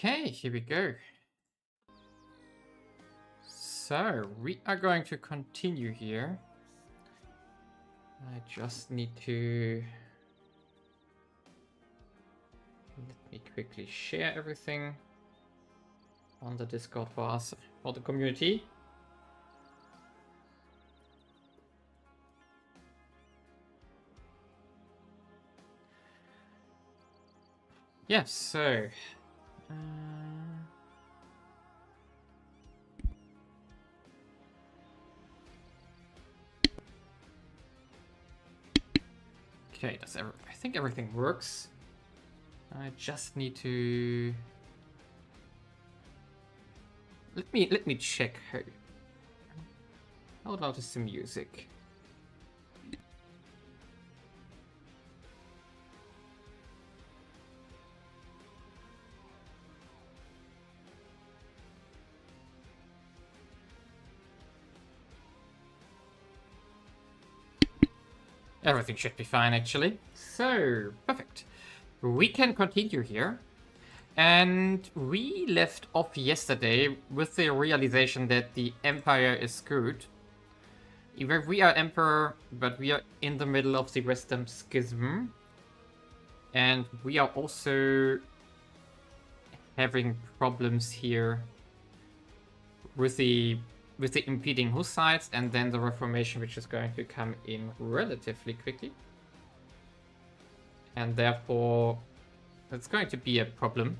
Okay, here we go. So, we are going to continue here. I just need to... Let me quickly share everything on the Discord for us, for the community. Yes, so... Okay, I think everything works. I just need to... Let me check how loud is the music. Everything should be fine, actually. So, perfect. We can continue here. And we left off yesterday with the realization that the Empire is screwed. Even we are Emperor, but we are in the middle of the Western Schism. And we are also having problems here with the impeding Hussites, and then the Reformation, which is going to come in relatively quickly. And therefore, it's going to be a problem.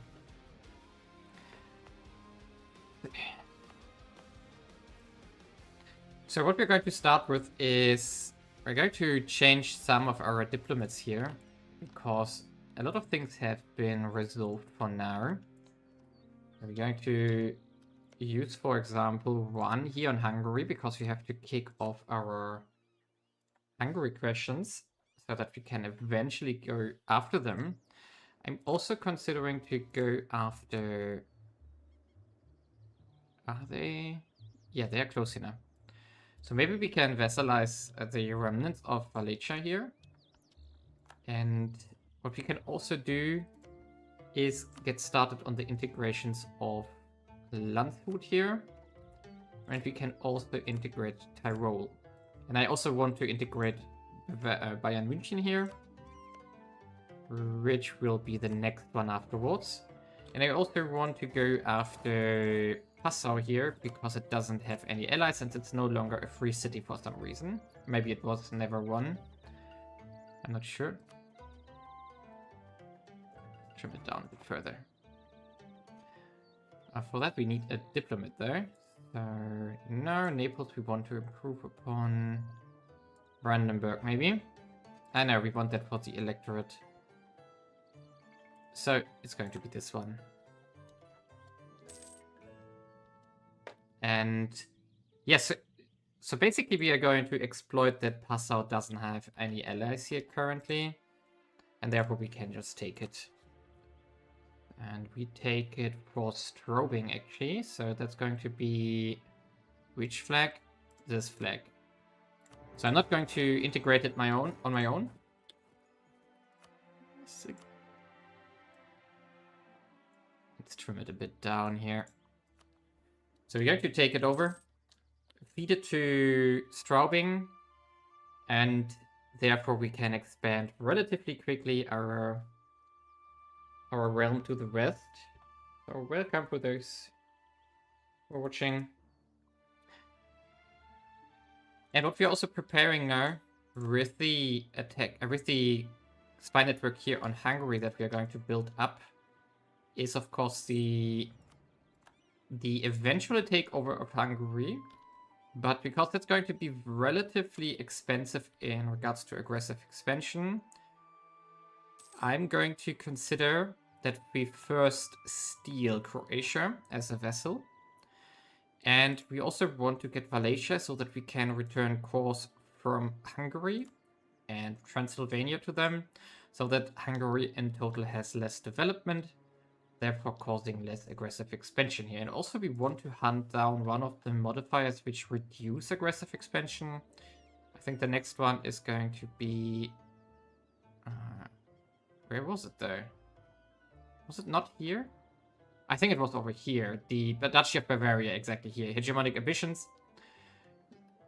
So what we're going to start with is we're going to change some of our diplomats here, because a lot of things have been resolved for now. We're going to use, for example, one here on Hungary, because we have to kick off our Hungary questions so that we can eventually go after them. I'm also considering to go after... Are they? Yeah, they're close enough. So maybe we can vassalize the remnants of Wallachia here. And what we can also do is get started on the integrations of Landshut here. And we can also integrate Tyrol. And I also want to integrate Bayern München here, which will be the next one afterwards. And I also want to go after Passau here, because it doesn't have any allies and it's no longer a free city for some reason. Maybe it was never one. I'm not sure. Trim it down a bit further. For that we need a diplomat there. So, no, Naples we want to improve upon. Brandenburg maybe. I know, we want that for the electorate. So, it's going to be this one. And yes, so basically we are going to exploit that Passau doesn't have any allies here currently. And therefore we can just take it. And we take it for Strobing actually. So that's going to be which flag? This flag. So I'm not going to integrate it on my own. Let's trim it a bit down here. So we're going to take it over, feed it to Straubing, and therefore we can expand relatively quickly our realm to the west. So welcome for those who are watching. And what we're also preparing now with the attack, with the spy network here on Hungary that we are going to build up, is of course the eventual takeover of Hungary. But because that's going to be relatively expensive in regards to aggressive expansion, I'm going to consider that we first steal Croatia as a vassal. And we also want to get Wallachia so that we can return cores from Hungary and Transylvania to them, so that Hungary in total has less development, therefore causing less aggressive expansion here. And also we want to hunt down one of the modifiers which reduce aggressive expansion. I think the next one is going to be... where was it though? Was it not here? I think it was over here. The Duchy of Bavaria, exactly here. Hegemonic ambitions.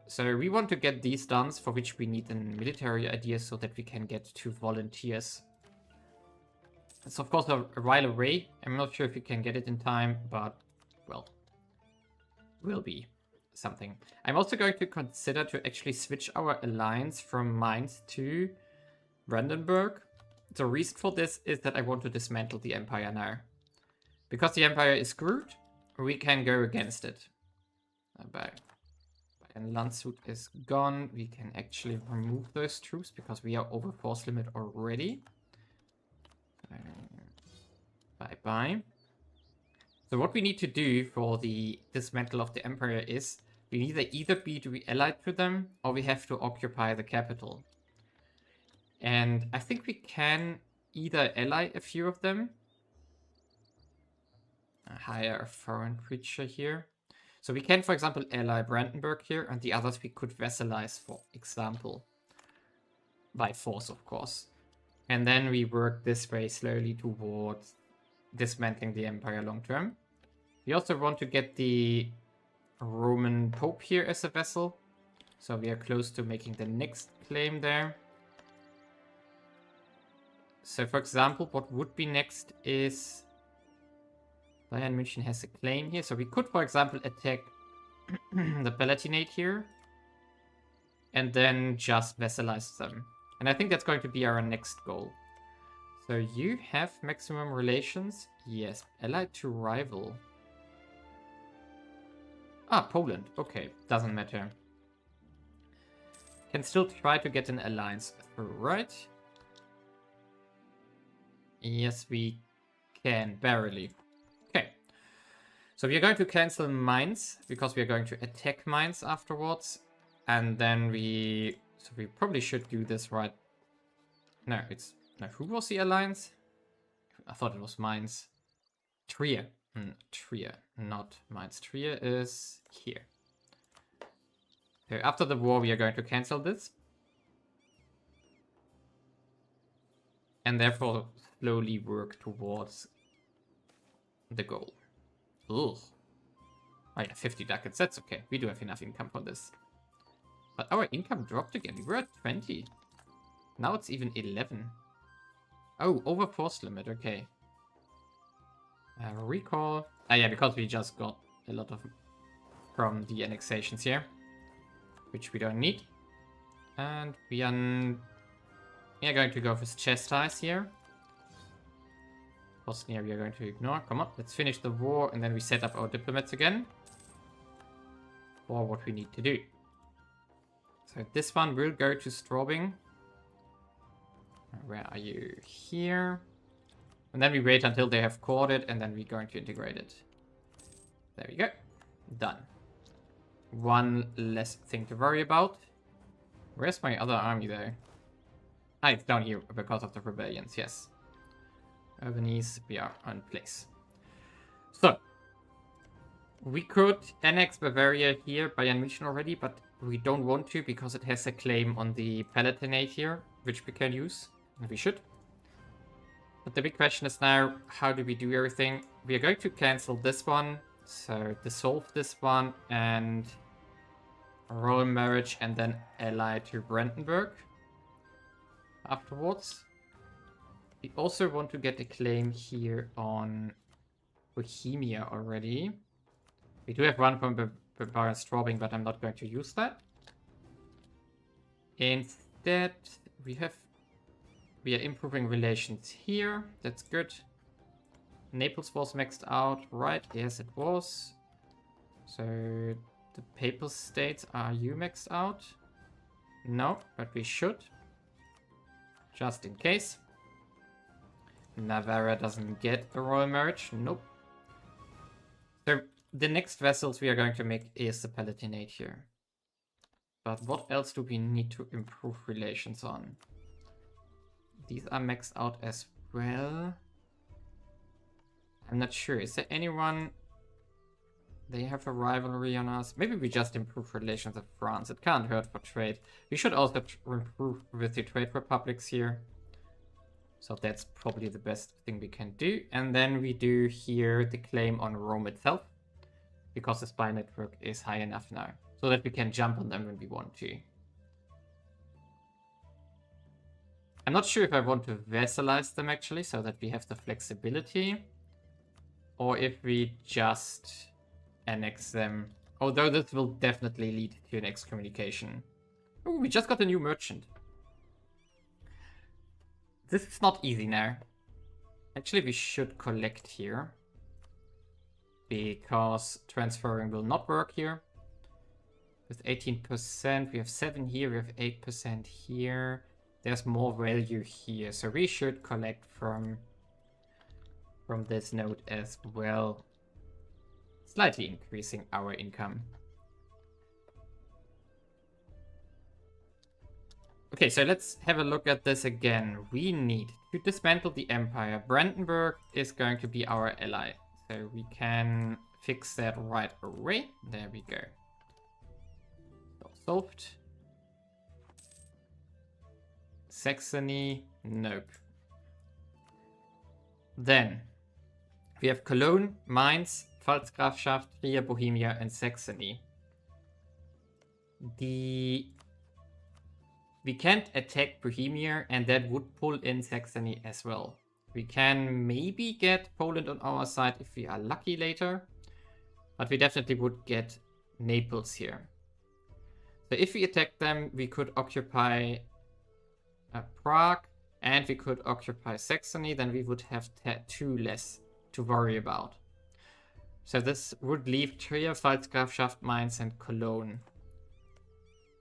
So we want to get these done, for which we need a military idea so that we can get 2 volunteers. It's of course a while away. I'm not sure if we can get it in time, but, well, will be something. I'm also going to consider to actually switch our alliance from Mainz to Brandenburg. The reason for this is that I want to dismantle the empire now. Because the empire is screwed, we can go against it. And Landshut is gone. We can actually remove those troops because we are over force limit already. Bye-bye. So what we need to do for the dismantle of the empire is we either be to be allied to them or we have to occupy the capital. And I think we can either ally a few of them. Hire a foreign preacher here. So we can, for example, ally Brandenburg here, and the others we could vassalize, for example. By force, of course. And then we work this way slowly towards dismantling the empire long term. We also want to get the Roman Pope here as a vassal. So we are close to making the next claim there. So, for example, what would be next is... Bayern München has a claim here. So we could, for example, attack the Palatinate here. And then just vassalize them. And I think that's going to be our next goal. So you have maximum relations? Yes. Allied to rival. Ah, Poland. Okay. Doesn't matter. Can still try to get an alliance through, right? Yes, we can. Barely. Okay. So we are going to cancel Mainz, because we are going to attack Mainz afterwards. And then we... So we probably should do this right... No, it's... No, who was the alliance? I thought it was Mainz. Trier. Trier, not Mainz. Trier is here. So after the war, we are going to cancel this. And therefore slowly work towards the goal. Ugh. Oh yeah, 50 ducats, that's okay. We do have enough income for this. But our income dropped again. We were at 20. Now it's even 11. Oh, over force limit, okay. Recall. Ah yeah, because we just got a lot of from the annexations here. Which we don't need. And we are going to go with chastise here. Bosnia we are going to ignore. Come on, let's finish the war and then we set up our diplomats again. For what we need to do. So this one will go to Straubing. Where are you? Here. And then we wait until they have caught it and then we're going to integrate it. There we go. Done. One less thing to worry about. Where's my other army though? Ah, it's down here because of the rebellions, yes. Urbanese, we are on place. So, we could annex Bavaria here, Bayern München already, but we don't want to because it has a claim on the Palatinate here, which we can use, and we should. But the big question is now, how do we do everything? We are going to cancel this one, so dissolve this one, and royal marriage, and then ally to Brandenburg afterwards. We also want to get a claim here on Bohemia already. We do have one from Bavarian Straubing, but I'm not going to use that. Instead, we are improving relations here. That's good. Naples was maxed out, right? Yes, it was. So the Papal States, are you maxed out? No, but we should. Just in case. Navarra doesn't get a royal marriage. Nope. So the next vessels we are going to make is the Palatinate here. But what else do we need to improve relations on? These are maxed out as well. I'm not sure. Is there anyone... They have a rivalry on us. Maybe we just improve relations with France. It can't hurt for trade. We should also improve with the trade republics here. So that's probably the best thing we can do. And then we do here the claim on Rome itself, because the spy network is high enough now, so that we can jump on them when we want to. I'm not sure if I want to vassalize them actually, so that we have the flexibility, or if we just annex them. Although this will definitely lead to an excommunication. Oh, we just got a new merchant. This is not easy now. Actually, we should collect here, because transferring will not work here. With 18%, we have 7 here, we have 8% here. There's more value here, so we should collect from this node as well, slightly increasing our income. Okay, so let's have a look at this again. We need to dismantle the empire. Brandenburg is going to be our ally, so we can fix that right away. There we go. So solved. Saxony, nope. Then we have Cologne, Mainz, Pfalzgrafschaft, Trier, Bohemia, and Saxony. We can't attack Bohemia, and that would pull in Saxony as well. We can maybe get Poland on our side if we are lucky later, but we definitely would get Naples here. So if we attack them, we could occupy Prague, and we could occupy Saxony, then we would have 2 less to worry about. So this would leave Trier, Pfalzgrafschaft, Mainz, and Cologne.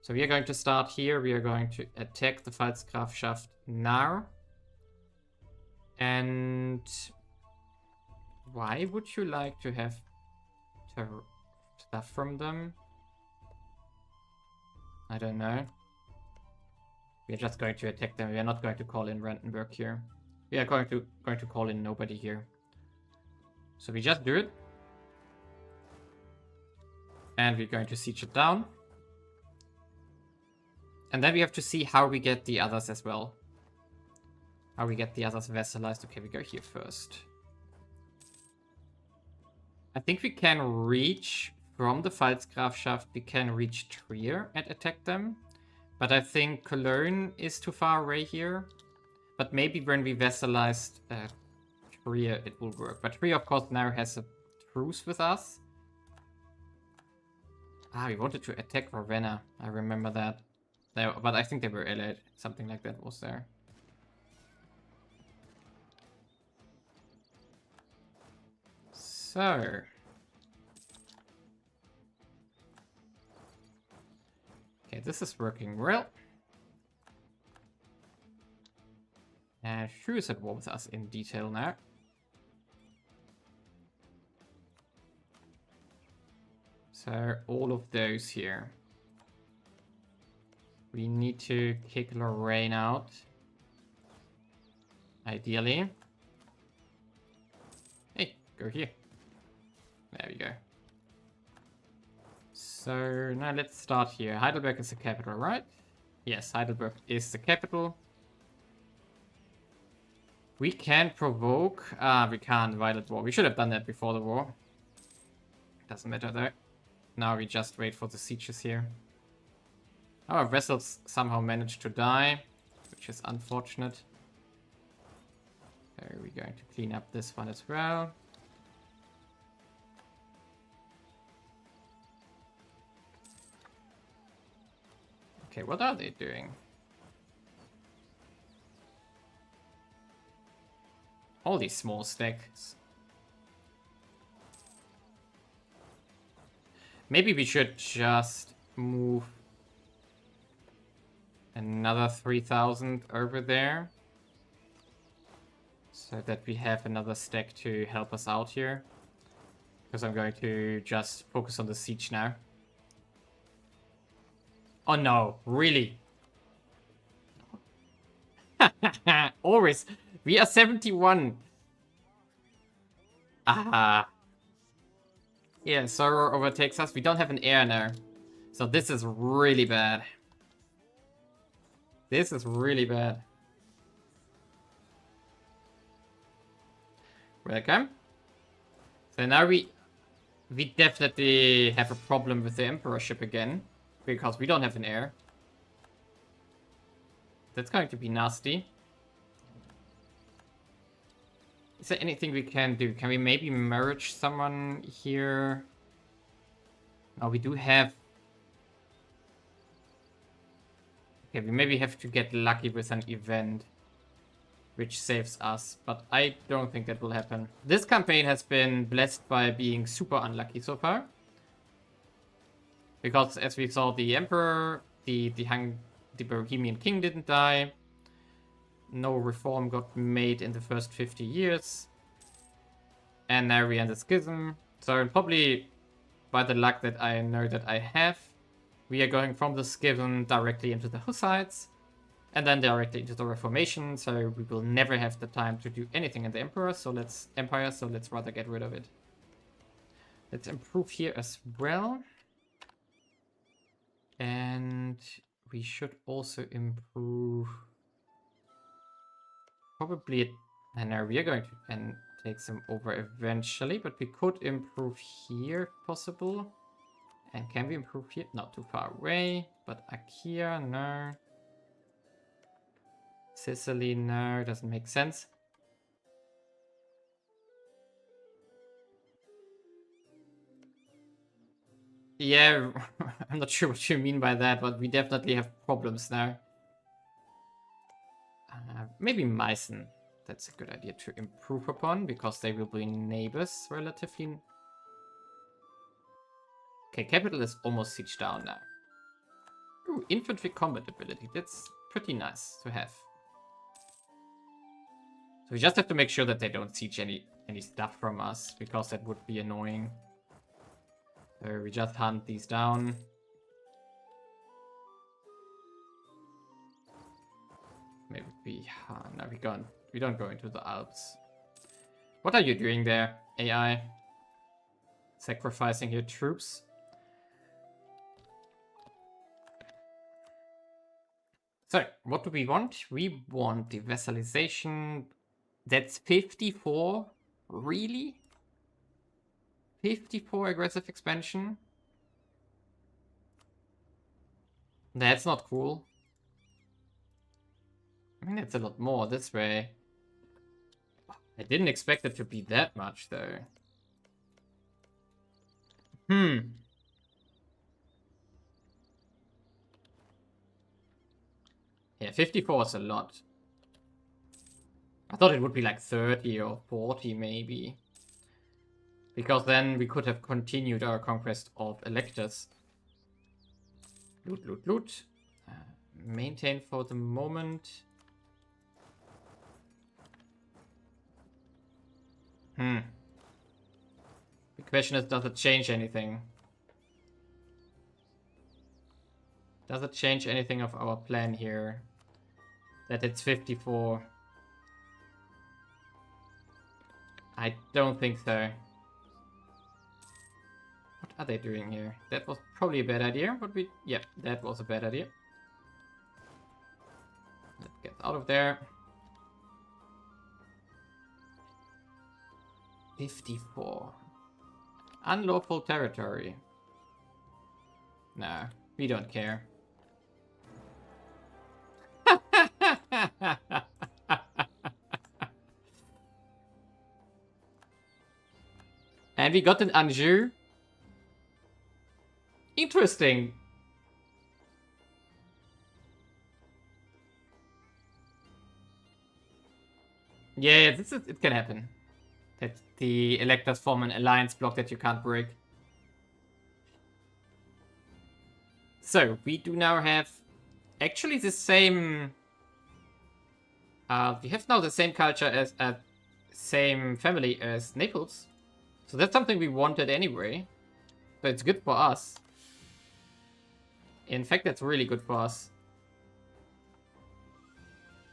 So we are going to start here. We are going to attack the Pfalzgrafschaft now. And why would you like to have stuff from them? I don't know. We are just going to attack them. We are not going to call in Brandenburg here. We are going to call in nobody here. So we just do it. And we're going to siege it down. And then we have to see how we get the others as well. How we get the others vassalized. Okay, we go here first. I think we can reach from the Pfalzgrafschaft. We can reach Trier and attack them. But I think Cologne is too far away here. But maybe when we vassalized Trier, it will work. But Trier, of course, now has a truce with us. Ah, we wanted to attack Ravenna. I remember that. But I think they were allied. Something like that was there. So... okay, this is working well. And Shu is at war with us in detail now. So all of those here. We need to kick Lorraine out. Ideally. Hey, go here. There we go. So now let's start here. Heidelberg is the capital, right? Yes, Heidelberg is the capital. We can provoke... we can't violate war. We should have done that before the war. Doesn't matter though. Now we just wait for the sieges here. Our vessels somehow managed to die, which is unfortunate. So we're going to clean up this one as well. Okay, what are they doing? All these small stacks. Maybe we should just move another 3,000 over there. So that we have another stack to help us out here. Because I'm going to just focus on the siege now. Oh no, really? Always. We are 71. Ah. Yeah, Sorrow overtakes us. We don't have an heir now. So this is really bad. This is really bad. Welcome. So now we definitely have a problem with the emperorship again, because we don't have an heir. That's going to be nasty. Is there anything we can do? Can we maybe merge someone here? Oh, we do have... Okay, we maybe have to get lucky with an event, which saves us, but I don't think that will happen. This campaign has been blessed by being super unlucky so far. Because as we saw, the Emperor, the Bohemian King didn't die. No reform got made in the first 50 years. And now we end the schism. So probably by the luck that I know that I have, we are going from the schism directly into the Hussites. And then directly into the Reformation. So we will never have the time to do anything in the Empire. So let's rather get rid of it. Let's improve here as well. And we should also improve... Probably, and now we are going to take some over eventually, but we could improve here if possible. And can we improve here? Not too far away, but Achaia, no. Sicily, no, doesn't make sense. Yeah, I'm not sure what you mean by that, but we definitely have problems now. Maybe Meissen. That's a good idea to improve upon, because they will be neighbors relatively. Okay, capital is almost sieged down now. Ooh, infantry combat ability. That's pretty nice to have. So we just have to make sure that they don't siege any stuff from us, because that would be annoying. So we just hunt these down. Maybe no, we don't go into the Alps. What are you doing there, AI? Sacrificing your troops? So, what do we want? We want the vassalization. That's 54? Really? 54 aggressive expansion? That's not cool. I mean, it's a lot more this way. I didn't expect it to be that much, though. Yeah, 54 is a lot. I thought it would be like 30 or 40, maybe. Because then we could have continued our conquest of electors. Loot, loot, loot. Maintain for the moment. The question is, does it change anything? Does it change anything of our plan here? That it's 54. I don't think so. What are they doing here? That was probably a bad idea, but yeah, that was a bad idea. Let's get out of there. 54. Unlawful territory. No, we don't care. And we got an Anjou. Interesting. Yeah, it can happen. That the electors form an alliance block that you can't break. So, we do now have actually the same... we have now the same culture as... same family as Naples. So that's something we wanted anyway. So it's good for us. In fact, that's really good for us.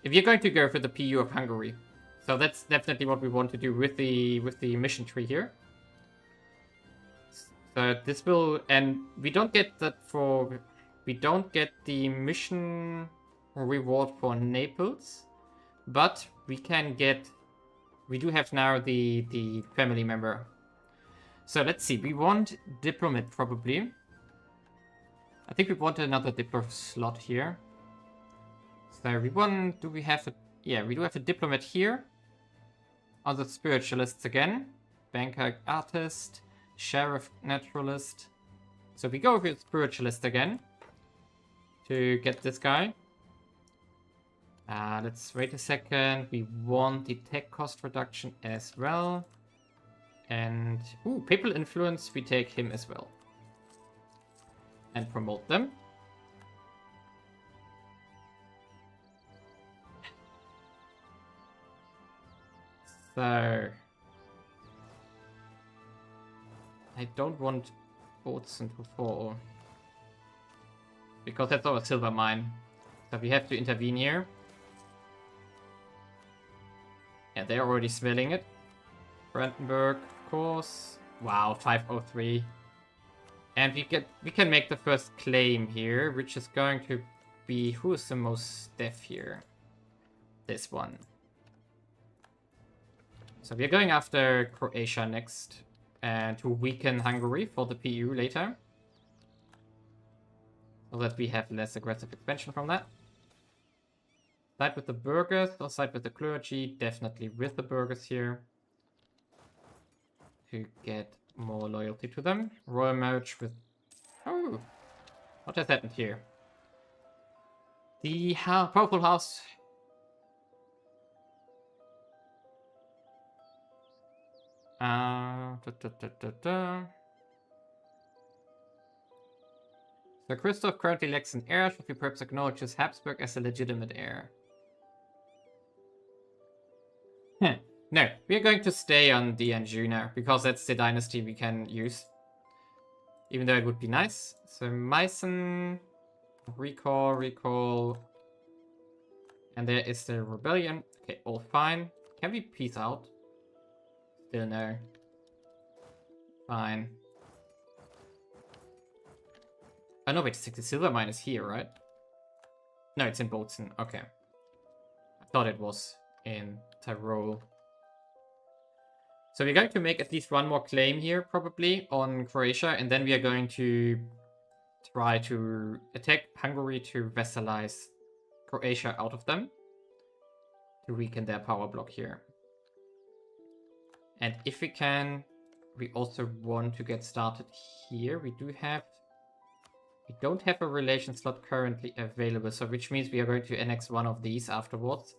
If you're going to go for the PU of Hungary. So that's definitely what we want to do with the mission tree here. So this will, and we don't get that for, we don't get the mission reward for Naples, but we can get we do have now the family member. So let's see. We want diplomat probably. I think we want another diplomat slot here. So we want. Do we have a? Yeah, we do have a diplomat here. Other spiritualists again. Banker, artist, sheriff, naturalist. So we go with spiritualist again to get this guy. Let's wait a second. We want the tech cost reduction as well. And, ooh, papal influence, we take him as well. And promote them. So, I don't want Boatson to fall. Because that's our silver mine. So we have to intervene here. Yeah, they're already smelling it. Brandenburg, of course. Wow, 503. And we can make the first claim here, which is going to be who is the most deaf here? This one. So we're going after Croatia next, and to weaken Hungary for the PU later. So that we have less aggressive expansion from that. Side with the burghers or side with the clergy? Definitely with the burghers here. To get more loyalty to them. Royal marriage with... Oh! What has happened here? The powerful house... So Christoph currently lacks an heir. Should we perhaps acknowledge his Habsburg as a legitimate heir? No, we are going to stay on the Anjou now, because that's the dynasty we can use. Even though it would be nice. So Meissen, recall. And there is the rebellion. Okay, all fine. Can we peace out? Still no. Fine. Oh no, wait, the silver mine is here, right? No, it's in Bozen. Okay. I thought it was in Tyrol. So we're going to make at least one more claim here, probably, on Croatia, and then we are going to try to attack Hungary to vassalize Croatia out of them, to weaken their power block here. And if we can, we also want to get started here. We don't have a relation slot currently available, so which means we are going to annex one of these afterwards.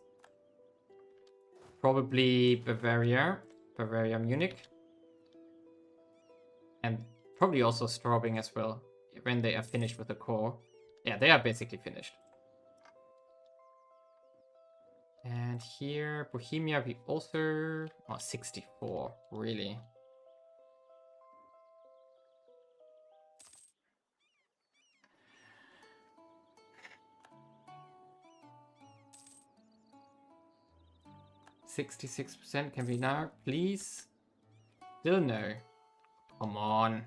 Probably Bavaria, Munich. And probably also Straubing as well, when they are finished with the core. Yeah, they are basically finished. And here, Bohemia, we also... Oh, 64, really? %, can we now, please? Still no. Come on.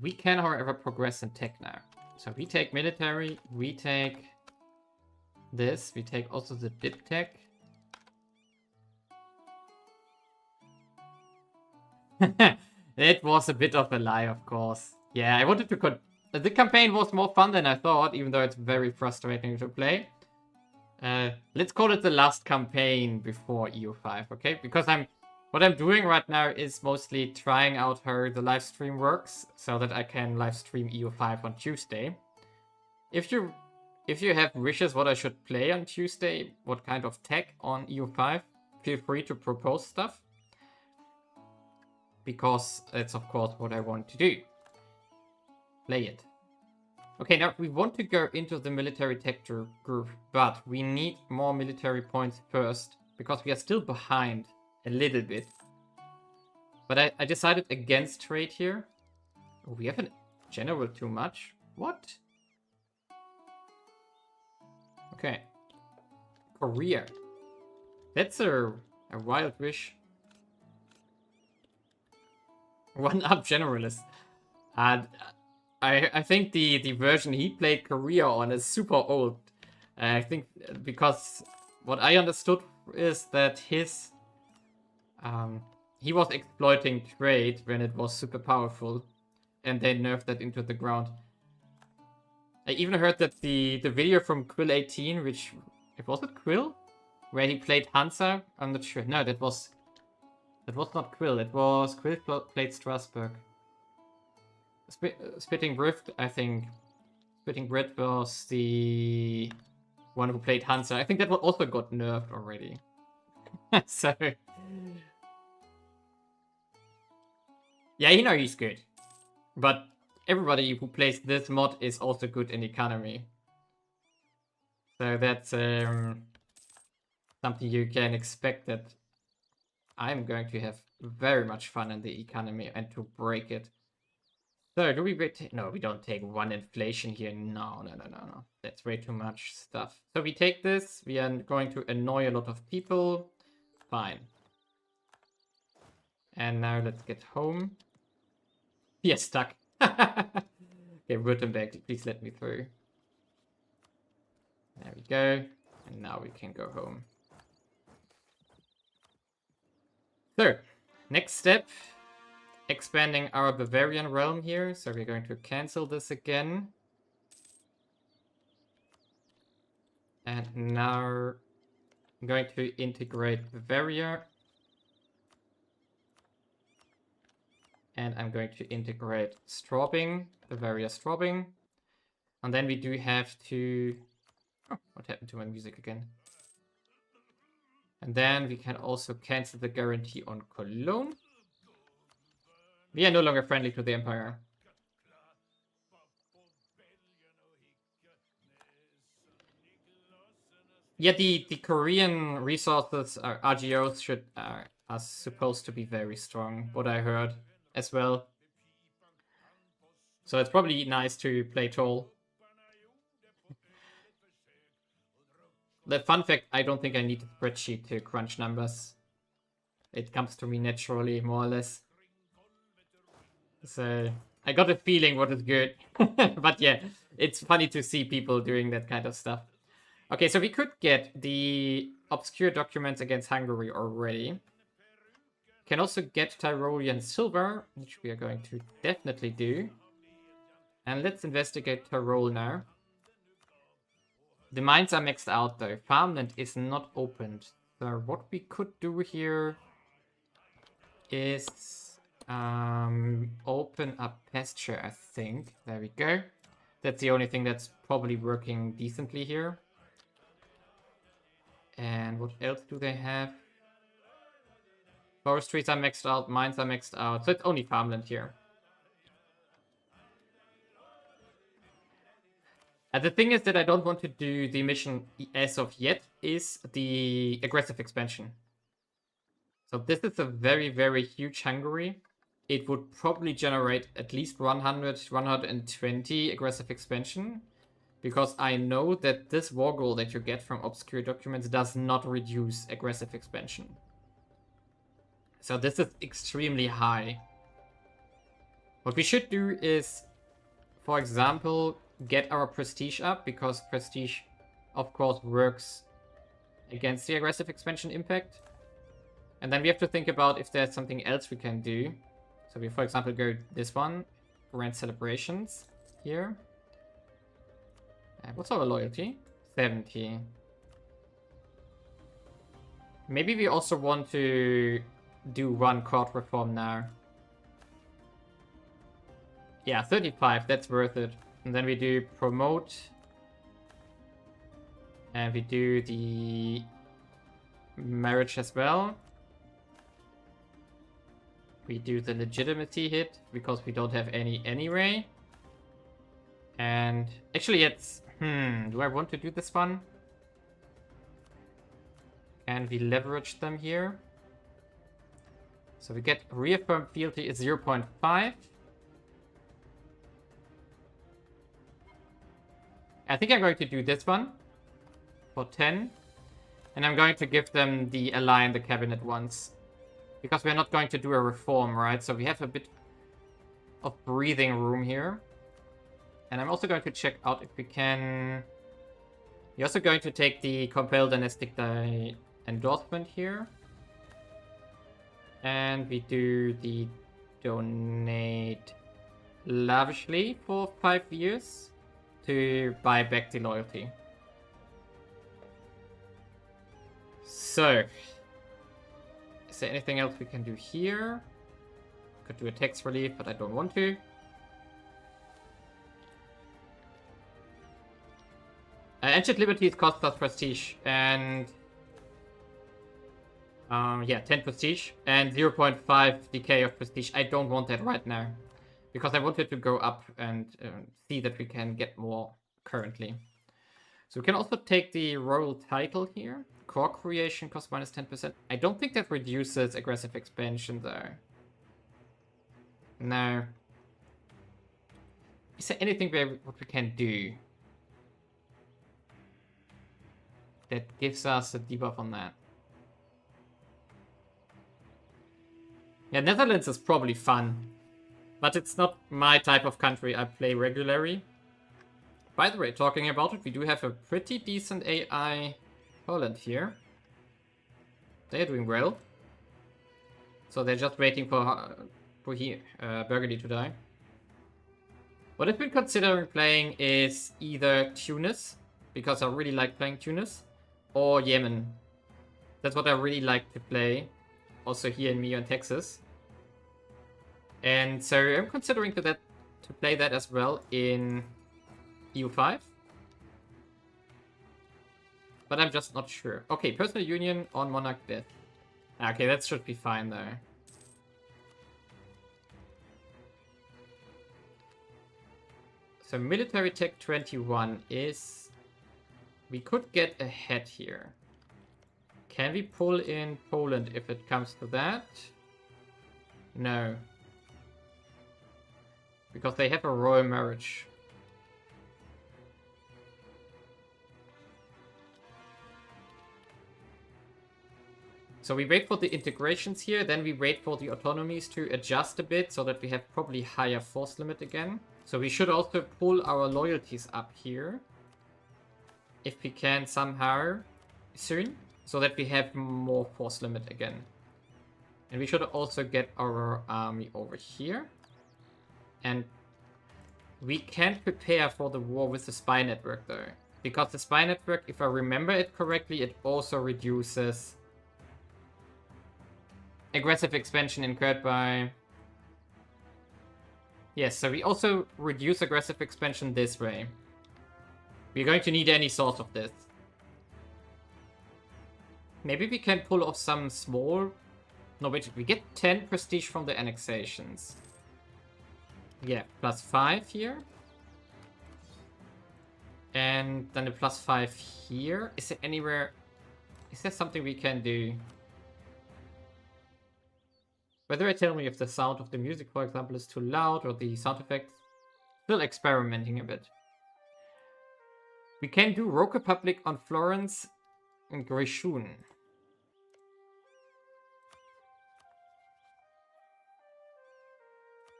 We can, however, progress in tech now. So we take military, we take this, we take also the dip tech. It was a bit of a lie, of course. Yeah, I wanted to... The campaign was more fun than I thought, even though it's very frustrating to play. Let's call it the last campaign before EU5, okay? Because what I'm doing right now is mostly trying out how the live stream works, so that I can live stream EU5 on Tuesday. If you have wishes what I should play on Tuesday, what kind of tech on EU5, feel free to propose stuff. Because that's of course what I want to do. Play it. Okay, now we want to go into the military tech group, but we need more military points first, because we are still behind a little bit. But I decided against trade here. Oh, we have a general too much. What? Okay. Korea. That's a wild wish. One up generalist. I think the version he played Korea on is super old. I think because what I understood is that his he was exploiting trade when it was super powerful, and they nerfed that into the ground. I even heard that the video from Quill 18, which was it Quill, where he played Hansa. I'm not sure. No, that was not Quill. It was Quill played Strasbourg. Spitting Rift, I think. Spitting Rift was the one who played Hansa. I think that one also got nerfed already. So yeah, you know he's good. But everybody who plays this mod is also good in economy. So that's something you can expect, that I'm going to have very much fun in the economy and to break it. So do we no, we don't take one inflation here. No. That's way too much stuff. So we take this. We are going to annoy a lot of people. Fine. And now let's get home. We are stuck. Okay, Württemberg, please let me through. There we go. And now we can go home. So, next step. Expanding our Bavarian realm here. So we're going to cancel this again. And now I'm going to integrate Bavaria. And I'm going to integrate Straubing, Bavaria Straubing. And then we do have to... Oh, what happened to my music again? And then we can also cancel the guarantee on Cologne. We are no longer friendly to the Empire. Yeah, the Korean resources, RGOs, are supposed to be very strong, what I heard as well. So it's probably nice to play Toll. The fun fact, I don't think I need a spreadsheet to crunch numbers. It comes to me naturally, more or less. So I got a feeling what is good. But yeah, it's funny to see people doing that kind of stuff. Okay, so we could get the obscure documents against Hungary already. Can also get Tyrolean silver, which we are going to definitely do. And let's investigate Tyrol now. The mines are maxed out though. Farmland is not opened. So what we could do here is open up pasture, I think. There we go. That's the only thing that's probably working decently here. And what else do they have? Forestries are maxed out, mines are maxed out. So it's only farmland here. And the thing is that I don't want to do the mission as of yet is the aggressive expansion. So this is a very, very huge Hungary. It would probably generate at least 100, 120 aggressive expansion. Because I know that this war goal that you get from obscure documents does not reduce aggressive expansion. So this is extremely high. What we should do is, for example, get our prestige up, because prestige, of course, works against the aggressive expansion impact. And then we have to think about if there's something else we can do. So we, for example, go this one, Grand Celebrations here. What's our loyalty? 70. Maybe we also want to do one court reform now. Yeah, 35, that's worth it. And then we do promote. And we do the marriage as well. We do the legitimacy hit, because we don't have any anyway. And actually it's... do I want to do this one? And we leverage them here. So we get reaffirmed fealty is 0.5. I think I'm going to do this one for 10. And I'm going to give them the align the cabinet once. Because we're not going to do a reform, right? So we have a bit of breathing room here. And I'm also going to check out if we can... We're also going to take the Compel Dynastic endorsement here. And we do the donate lavishly for 5 years to buy back the loyalty. So, is there anything else we can do here? Could do a tax relief, but I don't want to. Ancient Liberties cost us prestige, and yeah, 10 prestige and 0.5 decay of prestige. I don't want that right now, because I wanted to go up and see that we can get more currently. So we can also take the royal title here. Core creation costs minus 10%. I don't think that reduces aggressive expansion though. No. Is there anything what we can do that gives us a debuff on that? Yeah, Netherlands is probably fun, but it's not my type of country I play regularly. By the way, talking about it, we do have a pretty decent AI Poland here. They're doing well. So they're just waiting for Burgundy to die. What I've been considering playing is either Tunis, because I really like playing Tunis, or Yemen. That's what I really like to play, also here in MEIOU and Taxes. And so I'm considering to play that as well in EU5. But I'm just not sure. Okay, personal union on monarch death. Okay, that should be fine though. So military tech 21 is... We could get ahead here. Can we pull in Poland if it comes to that? No. Because they have a royal marriage. So we wait for the integrations here, then we wait for the autonomies to adjust a bit so that we have probably higher force limit again. So we should also pull our loyalties up here, if we can somehow soon, so that we have more force limit again. And we should also get our army over here. And we can prepare for the war with the spy network though. Because the spy network, if I remember it correctly, it also reduces aggressive expansion incurred by... Yes, so we also reduce aggressive expansion this way. We're going to need any source of this. Maybe we can pull off some small... No, wait, we get 10 prestige from the annexations. Yeah, plus 5 here. And then a plus 5 here. Is there anywhere... Is there something we can do? Whether I tell me if the sound of the music, for example, is too loud or the sound effects. Still experimenting a bit. We can do Rogue Republic on Florence and Grishun.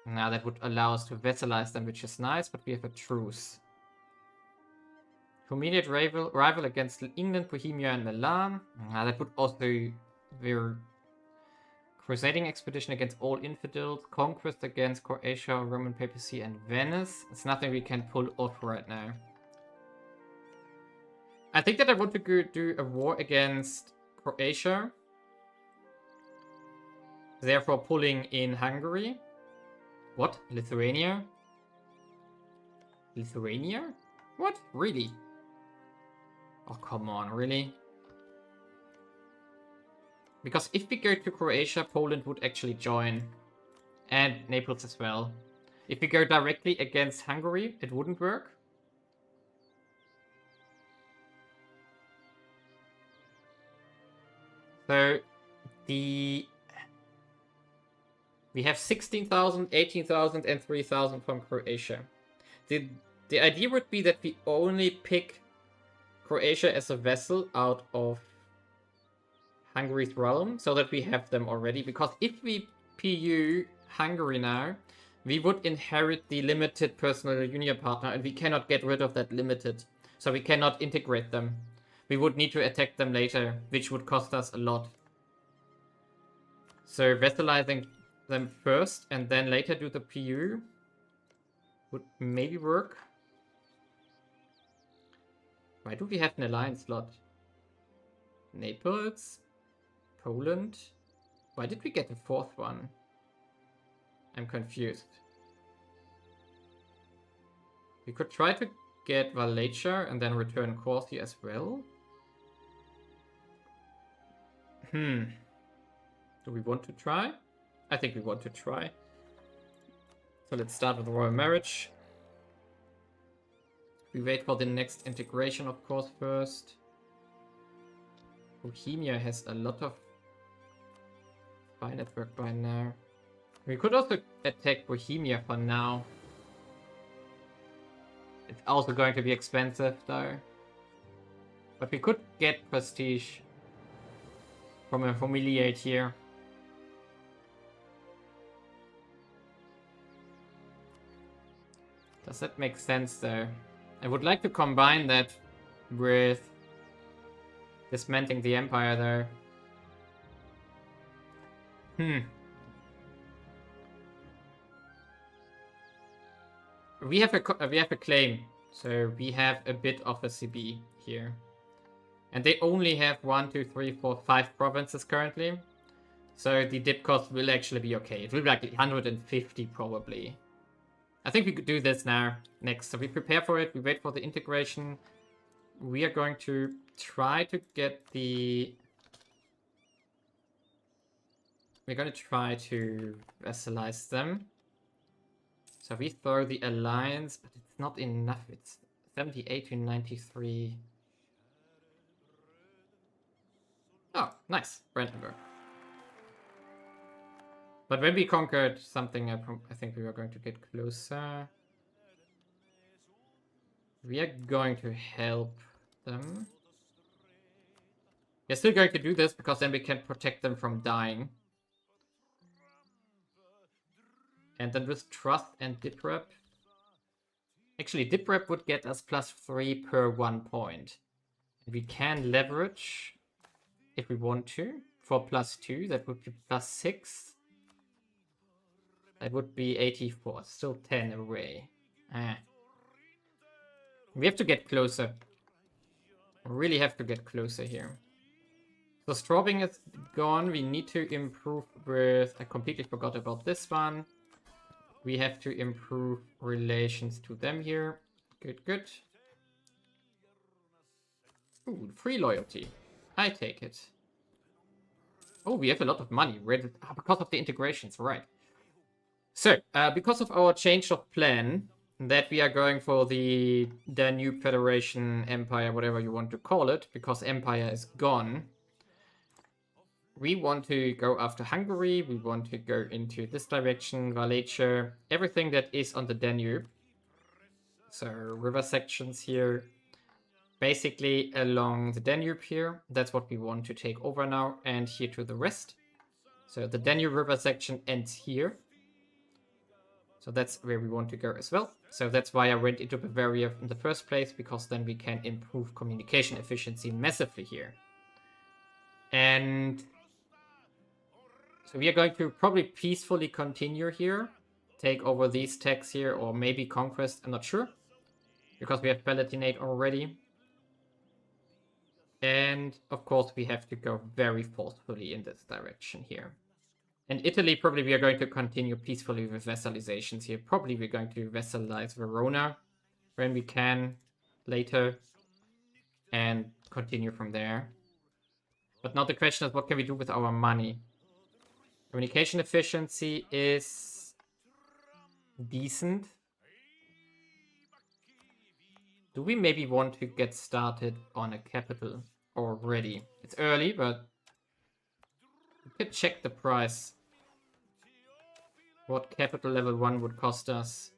Now that would allow us to vassalize them, which is nice, but we have a truce. Immediate rival against England, Bohemia, and Milan. Now that would also... We're... Crusading expedition against all infidels. Conquest against Croatia, Roman papacy, and Venice. It's nothing we can pull off right now. I think that I want to go do a war against Croatia. Therefore pulling in Hungary. What? Lithuania? Lithuania? What? Really? Oh, come on, really? Because if we go to Croatia, Poland would actually join. And Naples as well. If we go directly against Hungary, it wouldn't work. So, we have 16,000, 18,000, and 3,000 from Croatia. The idea would be that we only pick Croatia as a vassal out of Hungary's realm, so that we have them already. Because if we PU Hungary now, we would inherit the limited personal union partner, and we cannot get rid of that limited. So we cannot integrate them. We would need to attack them later, which would cost us a lot. So vassalizing them first and then later do the PU would maybe work. Why do we have an alliance slot? Naples? Poland? Why did we get the fourth one? I'm confused. We could try to get Wallachia and then return Corsi as well. Do we want to try? I think we want to try. So let's start with royal marriage. We wait for the next integration, of course, first. Bohemia has a lot of spy network by now. We could also attack Bohemia for now. It's also going to be expensive, though. But we could get prestige from a humiliate here. Does that make sense, though? I would like to combine that with dismantling the empire, though. We have a claim, so we have a bit of a CB here, and they only have 1, 2, 3, 4, 5 provinces currently, so the dip cost will actually be okay. It will be like 150 probably. I think we could do this now next. So we prepare for it. We wait for the integration. We are going to try to get the. We're going to try to vassalize them. So we throw the alliance, but it's not enough. It's 78 to 93. Oh, nice. Brandenburg. But when we conquered something, I think we were going to get closer. We are going to help them. We're still going to do this because then we can protect them from dying. And then with trust and dip rep. Actually, dip rep would get us +3 per 1 point. And we can leverage if we want to for +2. That would be +6. That would be 84. Still 10 away. We have to get closer. We really have to get closer here. So Straubing is gone. We need to improve with... I completely forgot about this one. We have to improve relations to them here. Good, good. Ooh, free loyalty. I take it. Oh, we have a lot of money. Because of the integrations, right. So, because of our change of plan, that we are going for the Danube Federation Empire, whatever you want to call it, because Empire is gone. We want to go after Hungary, we want to go into this direction, Wallachia, everything that is on the Danube. So, river sections here, basically along the Danube here. That's what we want to take over now, and here to the west. So, the Danube river section ends here. So that's where we want to go as well. So that's why I went into Bavaria in the first place, because then we can improve communication efficiency massively here. And so we are going to probably peacefully continue here, take over these techs here, or maybe Conquest, I'm not sure, because we have Palatinate already. And of course we have to go very forcefully in this direction here. And Italy, probably we are going to continue peacefully with vassalizations here. Probably we're going to vassalize Verona when we can later and continue from there. But now the question is, what can we do with our money? Communication efficiency is decent. Do we maybe want to get started on a capital already? It's early, but we could check the price. What capital level 1 would cost us.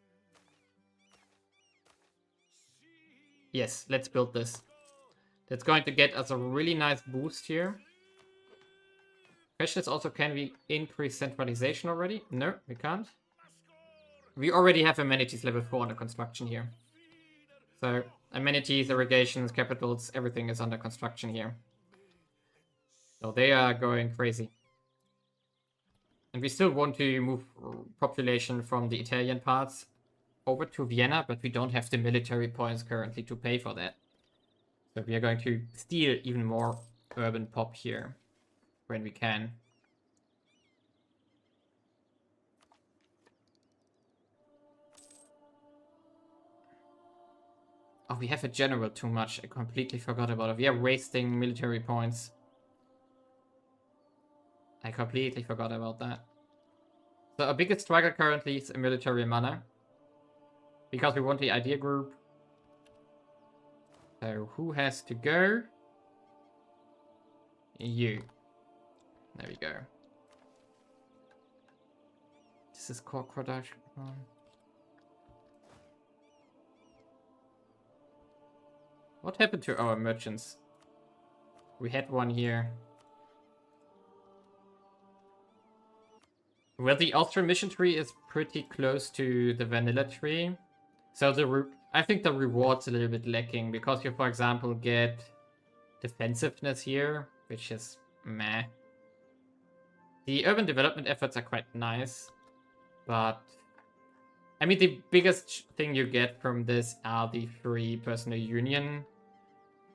Yes, let's build this. That's going to get us a really nice boost here. Question is also, can we increase centralization already? No, we can't. We already have amenities level 4 under construction here. So amenities, irrigations, capitals, everything is under construction here. So they are going crazy. And we still want to move population from the Italian parts over to Vienna, but we don't have the military points currently to pay for that. So we are going to steal even more urban pop here when we can. Oh, we have a general too much. I completely forgot about it. We are wasting military points. I completely forgot about that. So our biggest struggle currently is a military mana. Because we want the idea group. So who has to go? You. There we go. This is core production. What happened to our merchants? We had one here. Well, the Austrian mission tree is pretty close to the vanilla tree. So I think the reward's a little bit lacking because you, for example, get defensiveness here, which is meh. The urban development efforts are quite nice, but I mean, the biggest thing you get from this are the free personal union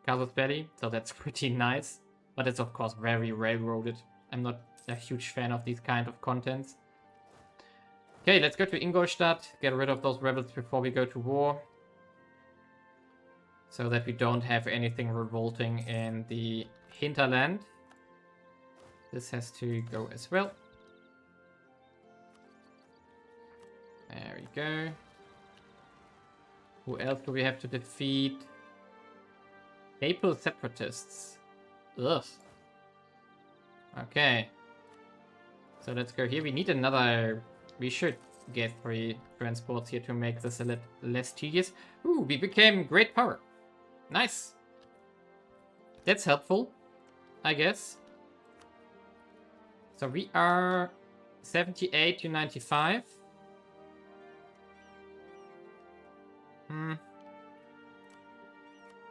casus belli, so that's pretty nice, but it's of course very railroaded. I'm not a huge fan of these kind of contents. Okay, let's go to Ingolstadt, get rid of those rebels before we go to war. So that we don't have anything revolting in the hinterland. This has to go as well. There we go. Who else do we have to defeat? Papal separatists. Ugh. Okay. So let's go here. We need another... We should get 3 transports here to make this a little less tedious. Ooh, we became great power. Nice. That's helpful, I guess. So we are 78 to 95.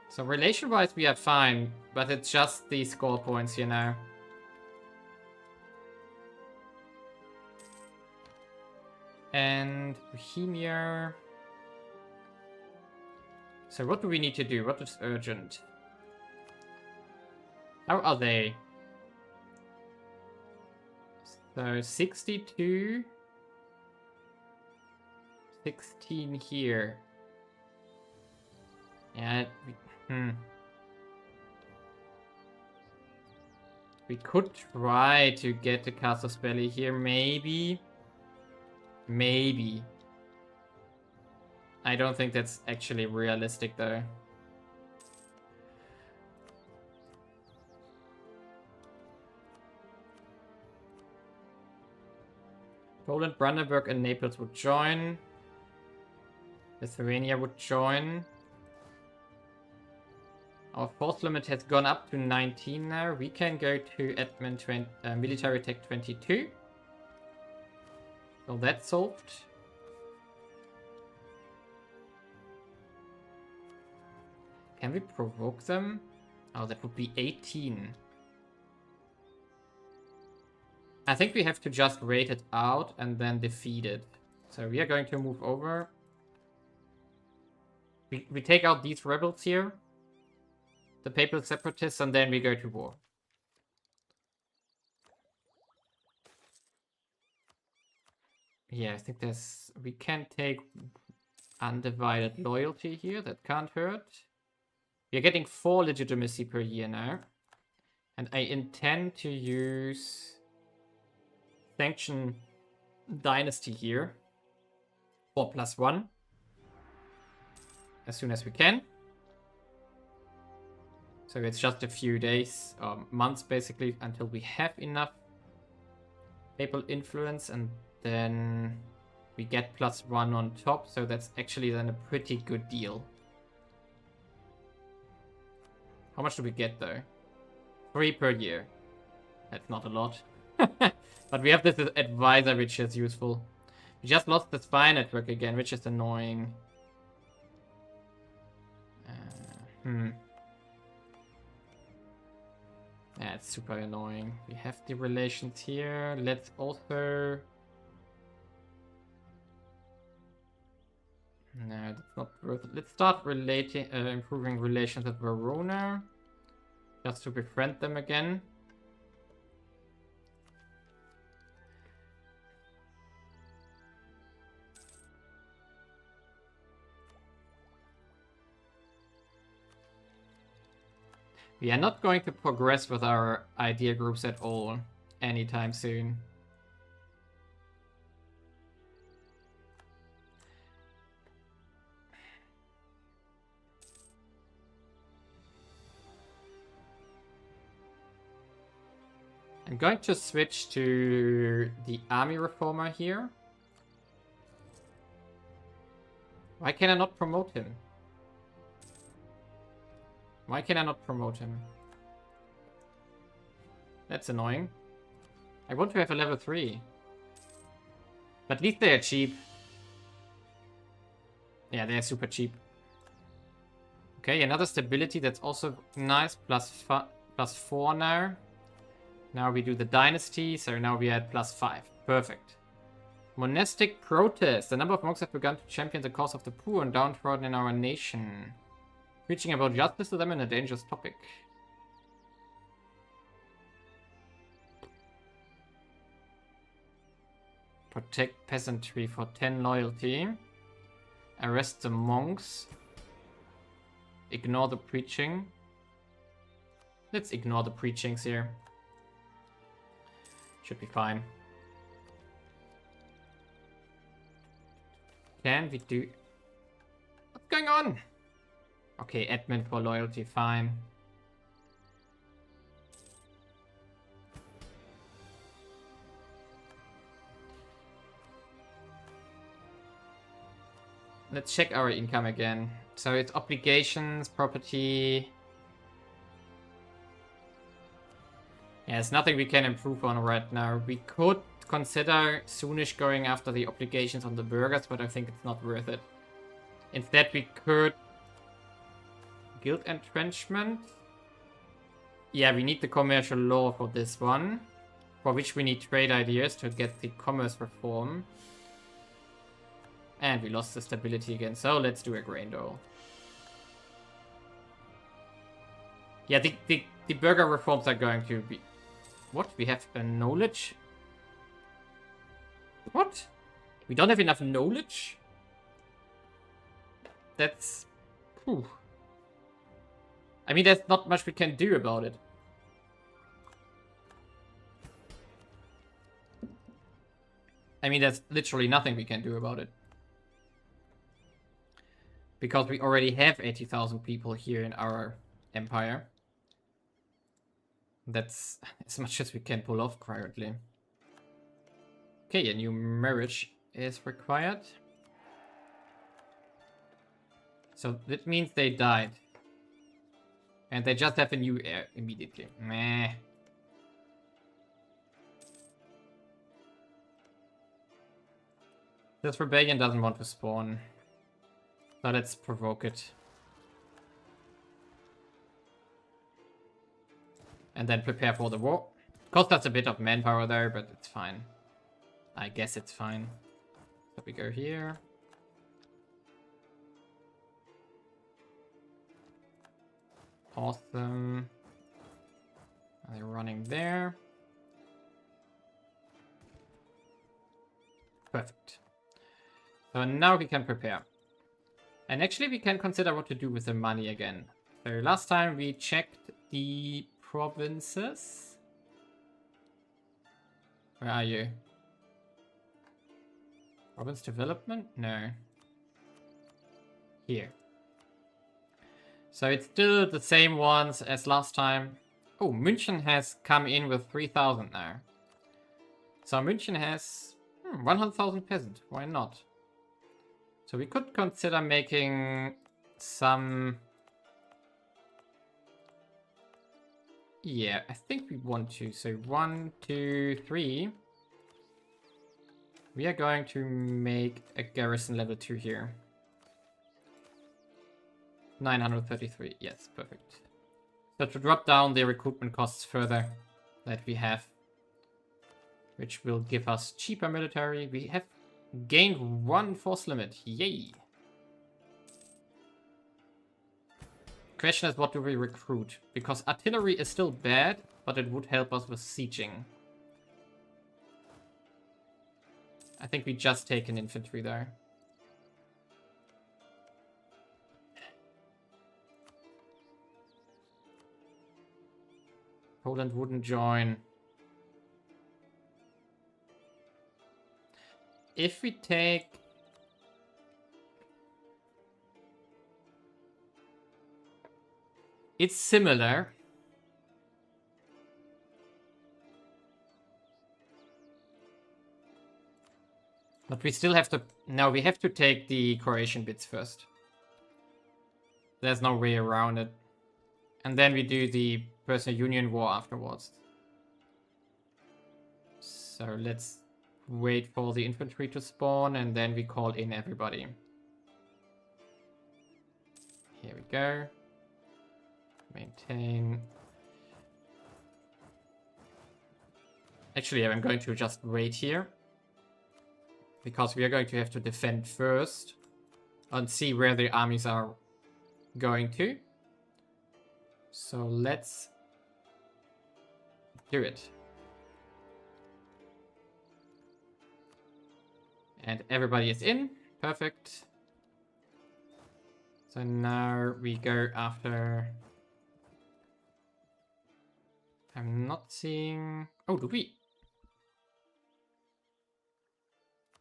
So relation-wise we are fine, but it's just the score points, you know. And Bohemia. So what do we need to do? What is urgent? How are they? So 62. 16 here. Yeah, we could try to get the casus belli here, maybe. Maybe. I don't think that's actually realistic, though. Poland, Brandenburg, and Naples would join. Lithuania would join. Our force limit has gone up to 19 now. We can go to admin military tech 22. So that's solved. Can we provoke them? Oh, that would be 18. I think we have to just wait it out and then defeat it. So we are going to move over. We take out these rebels here. The Papal Separatists, and then we go to war. Yeah, I think there's... We can take undivided loyalty here. That can't hurt. We are getting 4 legitimacy per year now. And I intend to use... Sanction Dynasty here. 4+1. As soon as we can. So it's just a few days, months basically, until we have enough papal influence, and then we get +1 on top, so that's actually then a pretty good deal. How much do we get though? 3 per year. That's not a lot. But we have this advisor, which is useful. We just lost the spy network again, which is annoying. Yeah, it's super annoying. We have the relations here. Let's also... No, that's not worth it. Let's start improving relations with Verona. Just to befriend them again. We are not going to progress with our idea groups at all anytime soon. I'm going to switch to the army reformer here. Why can I not promote him? Why can I not promote him? That's annoying. I want to have a level 3. But at least they are cheap. Yeah, they are super cheap. Okay, another stability that's also nice. +4 now. Now we do the dynasty, so now we are at +5. Perfect. Monastic protest. The number of monks have begun to champion the cause of the poor and downtrodden in our nation. Preaching about justice to them in a dangerous topic. Protect peasantry for 10 loyalty. Arrest the monks. Ignore the preaching. Let's ignore the preachings here. Should be fine. Can we do... What's going on? Okay, admin for loyalty, fine. Let's check our income again. So it's obligations, property. Yeah, there's nothing we can improve on right now. We could consider soonish going after the obligations on the burghers, but I think it's not worth it. Instead, we could... Guild entrenchment. Yeah, we need the commercial law for this one. For which we need trade ideas to get the commerce reform. And we lost the stability again, so let's do a grain dole. Yeah, the burgher reforms are going to be... What? We have a knowledge? What? We don't have enough knowledge? That's... Whew. I mean, there's not much we can do about it. I mean, there's literally nothing we can do about it. Because we already have 80,000 people here in our empire. That's as much as we can pull off currently. Okay, a new marriage is required. So that means they died. And they just have a new heir immediately. Meh. This rebellion doesn't want to spawn. So let's provoke it. And then prepare for the war. Cost us a bit of manpower there, but it's fine. I guess it's fine. So we go here. Awesome. They're running there. Perfect. So now we can prepare. And actually we can consider what to do with the money again. So last time we checked the provinces. Where are you? Province development? No. Here. So it's still the same ones as last time. Oh, München has come in with 3,000 now. So München has 100,000 peasant. Why not? So we could consider making some... Yeah, I think we want to. So 1, 2, 3. We are going to make a garrison level 2 here. 933, yes, perfect. So to drop down the recruitment costs further that we have, which will give us cheaper military. We have gained 1 force limit, yay! Question is, what do we recruit? Because artillery is still bad, but it would help us with sieging. I think we just take an infantry there. Poland wouldn't join. If we take... It's similar. But we still have to... No, we have to take the Croatian bits first. There's no way around it. And then we do the personal union war afterwards. So let's wait for the infantry to spawn and then we call in everybody. Here we go. Maintain. Actually, I'm going to just wait here. Because we are going to have to defend first. And see where the armies are going to. So let's do it. And everybody is in. Perfect. So now we go after... I'm not seeing... Oh, do we?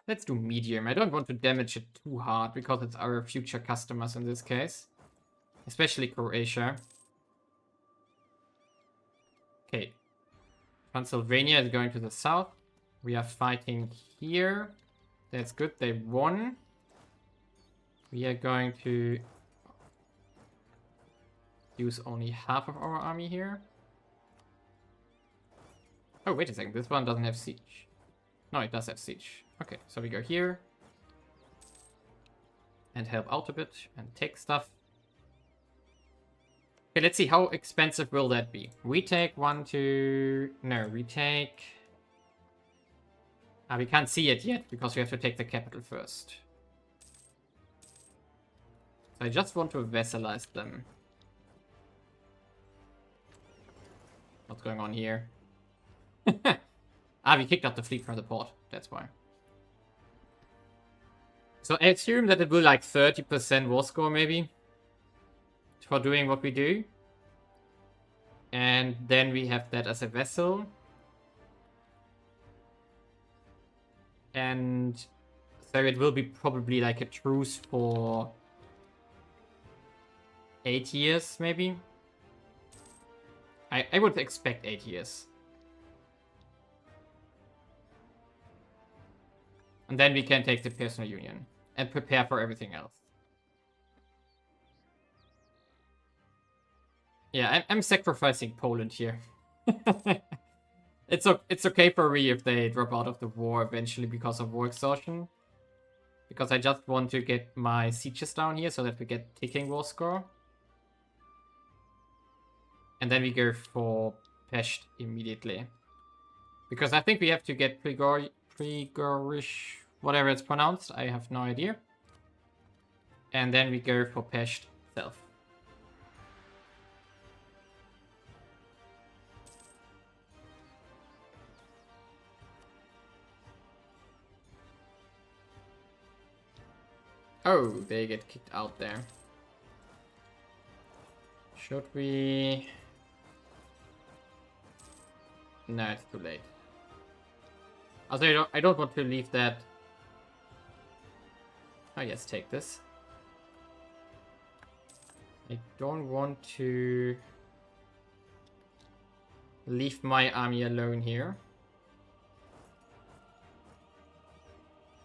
Let's do medium. I don't want to damage it too hard because it's our future customers in this case. Especially Croatia. Okay. Transylvania is going to the south. We are fighting here. That's good. They won. We are going to use only half of our army here. Oh, wait a second. This one doesn't have siege. No, it does have siege. Okay, so we go here. And help out a bit and take stuff. Okay, let's see. How expensive will that be? We take 1, 2... No, we take... we can't see it yet because we have to take the capital first. So I just want to vassalize them. What's going on here? We kicked out the fleet from the port. That's why. So I assume that it will like 30% war score maybe. For doing what we do. And then we have that as a vessel. And so it will be probably like a truce for 8 years maybe. I would expect 8 years. And then we can take the personal union and prepare for everything else. Yeah, I'm sacrificing Poland here. It's okay for me if they drop out of the war eventually because of war exhaustion. Because I just want to get my sieges down here so that we get ticking war score. And then we go for Pest immediately. Because I think we have to get Prigorish, whatever it's pronounced, I have no idea. And then we go for Pest itself. Oh, they get kicked out there. Should we... No, it's too late. Also, I don't want to leave that... Oh yes, take this. I don't want to leave my army alone here.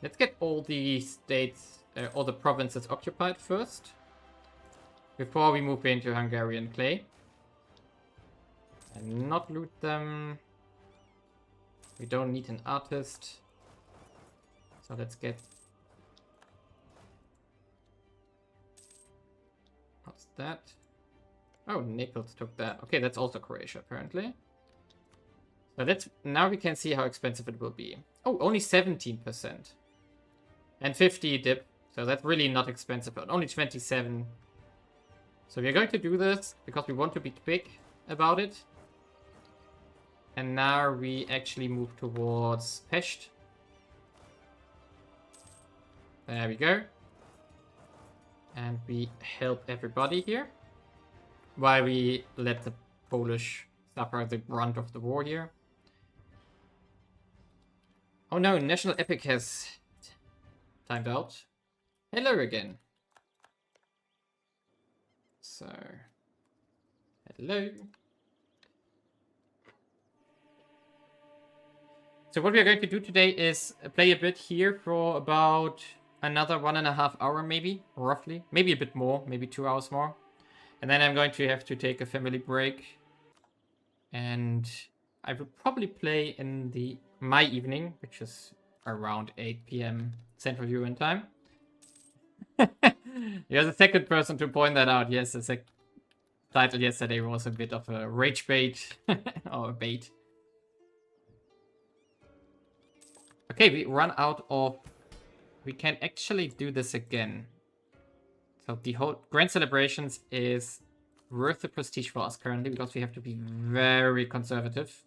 Let's get all the states, all the provinces occupied first. Before we move into Hungarian clay. And not loot them. We don't need an artist. So let's get... What's that? Oh, Naples took that. Okay, that's also Croatia, apparently. So that's... Now we can see how expensive it will be. Oh, only 17%. And 50 dip. So that's really not expensive, but only 27. So we're going to do this because we want to be quick about it. And now we actually move towards Pest. There we go. And we help everybody here. While we let the Polish suffer the brunt of the war here. Oh no, National Epic has timed out. Hello again. So, hello. So what we are going to do today is play a bit here for about another 1.5 hours maybe, roughly. Maybe a bit more, maybe 2 hours more. And then I'm going to have to take a family break. And I will probably play in my evening, which is around 8 PM Central European time. You're the second person to point that out. Yes, the title yesterday was a bit of a rage bait. Or a bait. Okay, we run out of... We can actually do this again. So the whole Grand Celebrations is worth the prestige for us currently, because we have to be very conservative.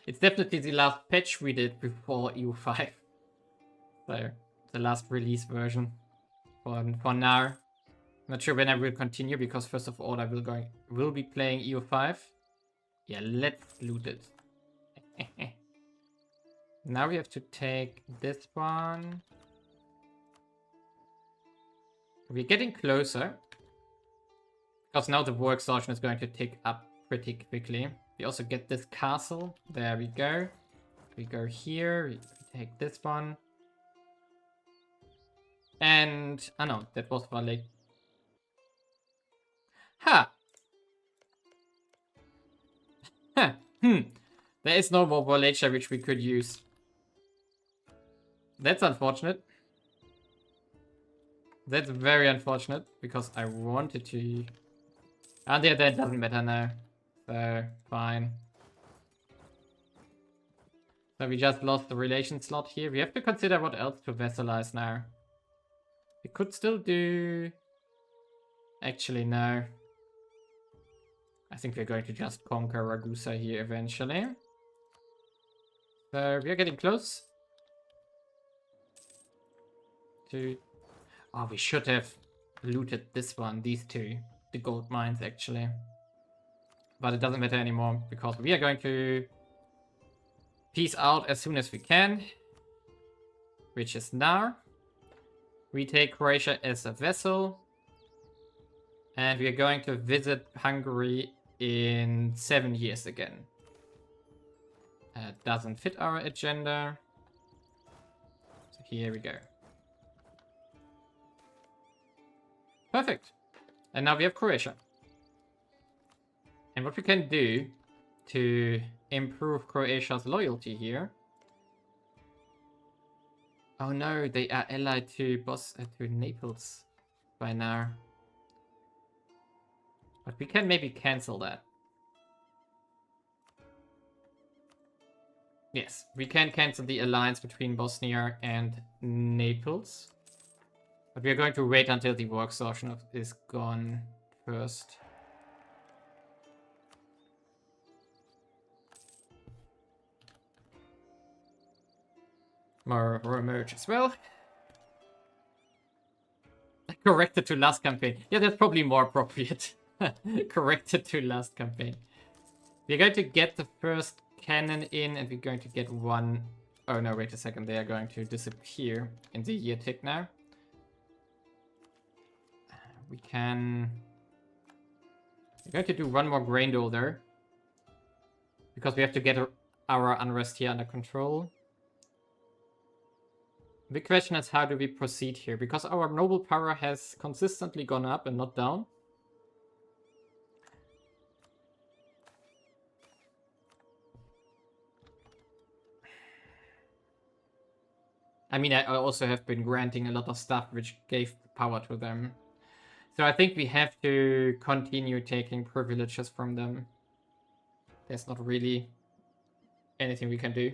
It's definitely the last patch we did before EU5. So, the last release version for now. Not sure when I will continue, because first of all I will be playing EU5. Yeah, let's loot it. Now we have to take this one. We're getting closer. Because now the war exhaustion is going to tick up pretty quickly. We also get this castle. There we go. We go here. We take this one. And... Oh no, that was Valek. Ha! Huh. There is no more Wallachia which we could use. That's unfortunate. That's very unfortunate, because I wanted to... And yeah, that doesn't matter now. So, fine. So we just lost the relation slot here. We have to consider what else to vassalize now. We could still do... Actually, no. I think we're going to just conquer Ragusa here eventually. So we are getting close to... Oh, we should have looted this one, these two. The gold mines, actually. But it doesn't matter anymore, because we are going to peace out as soon as we can. Which is now. We take Croatia as a vassal. And we are going to visit Hungary in 7 years again. Doesn't fit our agenda. So here we go. Perfect. And now we have Croatia. And what we can do to improve Croatia's loyalty here... Oh no, they are allied to Naples by now. But we can maybe cancel that. Yes, we can cancel the alliance between Bosnia and Naples. But we are going to wait until the war exhaustion is gone first. More emerge as well. Corrected to last campaign. Yeah, that's probably more appropriate. Corrected to last campaign. We're going to get the first cannon in, and we're going to get one... Oh no, wait a second. They are going to disappear in the year tick now. We can... We're going to do one more grain dolder. Because we have to get our unrest here under control. The question is, how do we proceed here? Because our noble power has consistently gone up and not down. I mean, I also have been granting a lot of stuff which gave power to them. So I think we have to continue taking privileges from them. There's not really anything we can do.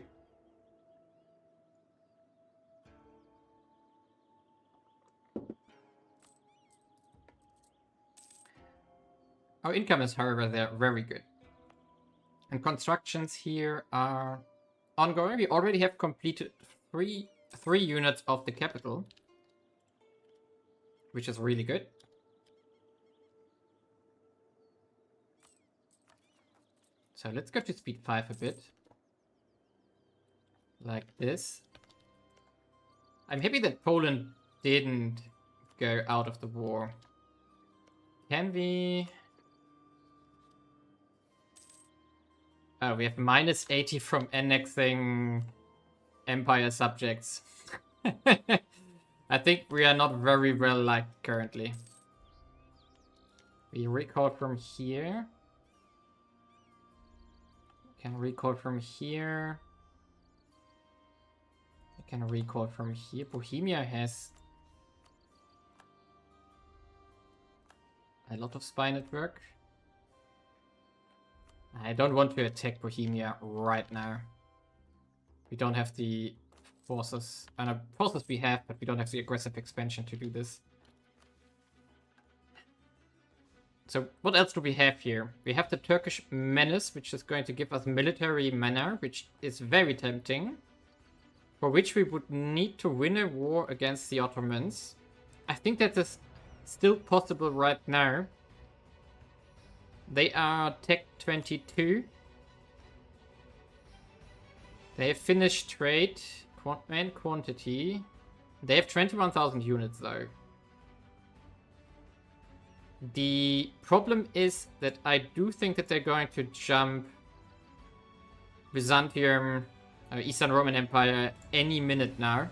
Our income is, however, there very good. And constructions here are ongoing. We already have completed three units of the capital, which is really good. So let's go to speed 5 a bit. Like this. I'm happy that Poland didn't go out of the war. Can we... Oh, we have minus 80 from annexing empire subjects. I think we are not very well liked currently. We recall from here. We can recall from here. We can recall from here. Bohemia has a lot of spy network. I don't want to attack Bohemia right now. We don't have the forces. Forces we have, but we don't have the aggressive expansion to do this. So what else do we have here? We have the Turkish menace, which is going to give us military mana, which is very tempting. For which we would need to win a war against the Ottomans. I think that is still possible right now. They are Tech 22. They have finished trade and quantity. They have 21,000 units though. The problem is that I do think that they're going to jump Byzantium, Eastern Roman Empire any minute now.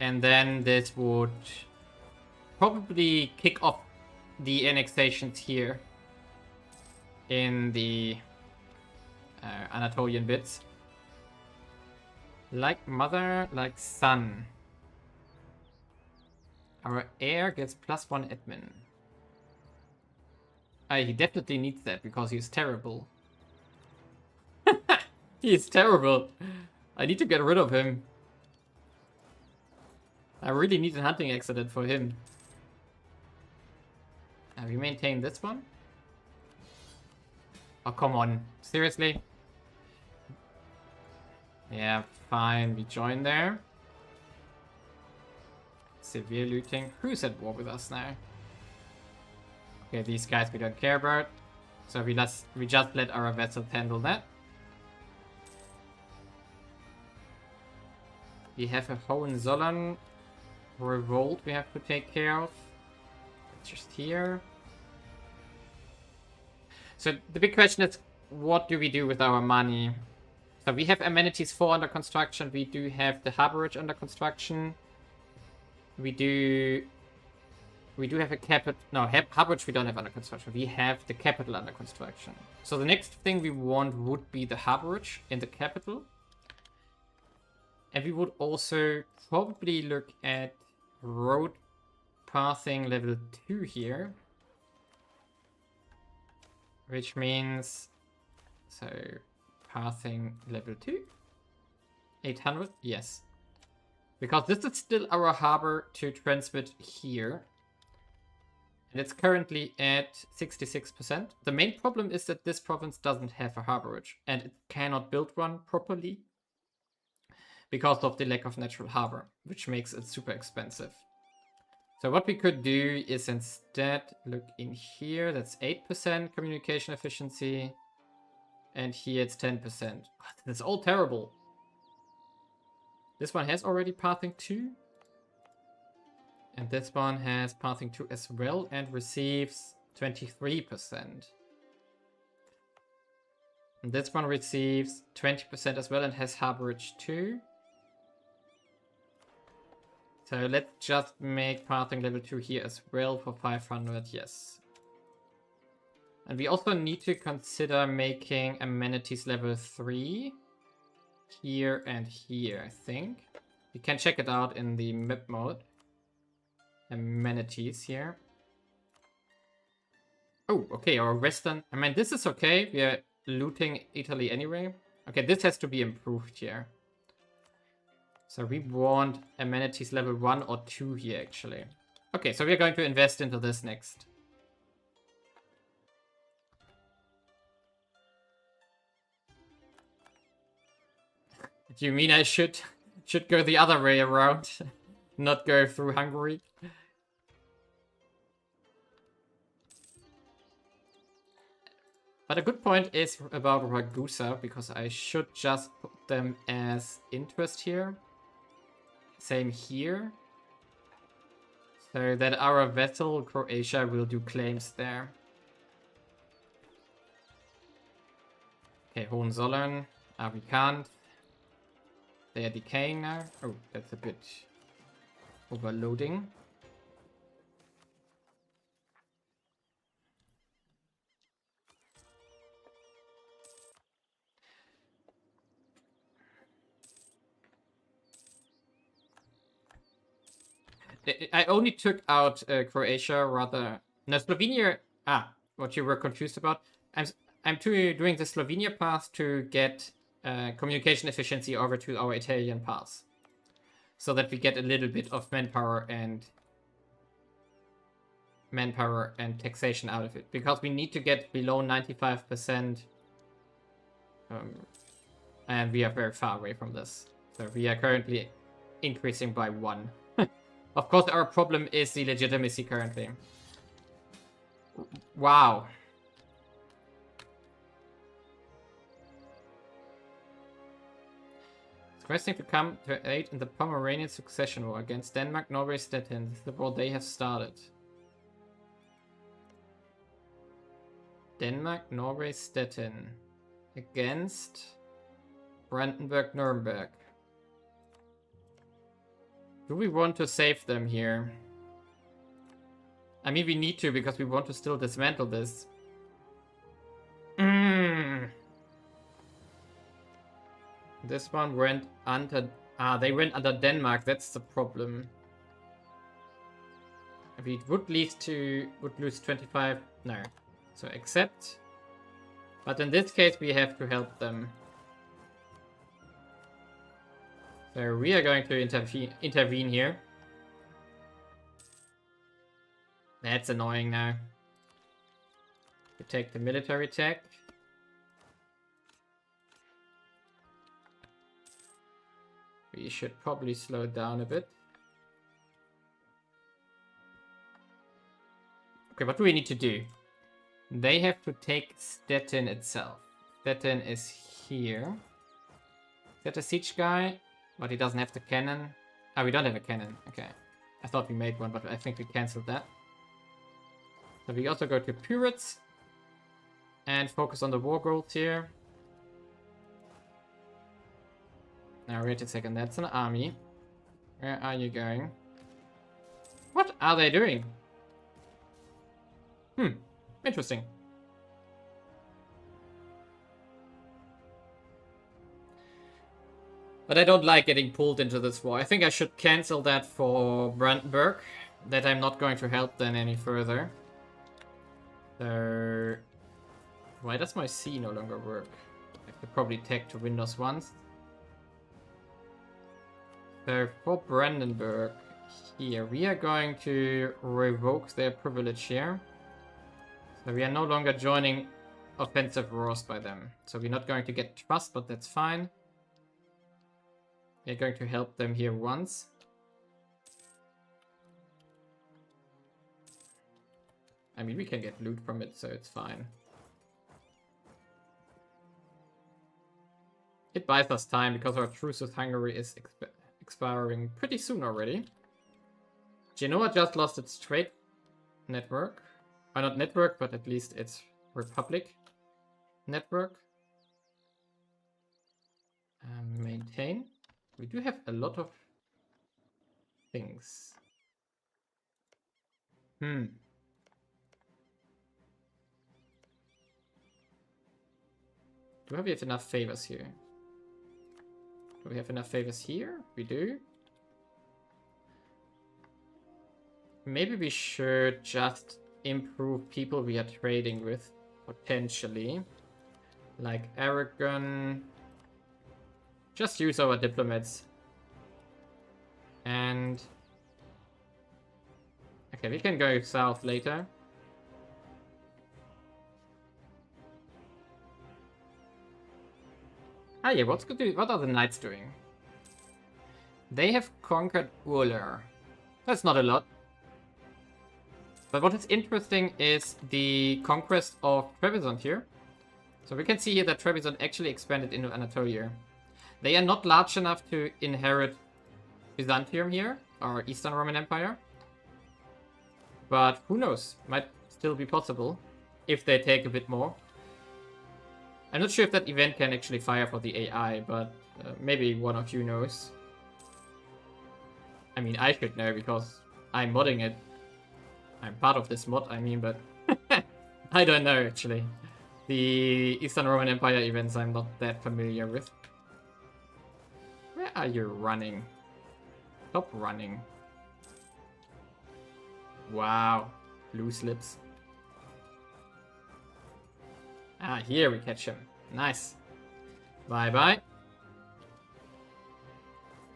And then this would probably kick off the annexations here in the Anatolian bits. Like mother, like son. Our heir gets +1 admin. He definitely needs that because he's terrible. He's terrible. I need to get rid of him. I really need a hunting accident for him. We maintain this one. Oh, come on. Seriously? Yeah, fine. We join there. Severe looting. Who's at war with us now? Okay, these guys we don't care about. So we just let our vessels handle that. We have a Hohenzollern revolt we have to take care of. It's just here. So the big question is, what do we do with our money? So we have amenities 4 under construction. We do have the harborage under construction. We do have a capital. No, harborage we don't have under construction. We have the capital under construction. So the next thing we want would be the harborage in the capital. And we would also probably look at road pathing level 2 here. Which means, so pathing level 2. 800, yes. Because this is still our harbor to transmit here. And it's currently at 66%. The main problem is that this province doesn't have a harborage. And it cannot build one properly. Because of the lack of natural harbor. Which makes it super expensive. So what we could do is instead look in here. That's 8% communication efficiency. And here it's 10%. God, that's all terrible. This one has already pathing 2. And this one has pathing 2 as well and receives 23%. And this one receives 20% as well and has harborage 2. So let's just make pathing level 2 here as well for 500, yes. And we also need to consider making amenities level 3 here and here, I think. You can check it out in the map mode. Amenities here. Oh, okay, our western... I mean, this is okay. We are looting Italy anyway. Okay, this has to be improved here. So we want amenities level 1 or 2 here, actually. Okay, so we're going to invest into this next. Do you mean I should go the other way around? Not go through Hungary? But a good point is about Ragusa, because I should just put them as interest here. Same here. So that our vessel, Croatia, will do claims there. Okay, Hohenzollern. We can't. They are decaying now. Oh, that's a bit overloading. I only took out Croatia, rather... No, Slovenia... what you were confused about. I'm doing the Slovenia path to get communication efficiency over to our Italian path. So that we get a little bit of manpower and taxation out of it. Because we need to get below 95%. And we are very far away from this. So we are currently increasing by 1. Of course, our problem is the legitimacy currently. Wow. It's requesting to come to aid in the Pomeranian succession war against Denmark, Norway, Stettin. This is the war they have started. Denmark, Norway, Stettin. Against Brandenburg, Nuremberg. Do we want to save them here? I mean, we need to because we want to still dismantle this. This one went under... they went under Denmark. That's the problem. We would lose 25... No. So accept. But in this case, we have to help them. So we are going to intervene here. That's annoying now. We take the military tech. We should probably slow down a bit. Okay, what do we need to do? They have to take Stettin itself. Stettin is here. Is that a siege guy? But he doesn't have the cannon. We don't have a cannon. Okay. I thought we made one, but I think we cancelled that. So we also go to Pirates. And focus on the war goals here. Now wait a second, that's an army. Where are you going? What are they doing? Interesting. But I don't like getting pulled into this war. I think I should cancel that for Brandenburg. That I'm not going to help them any further. So... Why does my C no longer work? I could probably take to Windows once. So for Brandenburg, here we are going to revoke their privilege here. So we are no longer joining offensive wars by them. So we're not going to get trust, but that's fine. We're going to help them here once. I mean, we can get loot from it, so it's fine. It buys us time because our truce with Hungary is expiring pretty soon already. Genoa just lost its trade network. Not network, but at least its republic network. Maintain. We do have a lot of things. Do we have enough favors here? Do we have enough favors here? We do. Maybe we should just improve people we are trading with, potentially. Like Aragon. Just use our diplomats. And... okay, we can go south later. Ah yeah, what are the knights doing? They have conquered Uller. That's not a lot. But what is interesting is the conquest of Trebizond here. So we can see here that Trebizond actually expanded into Anatolia. They are not large enough to inherit Byzantium here, or Eastern Roman Empire. But who knows, might still be possible if they take a bit more. I'm not sure if that event can actually fire for the AI, but maybe one of you knows. I mean, I should know because I'm modding it. I'm part of this mod, I mean, but I don't know actually. The Eastern Roman Empire events I'm not that familiar with. Where are you running? Stop running. Wow, loose lips. Ah, here we catch him. Nice. Bye-bye.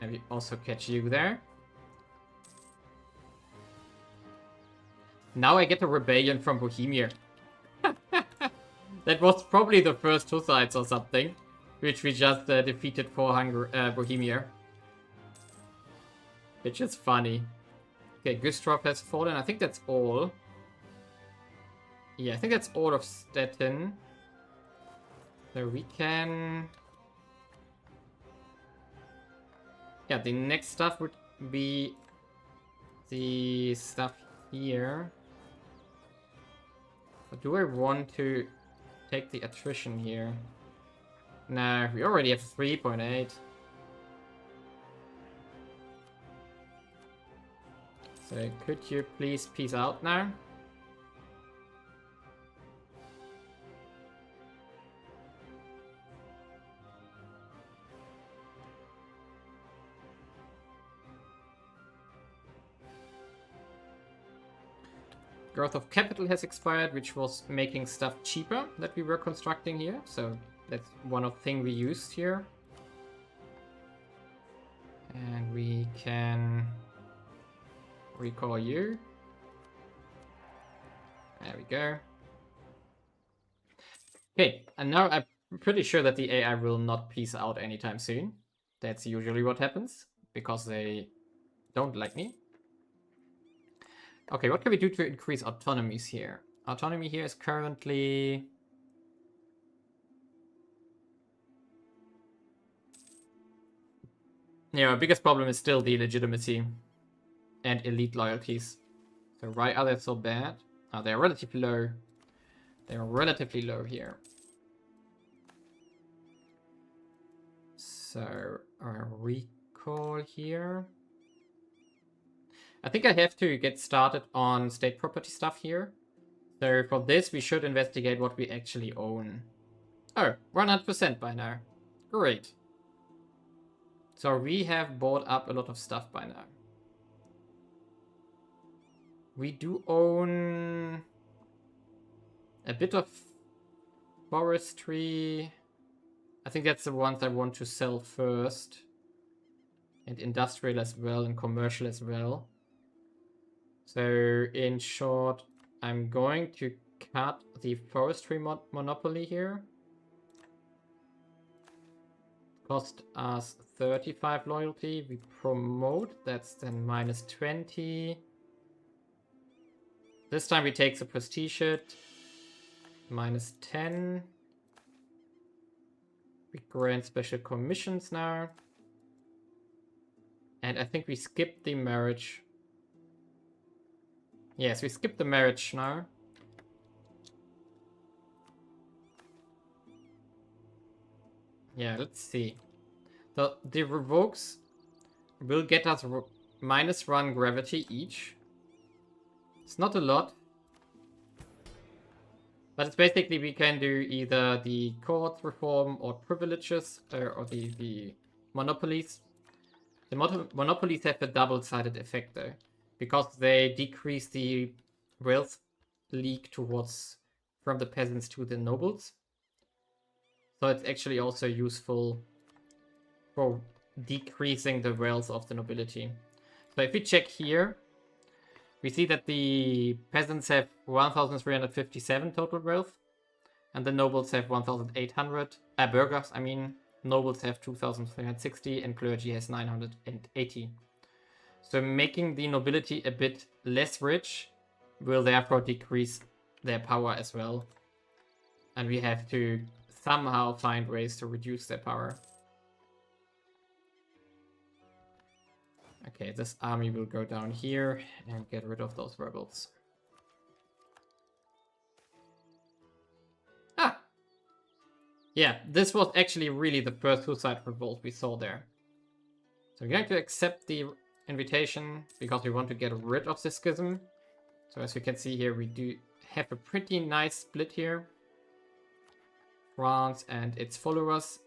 And we also catch you there. Now I get a rebellion from Bohemia. That was probably the first Hussites or something, which we just defeated for Bohemia. Which is funny. Okay, Güstrow has fallen. I think that's all. Yeah, I think that's all of Stettin. So we can... yeah, the next stuff would be the stuff here. But do I want to take the attrition here? No, we already have 3.8. So could you please peace out now? Growth of capital has expired, which was making stuff cheaper that we were constructing here. So that's one of the things we used here. And we can recall you. There we go. Okay, and now I'm pretty sure that the AI will not peace out anytime soon. That's usually what happens, because they don't like me. Okay, what can we do to increase autonomies here? Autonomy here is currently... yeah, our biggest problem is still the legitimacy and elite loyalties. So why are they so bad? Oh, they're relatively low. They're relatively low here. So, recall here. I think I have to get started on state property stuff here. So for this, we should investigate what we actually own. Oh, 100% by now. Great. So we have bought up a lot of stuff by now. We do own a bit of forestry. I think that's the ones I want to sell first. And industrial as well, and commercial as well. So, in short, I'm going to cut the forestry monopoly here. Cost us 35 loyalty. We promote, that's then minus 20. This time we take the prestige it. Minus 10. We grant special commissions now. And I think we skip the marriage. Yes, we skip the marriage now. Yeah, let's see. The revokes will get us -1 gravity each. It's not a lot. But it's basically we can do either the court reform or privileges, or the monopolies. The monopolies have a double-sided effect though, because they decrease the wealth leak from the peasants to the nobles. So it's actually also useful for decreasing the wealth of the nobility. So if we check here, we see that the peasants have 1,357 total wealth, and the nobles have 1,800. Burghers, I mean, nobles have 2,360, and clergy has 980. So making the nobility a bit less rich will therefore decrease their power as well. And we have to somehow find ways to reduce their power. Okay, this army will go down here and get rid of those rebels. Ah! Yeah, this was actually really the first suicide revolt we saw there. So we're going to accept the invitation because we want to get rid of this schism. So as you can see here, we do have a pretty nice split here. France and its followers.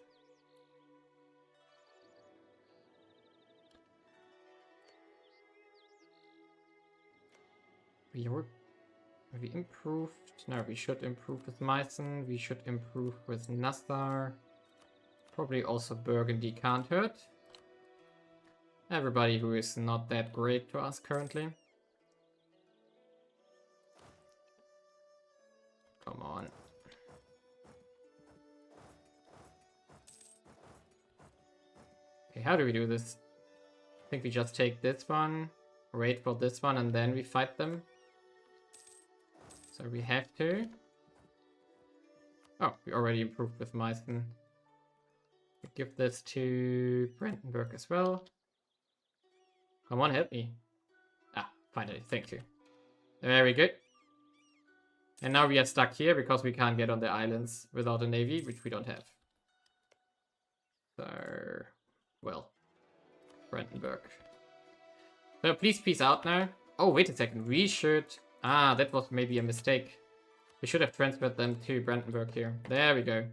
We improved. No, we should improve with Meissen. We should improve with Nassau. Probably also Burgundy can't hurt. Everybody who is not that great to us currently. Come on. Okay, how do we do this? I think we just take this one, wait for this one, and then we fight them. So we have to. Oh, we already improved with Meissen. We give this to Brandenburg as well. Come on, help me. Ah, finally, thank you. Very good. And now we are stuck here because we can't get on the islands without a navy, which we don't have. So, well, Brandenburg. So please peace out now. Oh, wait a second. We should... Ah, that was maybe a mistake. We should have transferred them to Brandenburg here. There we go.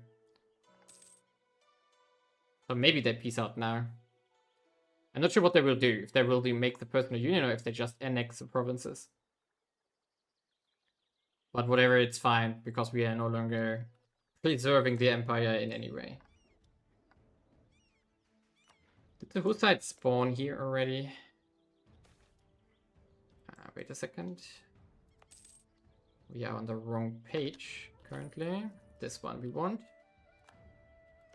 So maybe they peace out now. I'm not sure what they will do. If they will make the personal union or if they just annex the provinces. But whatever, it's fine, because we are no longer preserving the empire in any way. Did the Hussites spawn here already? Wait a second. We are on the wrong page currently. This one we want.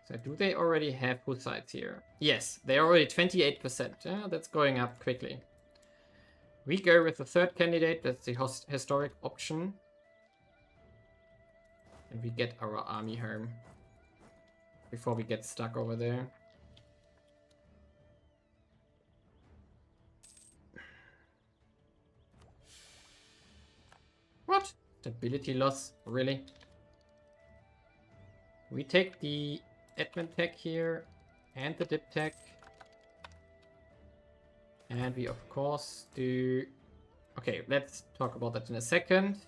So do they already have Hussites here? Yes, they're already 28%. Yeah, that's going up quickly. We go with the third candidate. That's the historic option. And we get our army home before we get stuck over there. What? Stability loss? Really? We take the admin tech here and the dip tech. And we of course do... Okay, let's talk about that in a second.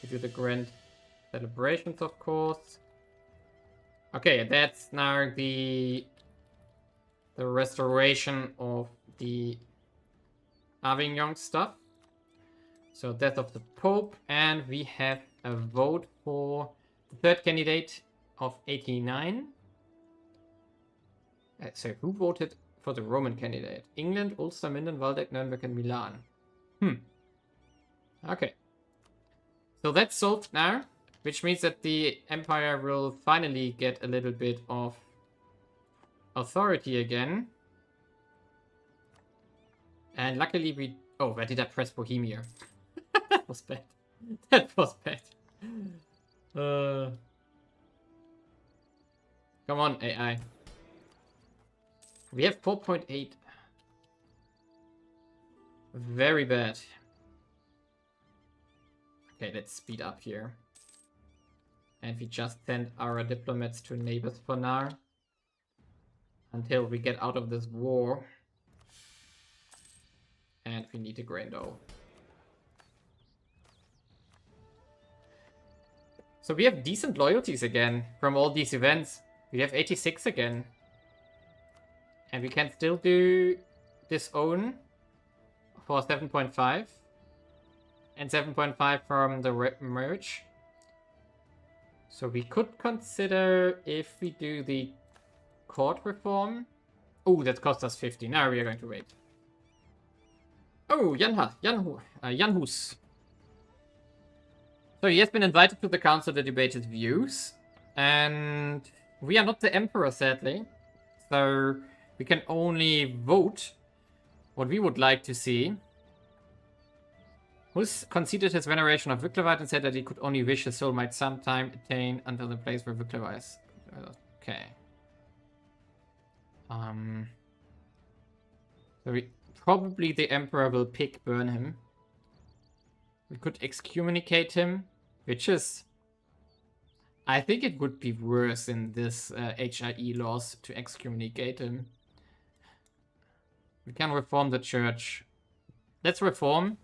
We do the grand celebrations, of course. Okay, that's now the restoration of the Avignon stuff. So death of the Pope, and we have a vote for the third candidate of 89. So who voted for the Roman candidate? England, Ulster, Minden, Waldeck, Nuremberg, and Milan. Okay. So that's solved now, which means that the empire will finally get a little bit of authority again. And luckily we... Oh, where did I press Bohemia? That was bad. That was bad. Come on, AI. We have 4.8. Very bad. Okay, let's speed up here. And we just send our diplomats to neighbors for now. Until we get out of this war. And we need a grain dough. So we have decent loyalties again from all these events. We have 86 again. And we can still do disown for 7.5. And 7.5 from the merge. So we could consider if we do the court reform. Oh, that cost us 50. Now we are going to wait. Oh, Janhus. So he has been invited to the council to debate his views. And we are not the emperor, sadly. So we can only vote what we would like to see. Hus conceded his veneration of Wiklewite and said that he could only wish his soul might sometime attain until the place where Wiklewite is. Okay. So probably the Emperor will pick Burnham. We could excommunicate him, which is... I think it would be worse in this HIE laws to excommunicate him. We can reform the church. Let's reform.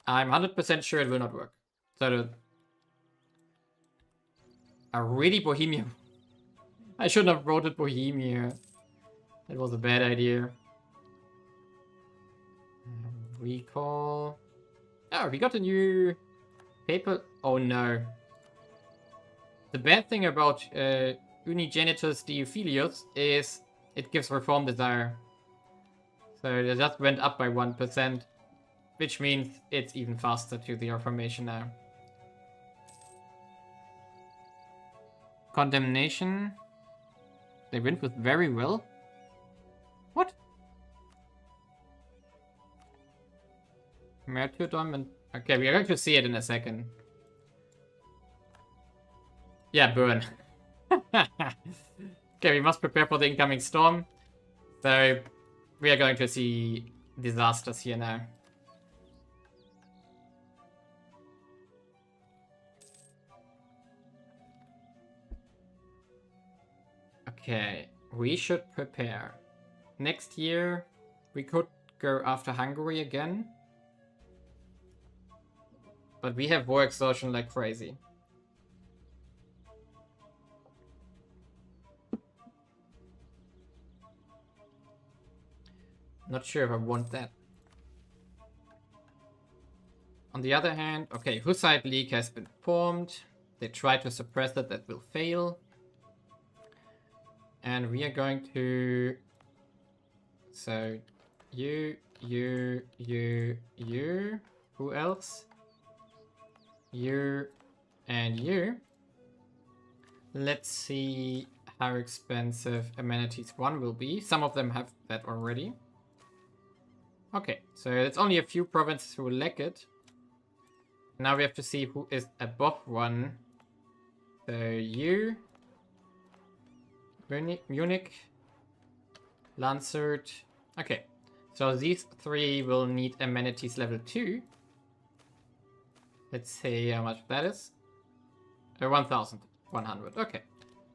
I'm 100% sure it will not work. So a really Bohemia. I shouldn't have voted Bohemia. That was a bad idea. Recall. Oh, we got a new paper. Oh no. The bad thing about Unigenitus Diophilius is it gives reform desire. So it just went up by 1%, which means it's even faster to the reformation now. Condemnation. They went with very well. What? Martyrdom and... Okay, we are going to see it in a second. Yeah, burn. Okay, we must prepare for the incoming storm. So, we are going to see disasters here now. Okay, we should prepare. Next year, we could go after Hungary again. But we have war exhaustion like crazy. Not sure if I want that. On the other hand, okay, Hussite League has been formed. They try to suppress it, that will fail. And we are going to... So, you. Who else? You and you. Let's see how expensive amenities 1 will be. Some of them have that already. Okay, so it's only a few provinces who lack it. Now we have to see who is above 1. So you, Munich, Landshut. Okay, so these 3 will need amenities level 2. Let's see how much that is. 1,100. Okay,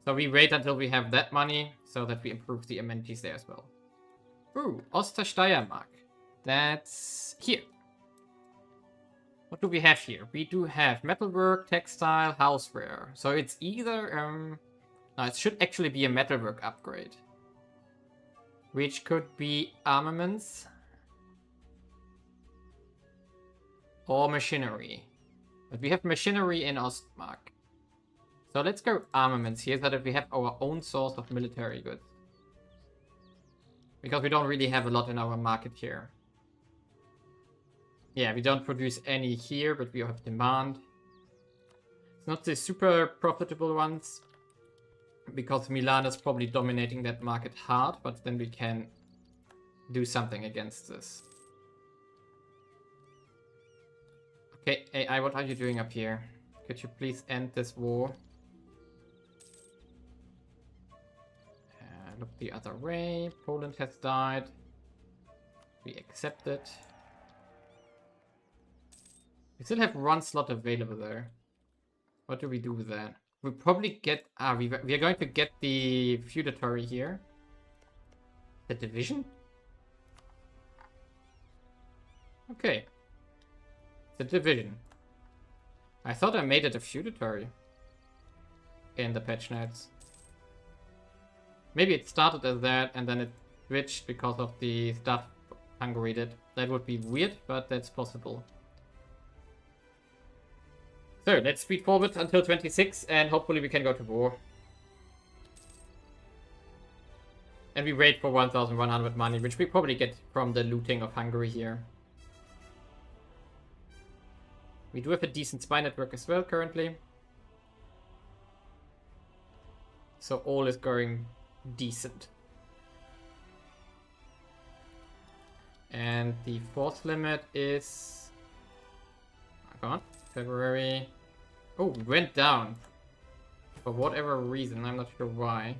so we wait until we have that money so that we improve the amenities there as well. Ooh, Ostersteiermark. That's here. What do we have here? We do have metalwork, textile, houseware. So it's either... no, it should actually be a metalwork upgrade. Which could be armaments. Or machinery. But we have machinery in Ostmark. So let's go armaments here so that we have our own source of military goods. Because we don't really have a lot in our market here. Yeah, we don't produce any here, but we have demand. It's not the super profitable ones, because Milan is probably dominating that market hard, but then we can do something against this. Okay, AI, what are you doing up here? Could you please end this war? Look the other way. Poland has died. We accept it. We still have 1 slot available there. What do we do with that? We'll probably get... we are going to get the feudatory here. The division? Okay. The division. I thought I made it a feudatory. In the patch notes. Maybe it started as that and then it switched because of the stuff Hungary did. That would be weird, but that's possible. So let's speed forward until 26 and hopefully we can go to war. And we wait for 1,100 money, which we probably get from the looting of Hungary here. We do have a decent spy network as well currently. So all is going decent. And the force limit is... Come on, February. Oh, went down. For whatever reason, I'm not sure why.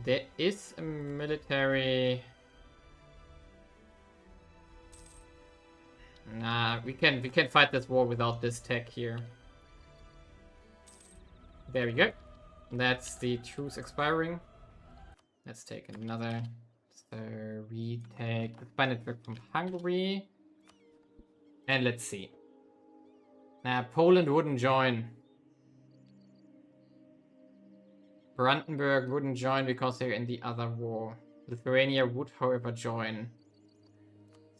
There is a military... Nah, we can fight this war without this tech here. There we go. That's the truce expiring. Let's take another. So we take the spy network from Hungary. And let's see. Nah, Poland wouldn't join. Brandenburg wouldn't join because they're in the other war. Lithuania would, however, join.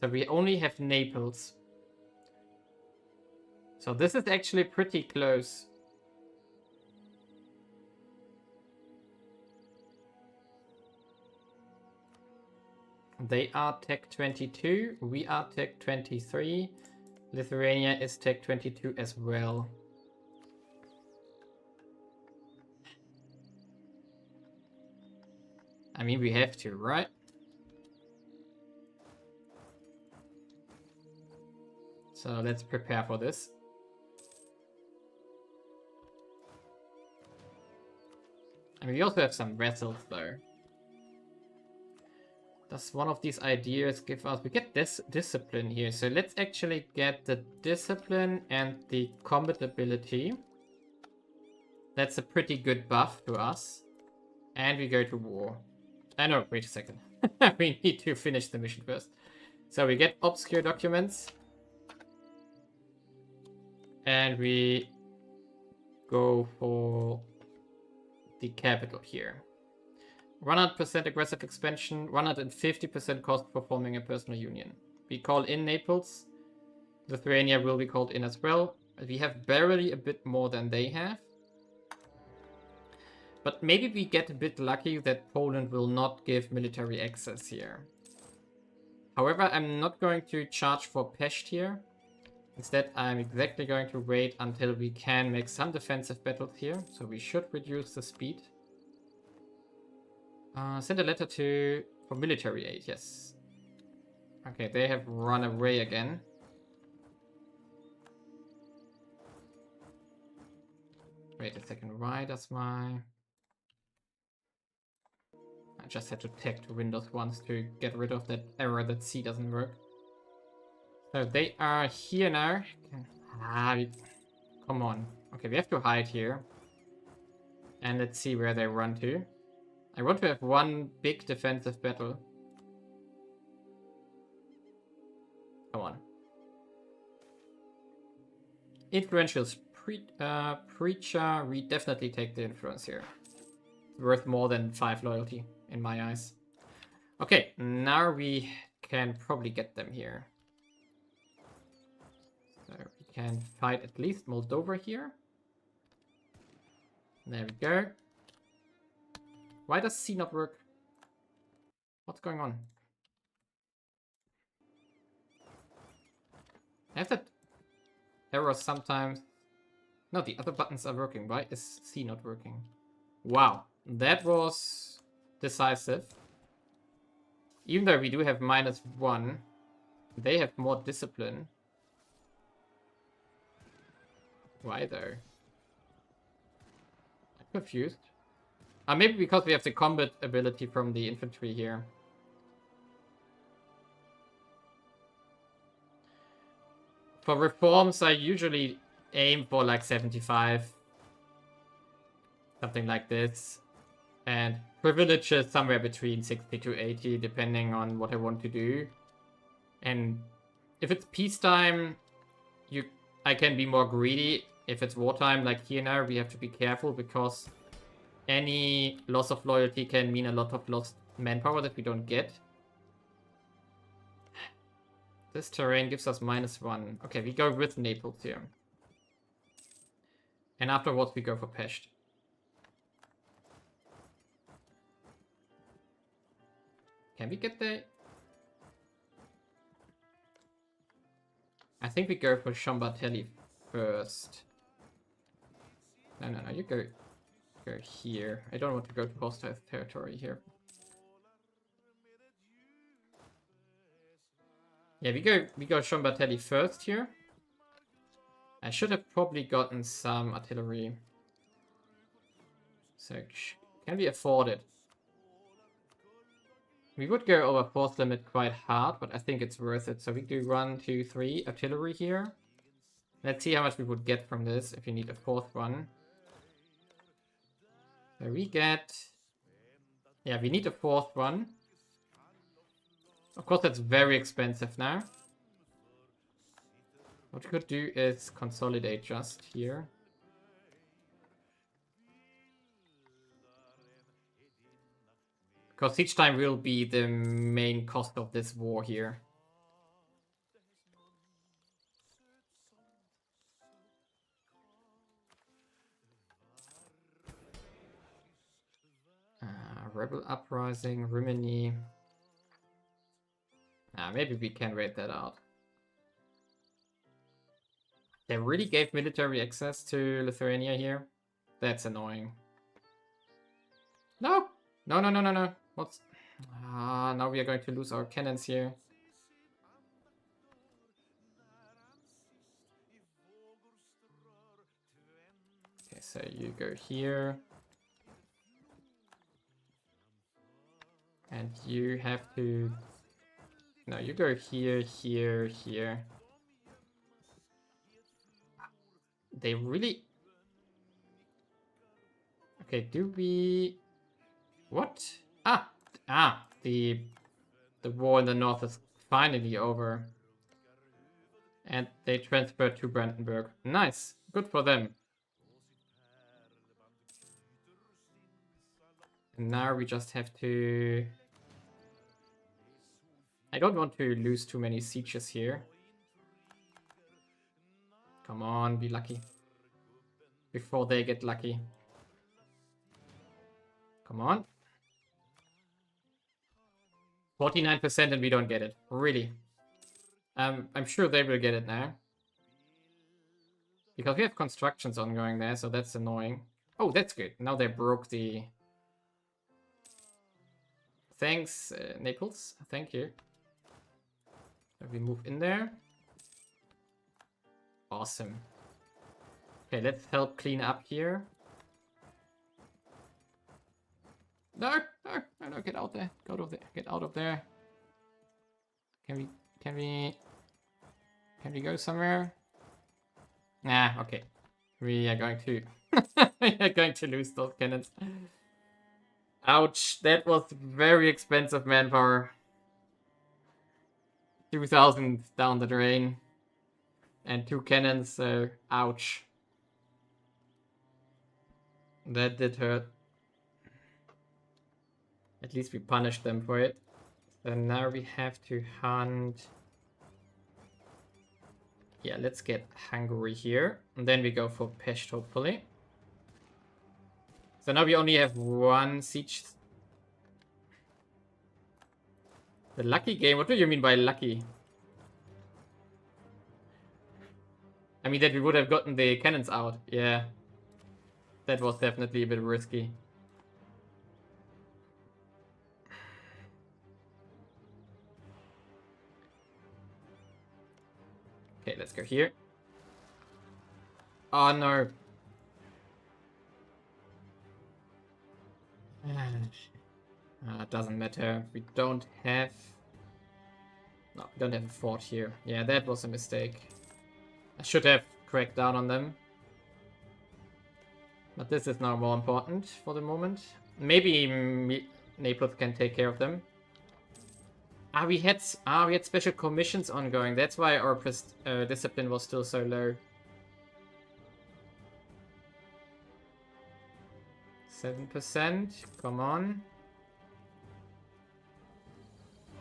So we only have Naples. So this is actually pretty close. They are Tech 22, we are Tech 23. Lithuania is Tech 22 as well. I mean, we have to, right? So let's prepare for this. I mean, we also have some vessels though. Does one of these ideas give us... We get this discipline here. So let's actually get the discipline and the combat ability. That's a pretty good buff to us. And we go to war. No, wait a second. We need to finish the mission first. So we get obscure documents. And we go for the capital here. 100% aggressive expansion, 150% cost for forming a personal union. We call in Naples. Lithuania will be called in as well. We have barely a bit more than they have. But maybe we get a bit lucky that Poland will not give military access here. However, I'm not going to charge for Pest here. Instead, I'm exactly going to wait until we can make some defensive battles here. So we should reduce the speed. Send a letter for military aid, yes. Okay, they have run away again. Wait a second, why does my... I just had to tech to Windows once to get rid of that error that C doesn't work. So they are here now. Come on. Okay, we have to hide here. And let's see where they run to. I want to have one big defensive battle. Come on. Influential preacher. We definitely take the influence here. It's worth more than 5 loyalty in my eyes. Okay, now we can probably get them here. So we can fight at least Moldova here. There we go. Why does C not work? What's going on? I have that error sometimes. No, the other buttons are working. Why is C not working? Wow, that was decisive. Even though we do have -1, they have more discipline. Why though? I'm confused. Maybe because we have the combat ability from the infantry here. For reforms, I usually aim for like 75. Something like this. And privileges somewhere between 60 to 80, depending on what I want to do. And if it's peacetime, I can be more greedy. If it's wartime, like here now, we have to be careful because any loss of loyalty can mean a lot of lost manpower that we don't get. This terrain gives us -1. Okay, we go with Naples here. And afterwards we go for Pest. Can we get there? I think we go for Szombathely first. No, you go here. I don't want to go to hostile territory here. Yeah, we go Szombathely first here. I should have probably gotten some artillery. So can we afford it? We would go over force limit quite hard, but I think it's worth it. So we do 1, 2, 3 artillery here. Let's see how much we would get from this if you need a 4th one. So we get... Yeah, we need a 4th one. Of course, that's very expensive now. What we could do is consolidate just here. Because each time will be the main cost of this war here. Rebel Uprising, Rimini. Maybe we can wait that out. They really gave military access to Lithuania here? That's annoying. No! No. What's... now we are going to lose our cannons here. Okay, so you go here. And you have to... No, you go here, here, here. They really... Okay, do we... What? The war in the north is finally over. And they transferred to Brandenburg. Nice. Good for them. And now we just have to... I don't want to lose too many sieges here. Come on, be lucky. Before they get lucky. Come on. 49% and we don't get it. Really. I'm sure they will get it now. Because we have constructions ongoing there, so that's annoying. Oh, that's good. Now they broke the... Thanks, Naples. Thank you. So we move in there. Awesome. Okay, let's help clean up here. No, get out there. Get out of there. Can we go somewhere? Nah, okay. We are going to we are going to lose those cannons. Ouch, that was very expensive manpower. 2,000 down the drain. And 2 cannons, so ouch. That did hurt. At least we punished them for it. And now we have to hunt... Yeah, let's get Hungary here. And then we go for Pest, hopefully. So now we only have 1 siege. The lucky game? What do you mean by lucky? I mean that we would have gotten the cannons out. Yeah. That was definitely a bit risky. Okay, let's go here. Oh no. It doesn't matter. We don't have... No, we don't have a fort here. Yeah, that was a mistake. I should have cracked down on them. But this is now more important for the moment. Maybe Naples can take care of them. we had special commissions ongoing. That's why our discipline was still so low. 7%. Come on.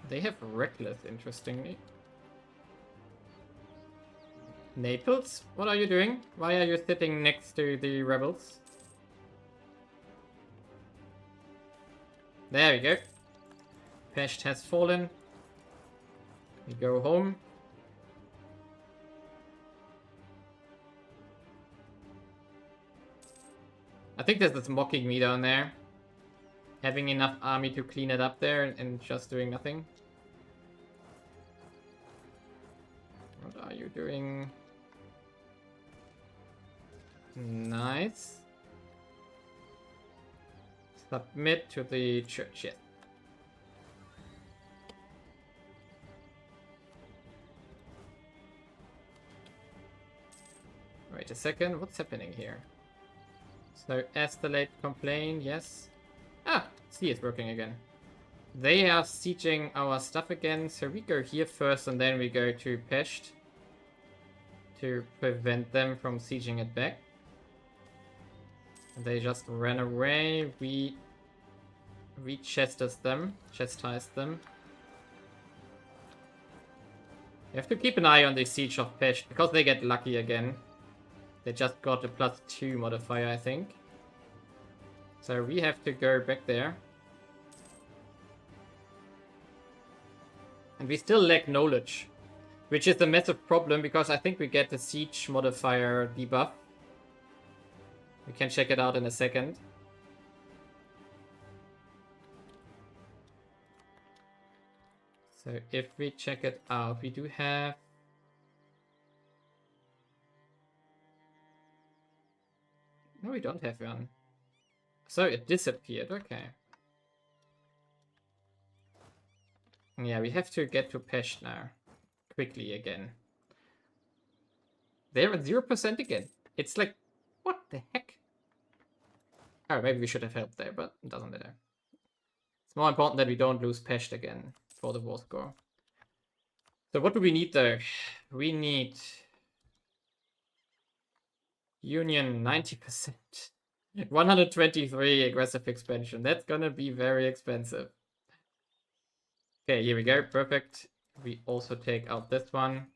They have reckless, interestingly. Naples, what are you doing? Why are you sitting next to the rebels? There we go. Pest has fallen. We go home. I think this is mocking me down there. Having enough army to clean it up there and just doing nothing. What are you doing? Nice. Submit to the church, yes. Wait a second, what's happening here? So, escalate complaint, yes. Ah, see, it's working again. They are sieging our stuff again, so we go here first and then we go to Pest to prevent them from sieging it back. They just ran away. We chastised them. You have to keep an eye on the siege of Pest because they get lucky again. They just got a +2 modifier, I think. So we have to go back there. And we still lack knowledge, which is a massive problem because I think we get the siege modifier debuff. We can check it out in a second. So if we check it out, we do have... No, we don't have one. So it disappeared, okay. Yeah, we have to get to Pest now. Quickly again. They're at 0% again. It's like, what the heck? Oh, maybe we should have helped there, but it doesn't matter. It's more important that we don't lose Pest again for the war score. So what do we need though? We need Union 90%. 123 aggressive expansion. That's gonna be very expensive. Okay, here we go. Perfect. We also take out this one.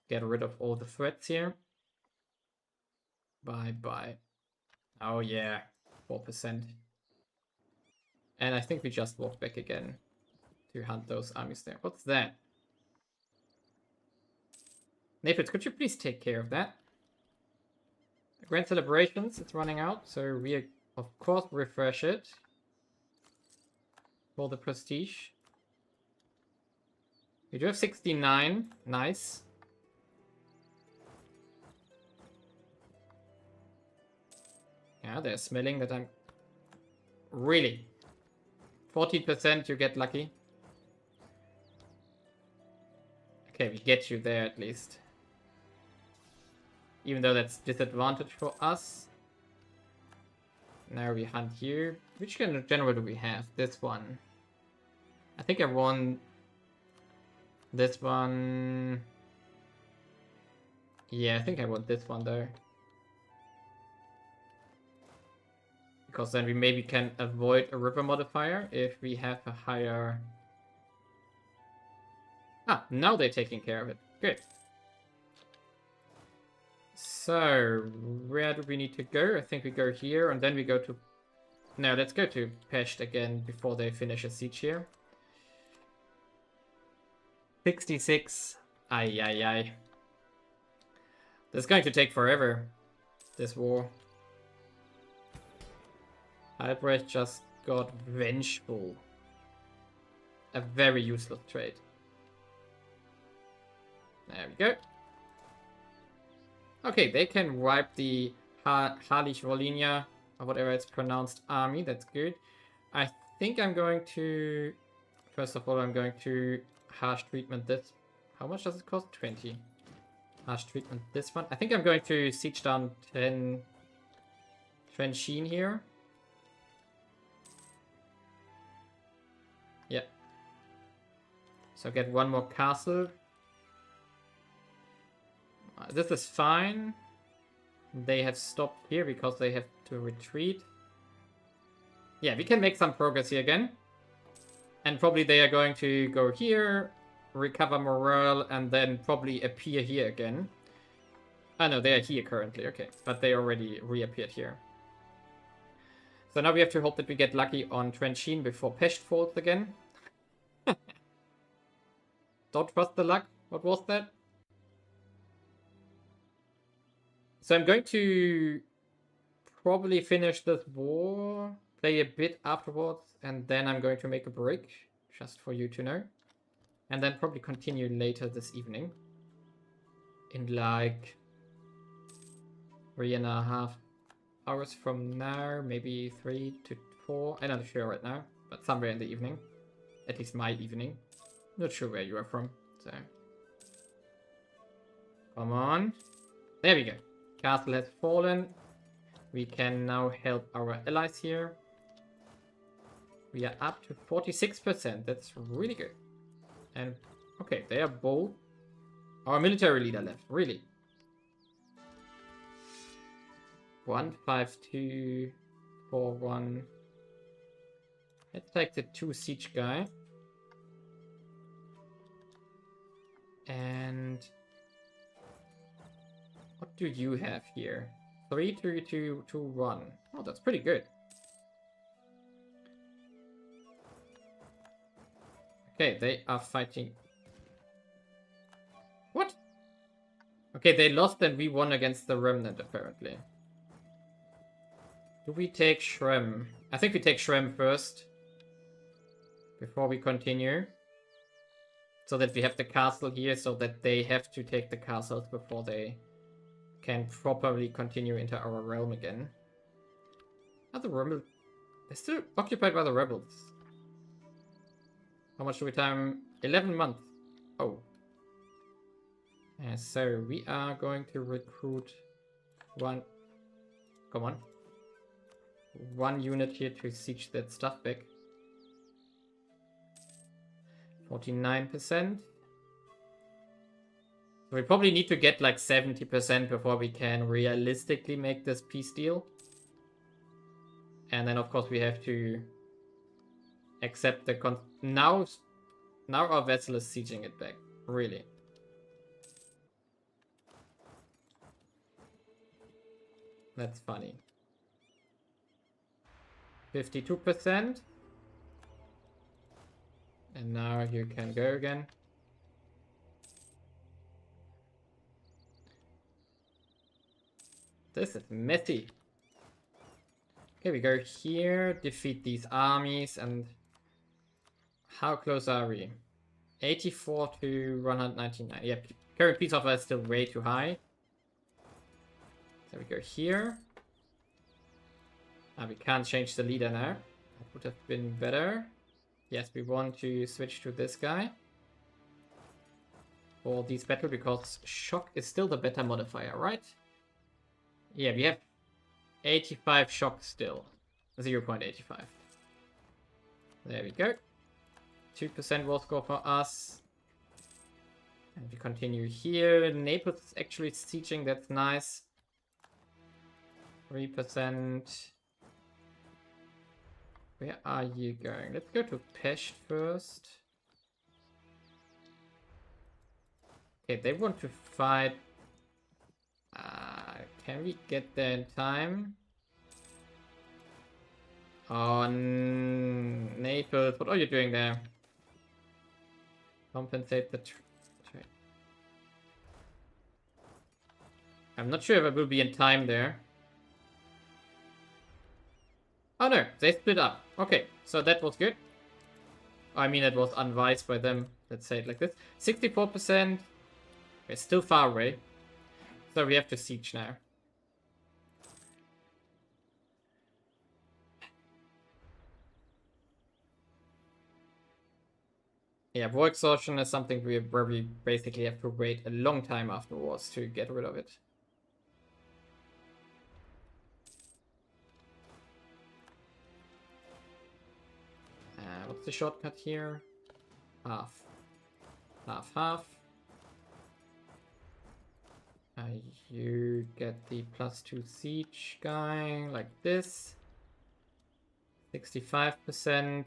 Get rid of all the threats here. Bye-bye. Oh yeah, 4%. And I think we just walk back again to hunt those armies there. What's that? Naples, could you please take care of that? Grand celebrations, it's running out, so we of course refresh it for the prestige. We do have 69, nice. Yeah, they're smelling that I'm... Really? 14% you get lucky. Okay, we get you there at least. Even though that's disadvantage for us. Now we hunt you. Which kind of general do we have? This one. I think I won this one. Yeah, I think I want this one though. Because then we maybe can avoid a river modifier if we have a higher... Ah, now they're taking care of it. Good. So, where do we need to go? I think we go here, and then we go to... No, let's go to Pest again before they finish a siege here. 66. Ay, ay, ay. This is going to take forever, this war. Albrecht just got vengeful. A very useless trait. There we go. Okay, they can wipe the Harlich-Volhynia, or whatever it's pronounced, army. That's good. I think I'm going to... First of all, I'm going to harsh treatment this. How much does it cost? 20. Harsh treatment this one. I think I'm going to siege down 10 Trenchine here. Yeah. So get one more castle. This is fine. They have stopped here because they have to retreat. Yeah, we can make some progress here again. And probably they are going to go here, recover morale, and then probably appear here again. Oh no, they are here currently, okay. But they already reappeared here. So now we have to hope that we get lucky on Trenčín before Pest falls again. Don't trust the luck. What was that? So I'm going to probably finish this war, play a bit afterwards, and then I'm going to make a break, just for you to know. And then probably continue later this evening. In like 3.5 hours from now, maybe 3 to 4. I'm not sure right now, but somewhere in the evening. At least my evening. Not sure where you are from, so. Come on. There we go. Castle has fallen. We can now help our allies here. We are up to 46%. That's really good. And, okay, they are both. Our military leader left, really. 15241. Let's take the 2 siege guy. And what do you have here? 32221. Oh, that's pretty good. Okay, they are fighting. What? Okay, they lost and we won against the Remnant, apparently. Do we take Shrem? I think we take Shrem first. Before we continue. So that we have the castle here, so that they have to take the castles before they can properly continue into our realm again. Are the rebels... They're still occupied by the rebels. How much do we time? 11 months. Oh. So we are going to recruit one... Come on. One unit here to siege that stuff back. 49%. So we probably need to get like 70% before we can realistically make this peace deal. And then of course we have to accept the now our vessel is sieging it back. Really. That's funny. 52%. And now you can go again. This is messy. Okay, we go here, defeat these armies, and how close are we? 84 to 199. Yep, current peace offer is still way too high. So we go here. We can't change the leader now. That would have been better. Yes, we want to switch to this guy for this battle because shock is still the better modifier, right? Yeah, we have 85 shock still. 0.85. There we go. 2% war score for us. And we continue here. Naples is actually sieging, that's nice. 3%. Where are you going? Let's go to Pest first. Okay, they want to fight. Can we get there in time? Oh, Naples, what are you doing there? Compensate the trade. I'm not sure if I will be in time there. Oh no, they split up. Okay, so that was good. I mean, it was unwise by them. Let's say it like this. 64%. We're still far away. So we have to siege now. Yeah, war exhaustion is something where we basically have to wait a long time afterwards to get rid of it. What's the shortcut here? Half. Half, half. You get the +2 siege guy like this. 65%.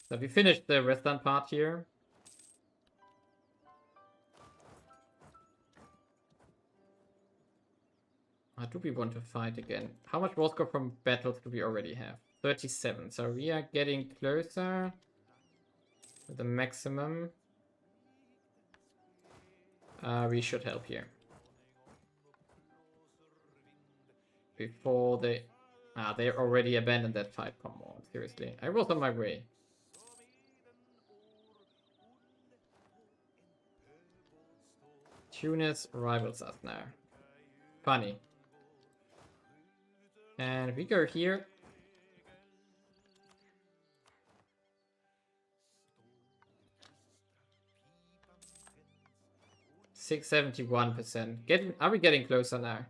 So we finished the western part here. Do we want to fight again? How much war score from battles do we already have? 37. So we are getting closer to the maximum. We should help here. Before they... they already abandoned that fight. Come on, seriously. I was on my way. Tunis rivals us now. Funny. And we go here. %71%. Are we getting closer now?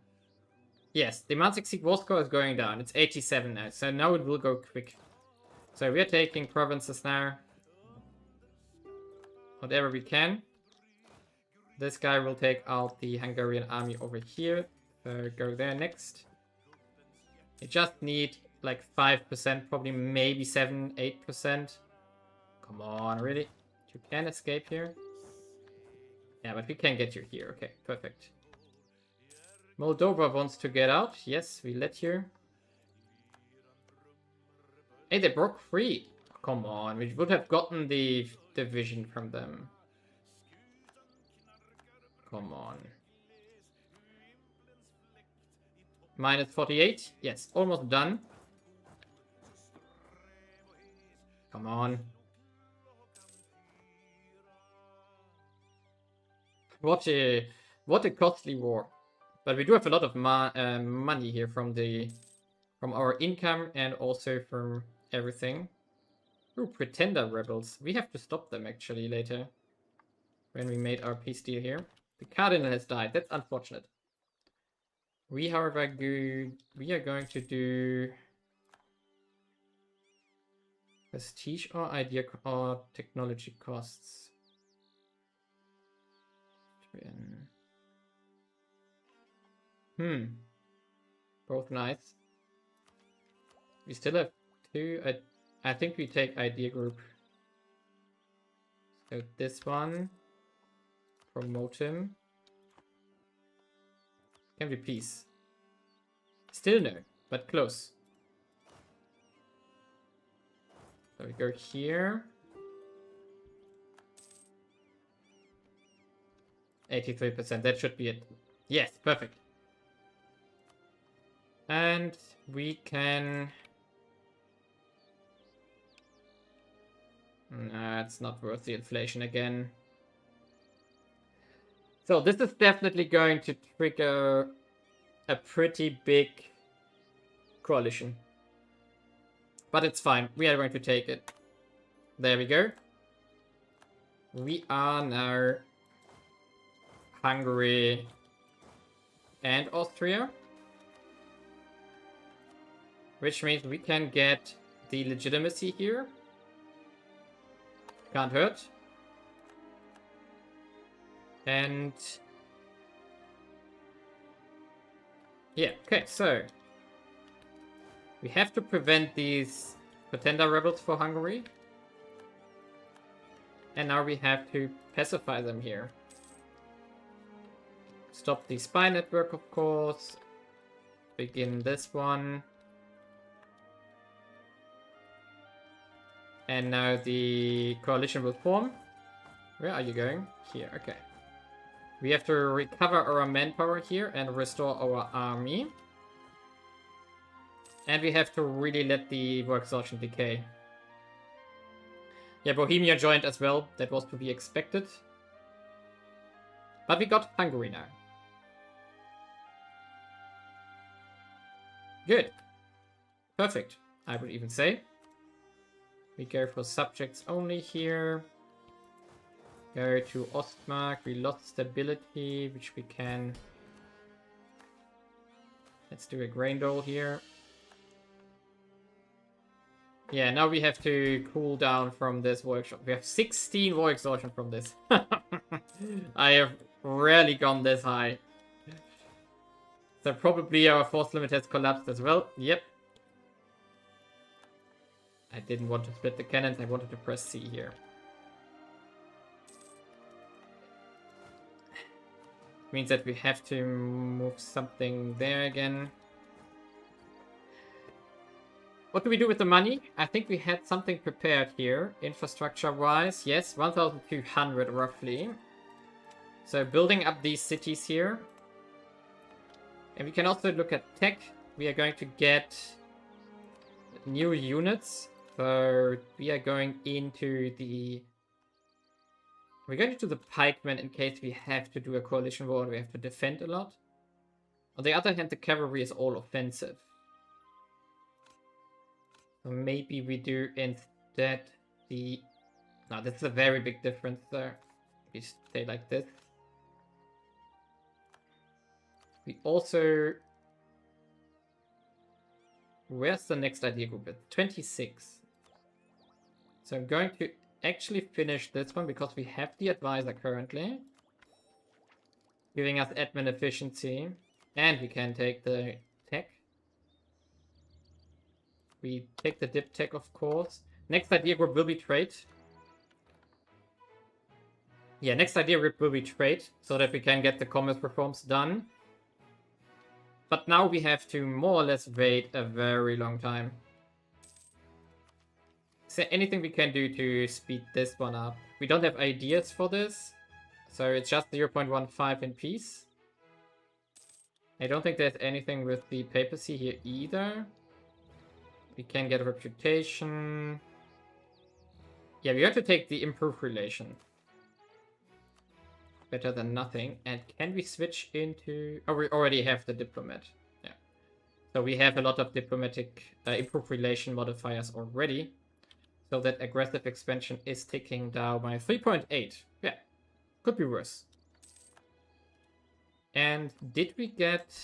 Yes, the Demand Succeed war score is going down. It's 87 now, so now it will go quick. So we are taking provinces now. Whatever we can. This guy will take out the Hungarian army over here. So go there next. You just need like 5%, probably maybe 7, 8%. Come on, really? You can escape here? Yeah, but we can get you here. Okay, perfect. Moldova wants to get out. Yes, we let you. Hey, they broke free. Come on, we would have gotten the division from them. Come on. -48. Yes, almost done. Come on. What a costly war. But we do have a lot of money here from our income and also from everything. Ooh, pretender rebels. We have to stop them actually later. When we made our peace deal here. The cardinal has died. That's unfortunate. We, however, we are going to do prestige or idea or technology costs. Both nice. We still have 2. I think we take idea group. So this one. Promote him. Can we please? Still no, but close. So we go here. 83%, that should be it. Yes, perfect. And we can... Nah, it's not worth the inflation again. So this is definitely going to trigger a pretty big coalition. But it's fine. We are going to take it. There we go. We are now Hungary and Austria. Which means we can get the legitimacy here. Can't hurt. And yeah, okay, so we have to prevent these pretender rebels for Hungary. And now we have to pacify them here. Stop the spy network, of course. Begin this one. And now the coalition will form. Where are you going? Here, okay. We have to recover our manpower here and restore our army. And we have to really let the war exhaustion decay. Yeah, Bohemia joined as well. That was to be expected. But we got Hungary now. Good. Perfect, I would even say. We go for subjects only here. Go to Ostmark. We lost stability, which we can. Let's do a grain dole here. Yeah, now we have to cool down from this workshop. We have 16 war exhaustion from this. I have rarely gone this high. So probably our force limit has collapsed as well. Yep. I didn't want to split the cannons. I wanted to press C here. Means that we have to move something there again. What do we do with the money? I think we had something prepared here, infrastructure-wise. Yes, 1,200 roughly. So building up these cities here. And we can also look at tech. We are going to get new units. So we are going into the... We're going into the pikemen in case we have to do a coalition war and we have to defend a lot. On the other hand, the cavalry is all offensive. So maybe we do instead the... No, this is a very big difference there. We stay like this. We also... Where's the next idea group? It's 26. So I'm going to actually finish this one because we have the advisor currently. Giving us admin efficiency. And we can take the tech. We take the dip tech, of course. Next idea group will be trade. Yeah, next idea group will be trade, so that we can get the commerce reforms done. But now we have to more or less wait a very long time. Is there anything we can do to speed this one up? We don't have ideas for this, so it's just 0.15 in peace. I don't think there's anything with the papacy here either. We can get a reputation. Yeah, we have to take the improved relation. Better than nothing. And can we switch into... Oh, we already have the diplomat. Yeah. So we have a lot of diplomatic improved relation modifiers already. So that aggressive expansion is ticking down by 3.8. Yeah. Could be worse. And did we get...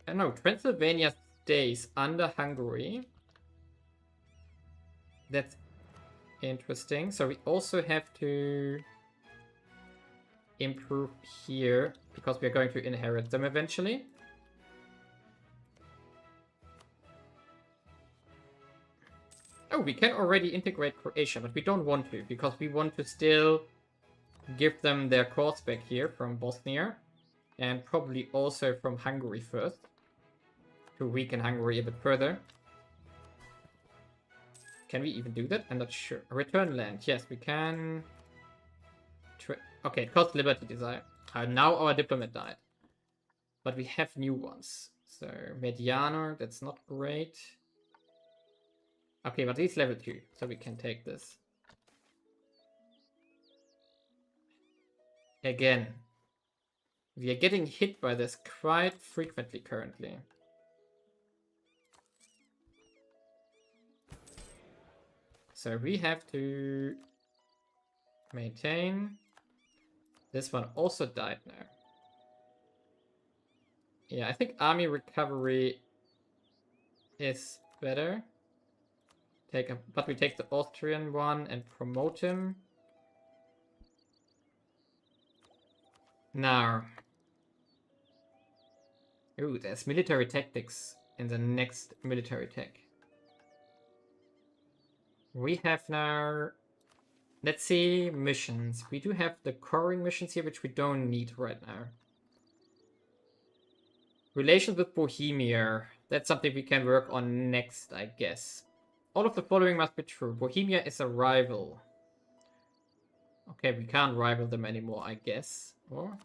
I don't know, Transylvania stays under Hungary. That's interesting. So we also have to improve here because we are going to inherit them eventually. Oh, we can already integrate Croatia, but we don't want to because we want to still give them their cores back here from Bosnia and probably also from Hungary first to weaken Hungary a bit further. Can we even do that? I'm not sure. Return land. Yes, we can. Okay, it costs Liberty Desire. Now our diplomat died. But we have new ones. So, Mediano, that's not great. Okay, but he's level 2, so we can take this. Again, we are getting hit by this quite frequently currently. So we have to maintain. This one also died now. Yeah, I think army recovery is better. But we take the Austrian one and promote him. Now. Ooh, there's military tactics in the next military tech. We have now... Let's see, missions. We do have the coring missions here, which we don't need right now. Relations with Bohemia. That's something we can work on next, I guess. All of the following must be true. Bohemia is a rival. Okay, we can't rival them anymore, I guess. Or...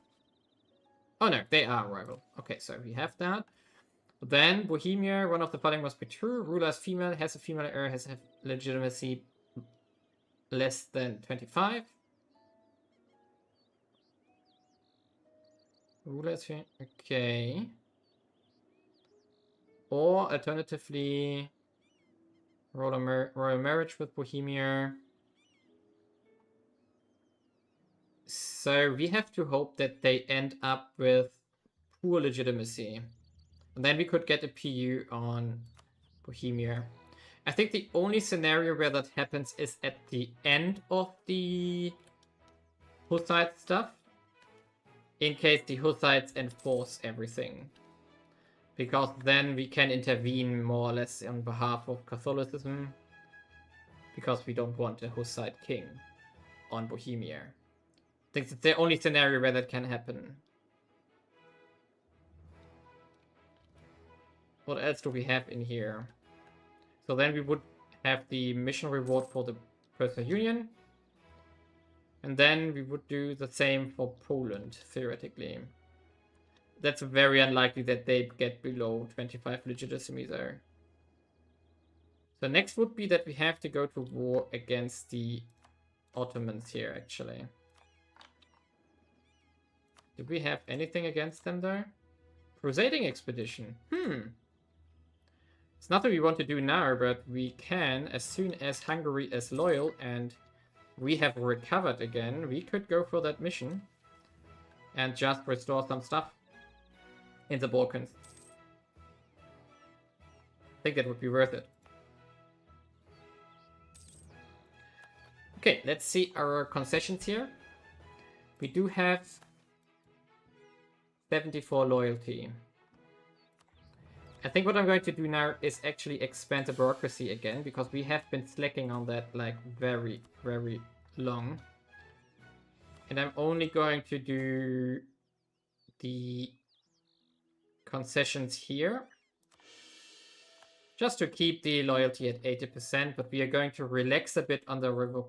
Oh no, they are a rival. Okay, so we have that. Then, Bohemia, one of the following must be true. Ruler is female, has a female heir, has legitimacy less than 25. Ruler is female. Okay. Or, alternatively, royal marriage with Bohemia. So, we have to hope that they end up with poor legitimacy. And then we could get a PU on Bohemia. I think the only scenario where that happens is at the end of the Hussite stuff, in case the Hussites enforce everything. Because then we can intervene more or less on behalf of Catholicism, because we don't want a Hussite king on Bohemia. I think it's the only scenario where that can happen. What else do we have in here? So then we would have the mission reward for the personal union. And then we would do the same for Poland, theoretically. That's very unlikely that they get below 25 legitimacy there. So next would be that we have to go to war against the Ottomans here, actually. Do we have anything against them there? Crusading expedition. It's nothing we want to do now, but we can, as soon as Hungary is loyal and we have recovered again, we could go for that mission and just restore some stuff in the Balkans. I think that would be worth it. Okay, let's see our concessions here. We do have 74 loyalty. I think what I'm going to do now is actually expand the bureaucracy again, because we have been slacking on that like very, very long. And I'm only going to do the concessions here, just to keep the loyalty at 80%, but we are going to relax a bit on the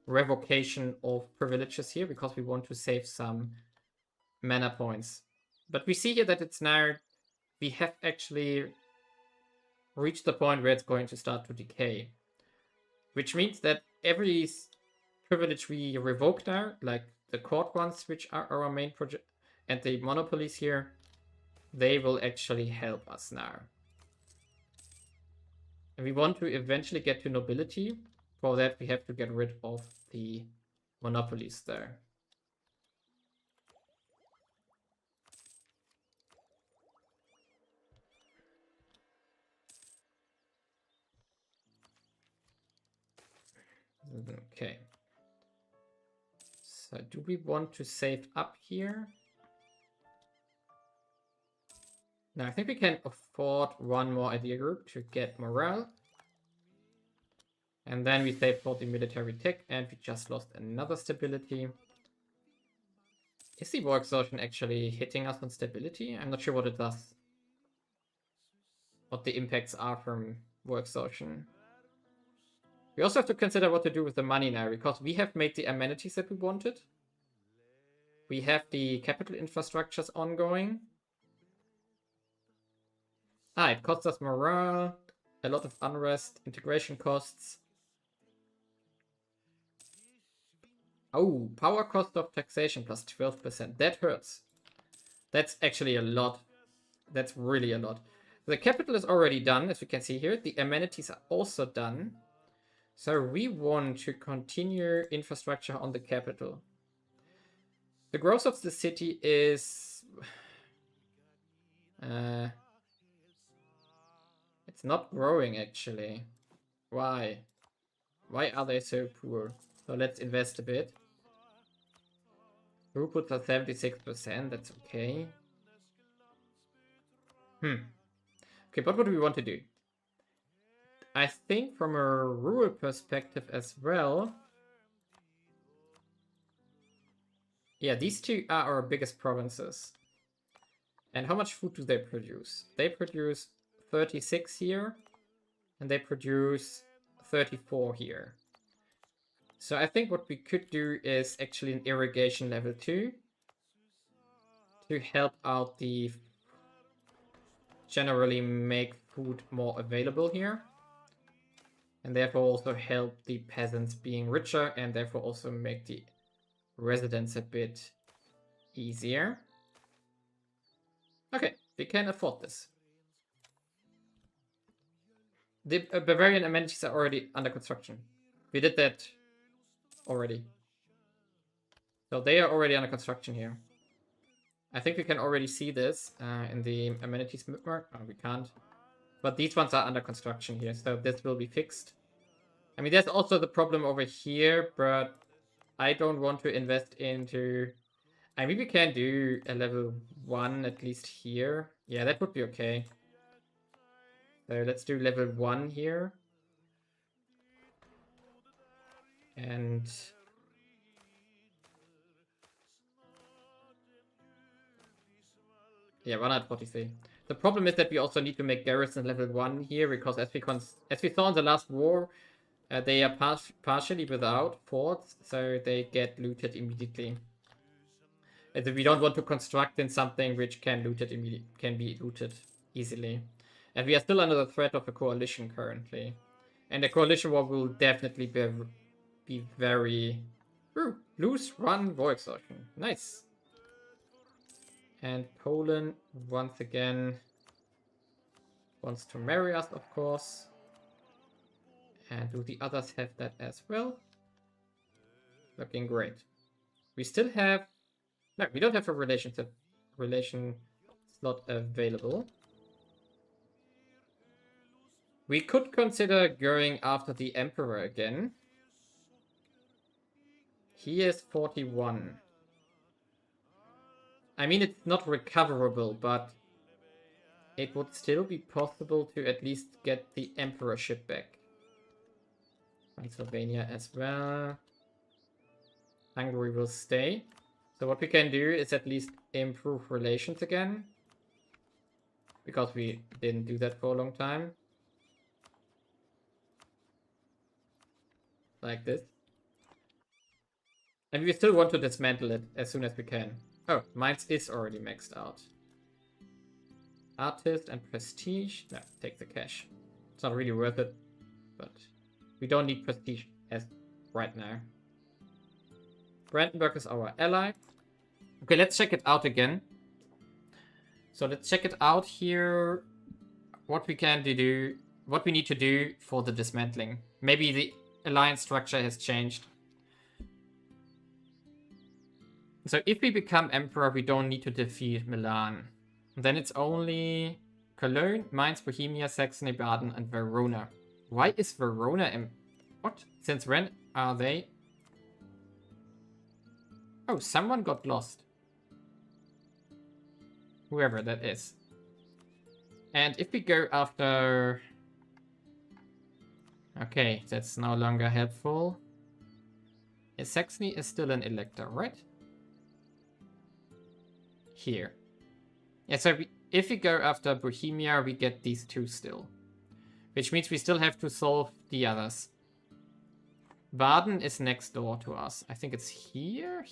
revocation of privileges here, because we want to save some mana points. But we see here that it's now, we have actually reached the point where it's going to start to decay. Which means that every privilege we revoke now, like the court ones, which are our main project, and the monopolies here, they will actually help us now. And we want to eventually get to nobility. For that, we have to get rid of the monopolies there. Okay. So do we want to save up here? Now I think we can afford one more idea group to get morale. And then we save for the military tech, and we just lost another stability. Is the war exhaustion actually hitting us on stability? I'm not sure what it does. What the impacts are from war exhaustion. We also have to consider what to do with the money now, because we have made the amenities that we wanted. We have the capital infrastructures ongoing. It costs us morale, a lot of unrest, integration costs. Oh, power cost of taxation plus 12%. That hurts. That's actually a lot. That's really a lot. The capital is already done, as you can see here. The amenities are also done. So we want to continue infrastructure on the capital. The growth of the city is... it's not growing, actually. Why? Why are they so poor? So let's invest a bit. Throughputs are 76%, that's okay. Okay, but what do we want to do? I think from a rural perspective as well. Yeah, these two are our biggest provinces. And how much food do they produce? They produce 36 here, and they produce 34 here. So I think what we could do is actually an irrigation level 2 to help out the generally make food more available here. And therefore also help the peasants being richer, and therefore also make the residents a bit easier. Okay, we can afford this. The Bavarian amenities are already under construction. We did that already. So they are already under construction here. I think we can already see this in the amenities bookmark. Oh, we can't. But these ones are under construction here, so this will be fixed. I mean, there's also the problem over here, but I don't want to invest into... I mean, we can do a level 1 at least here. Yeah, that would be okay. So let's do level 1 here. And... yeah, 143. The problem is that we also need to make garrison level 1 here, because as we saw in the last war, they are partially without forts, so they get looted immediately. And we don't want to construct in something which can be looted easily. And we are still under the threat of a coalition currently. And the coalition war will definitely be very... Ooh, lose, run, war exhaustion. Nice. And Poland, once again, wants to marry us, of course. And do the others have that as well? Looking great. We still have... no, we don't have a relation slot available. We could consider going after the Emperor again. He is 41. I mean, it's not recoverable, but it would still be possible to at least get the Emperorship back. Pennsylvania as well. Hungary will stay. So what we can do is at least improve relations again. Because we didn't do that for a long time. Like this. And we still want to dismantle it as soon as we can. Oh, mine is already maxed out. Artist and prestige. No, take the cash. It's not really worth it. But we don't need prestige as right now. Brandenburg is our ally. Okay, let's check it out again. So let's check it out here. What we can do, what we need to do for the dismantling. Maybe the alliance structure has changed. So if we become emperor, we don't need to defeat Milan. Then it's only Cologne, Mainz, Bohemia, Saxony, Baden, and Verona. Why is Verona what? Since when are they? Oh, someone got lost. Whoever that is. And if we go after... okay, that's no longer helpful. Saxony is still an elector, right? Here. Yeah, so if we go after Bohemia, we get these two still. Which means we still have to solve the others. Baden is next door to us. I think it's here.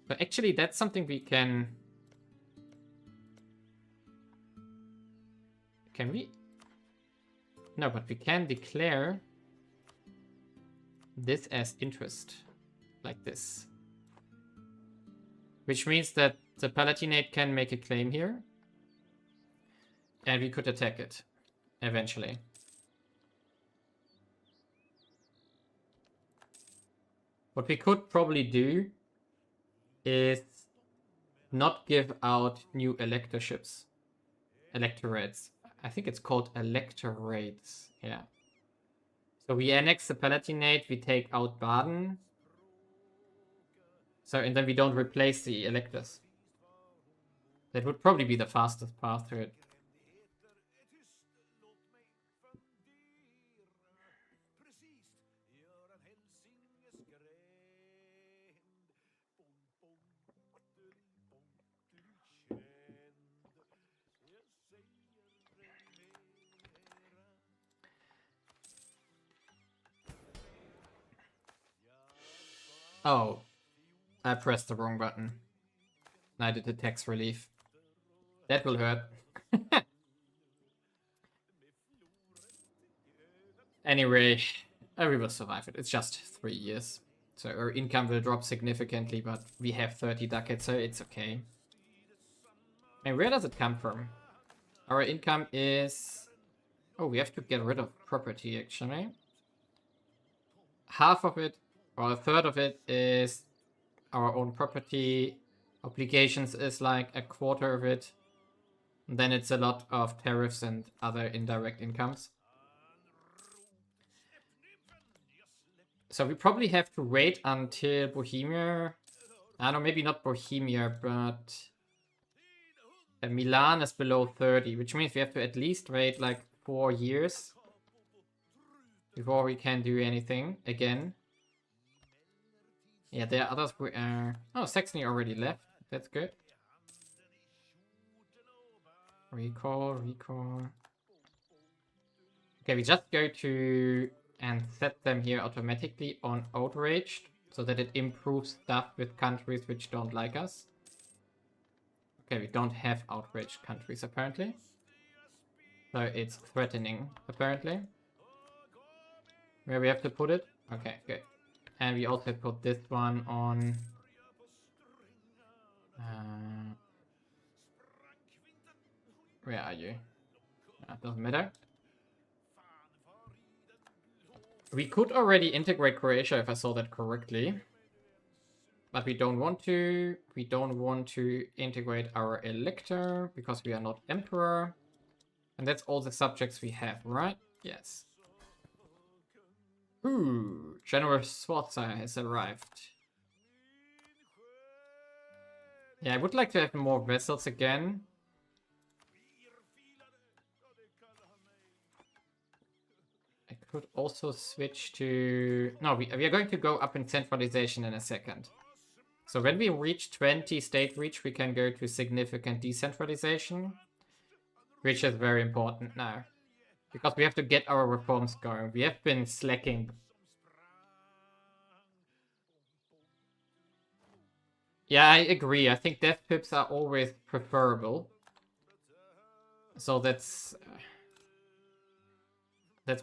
So actually, that's something we can... can we? No, but we can declare this as interest. Like this. Which means that the Palatinate can make a claim here. And we could attack it. Eventually. What we could probably do is not give out new electorships. Electorates. I think it's called electorates. Yeah. So we annex the Palatinate, we take out Baden. So, and then we don't replace the electors. That would probably be the fastest path to it. Oh, I pressed the wrong button. I did the tax relief. That will hurt. Anyway, we will survive it. It's just 3 years. So our income will drop significantly, but we have 30 ducats, so it's okay. And where does it come from? Our income is... oh, we have to get rid of property, actually. Half of it, or a third of it, is our own property. Obligations is like a quarter of it. then it's a lot of tariffs and other indirect incomes. So we probably have to wait until Bohemia... I don't know, maybe not Bohemia, but... Milan is below 30, which means we have to at least wait like 4 years before we can do anything again. Yeah, there are others who are... Oh, Saxony already left. That's good. Recall. Okay, we just go to... and set them here automatically on outraged, so that it improves stuff with countries which don't like us. Okay, we don't have outraged countries apparently. So it's threatening, apparently. Where we have to put it? Okay, good. And we also put this one on... where are you? Doesn't matter. We could already integrate Croatia if I saw that correctly. But we don't want to. We don't want to integrate our elector because we are not emperor. And that's all the subjects we have, right? Yes. Ooh, General Sforza has arrived. Yeah, I would like to have more vessels again. I could also switch to... No, we are going to go up in centralization in a second. So when we reach 20 state reach, we can go to significant decentralization, which is very important now. Because we have to get our reforms going. We have been slacking. Yeah, I agree. I think death pips are always preferable. So that's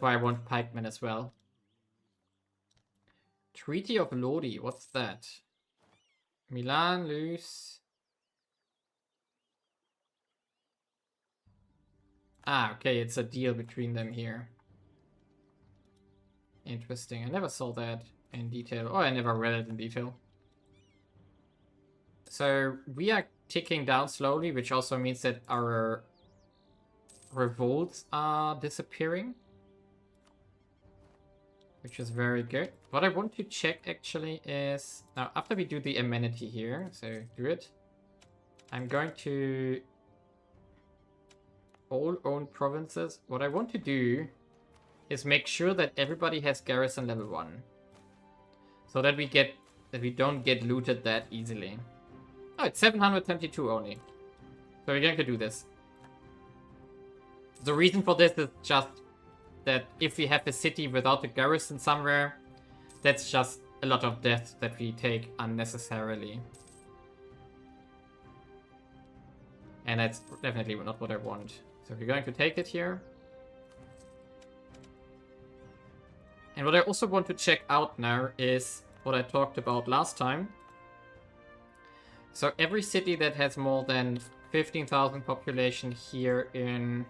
why I want pikemen as well. Treaty of Lodi, what's that? Milan lose. Ah, okay, it's a deal between them here. Interesting. I never saw that in detail. Oh, I never read it in detail. So we are ticking down slowly, which also means that our revolts are disappearing. Which is very good. What I want to check actually is... Now, after we do the amenity here, so do it. I'm going to... all own provinces. What I want to do is make sure that everybody has garrison level 1. So that we don't get looted that easily. Oh, it's 722 only. So we're going to do this. The reason for this is just that if we have a city without a garrison somewhere, that's just a lot of death that we take unnecessarily. And that's definitely not what I want. So we're going to take it here. And what I also want to check out now is what I talked about last time. So every city that has more than 15,000 population here in...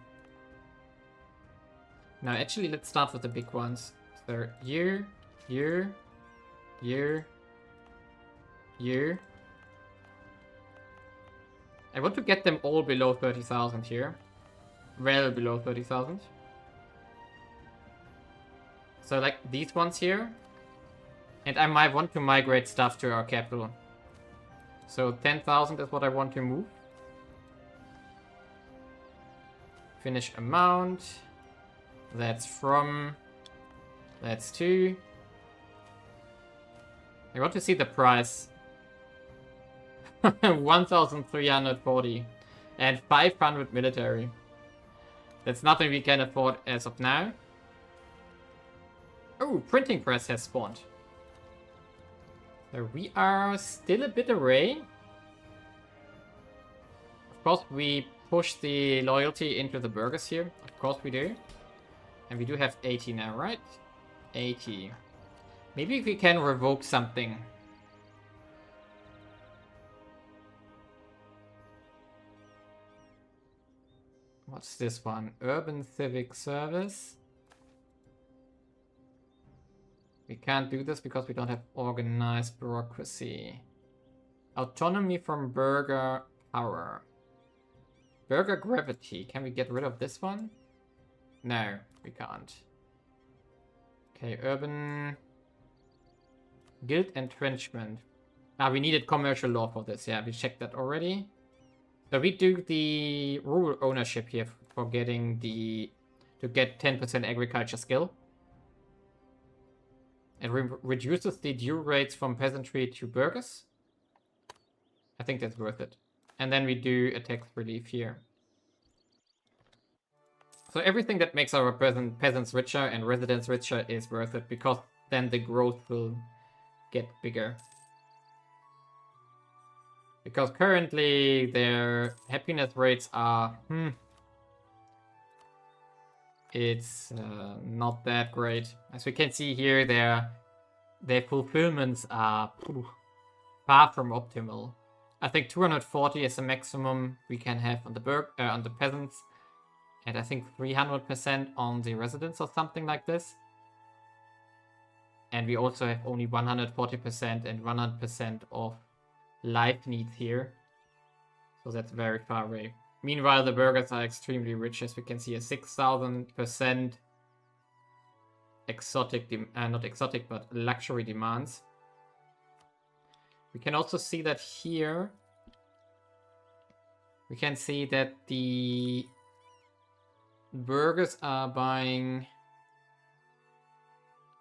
Now, actually, let's start with the big ones. So, you. I want to get them all below 30,000 here. Well below 30,000. So, like, these ones here. And I might want to migrate stuff to our capital. So, 10,000 is what I want to move. Finish amount. That's from... That's 2. I want to see the price. 1,340. And 500 military. That's nothing we can afford as of now. Oh, printing press has spawned. So we are still a bit away. Of course, we push the loyalty into the burghers here. Of course we do. And we do have 80 now, right? 80. Maybe we can revoke something. What's this one? Urban Civic Service. We can't do this because we don't have organized bureaucracy. Autonomy from Burgher power. Burgher gravity. Can we get rid of this one? No, we can't. Okay, urban... Guild entrenchment. Ah, we needed commercial law for this. Yeah, we checked that already. So we do the rural ownership here for getting the... to get 10% agriculture skill. It reduces the due rates from peasantry to burghers. I think that's worth it. And then we do a tax relief here. So everything that makes our peasants richer and residents richer is worth it, because then the growth will get bigger. Because currently their happiness rates are... it's not that great. As we can see here, their fulfillments are far from optimal. I think 240 is the maximum we can have on the peasants, and I think 300% on the residents or something like this. And we also have only 140% and 100% of life needs here, so that's very far away. Meanwhile, the burghers are extremely rich, as we can see, a 6,000% exotic, not exotic, but luxury demands. We can also see that here, we can see that the burghers are buying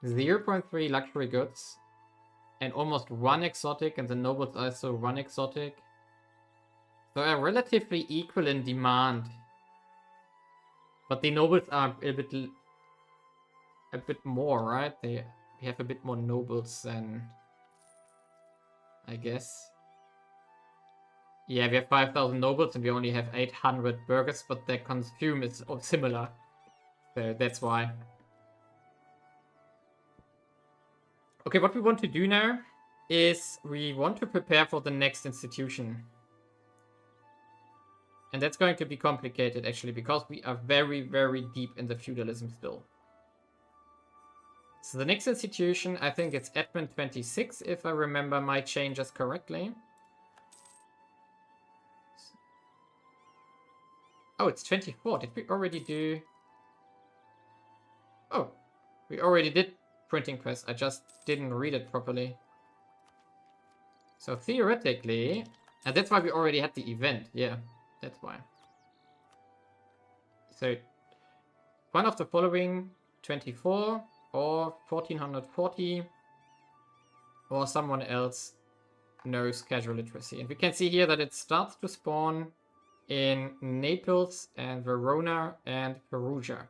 0.3 luxury goods and almost 1 exotic, and the nobles also 1 exotic. So are relatively equal in demand. But the nobles are a bit more, right? We have a bit more nobles than, I guess. Yeah, we have 5,000 nobles and we only have 800 burghers, but their consume is similar. So that's why. Okay, what we want to do now is we want to prepare for the next institution. And that's going to be complicated, actually, because we are very, very deep in the feudalism still. So the next institution, I think it's admin 26, if I remember my changes correctly. Oh, it's 24. Did we already do... Oh, we already did printing press. I just didn't read it properly. So theoretically... And that's why we already had the event, yeah. That's why. So, one of the following, 24 or 1440, or someone else knows casual literacy. And we can see here that it starts to spawn in Naples and Verona and Perugia.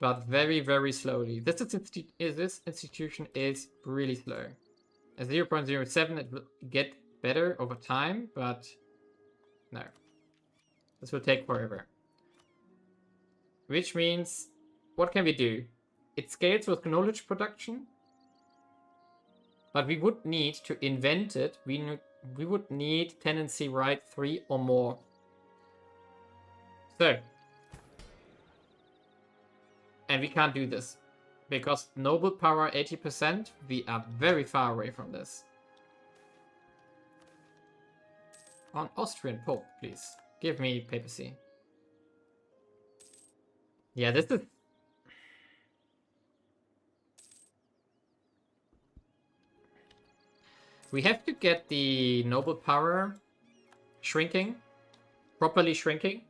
But very, very slowly. This institution is really slow. At 0.07 it will get better over time, but no. This will take forever. Which means, what can we do? It scales with knowledge production, but we would need to invent it. We would need tenancy right 3 or more. So, and we can't do this because noble power 80%, we are very far away from this. On Austrian Pope, please. Give me papacy. Yeah, this is... We have to get the noble power shrinking, properly shrinking,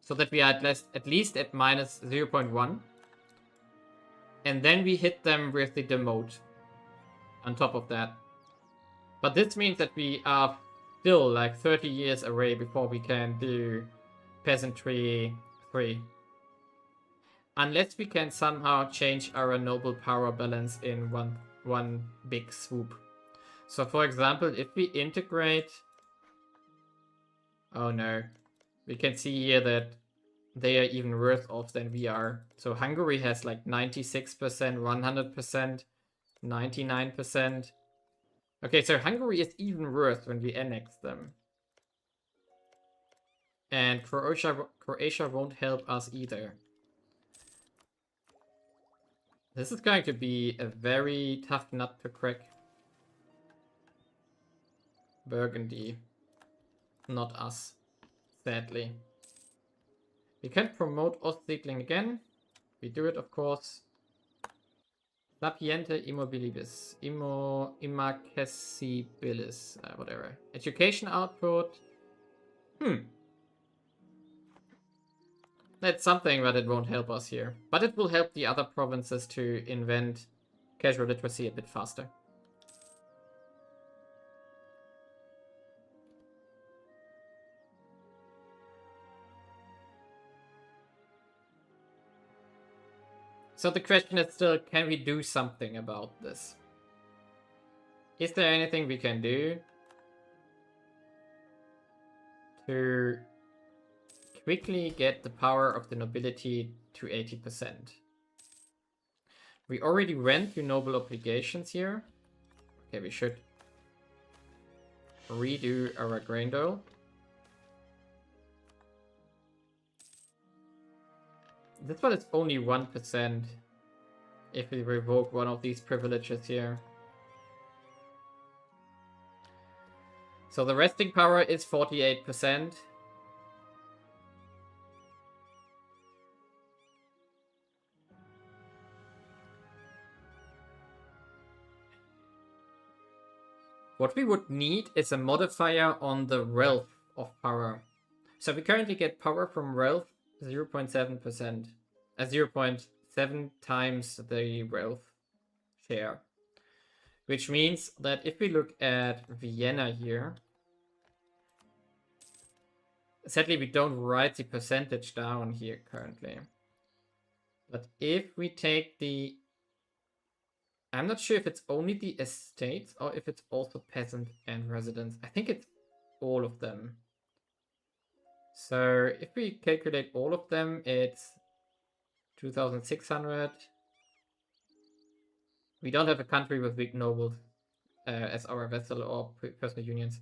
so that we are at least at minus 0.1. And then we hit them with the demote on top of that. But this means that we are still like 30 years away before we can do peasantry 3. Unless we can somehow change our noble power balance in one big swoop. So for example, if we integrate... Oh no. We can see here that they are even worse off than we are. So Hungary has like 96%, 100%, 99%. Okay, so Hungary is even worse when we annex them. And Croatia won't help us either. This is going to be a very tough nut to crack. Burgundy. not us, sadly. We can promote Ostsiedling again. We do it, of course. Sapiente immobilibus. Immaccessibilis. Whatever. Education output. That's something, but it won't help us here. But it will help the other provinces to invent casual literacy a bit faster. So the question is still, can we do something about this? Is there anything we can do to quickly get the power of the nobility to 80%? We already went to noble obligations here. Okay, we should redo our grain dole. This one is only 1% if we revoke one of these privileges here. So the resting power is 48%. What we would need is a modifier on the wealth of power. So we currently get power from wealth 0.7%. 0.7 times the wealth share. Which means that if we look at Vienna here, sadly we don't write the percentage down here currently. But if we take the... I'm not sure if it's only the estates or if it's also peasant and residents. I think it's all of them. So if we calculate all of them, it's 2,600. We don't have a country with big nobles as our vassal or personal unions.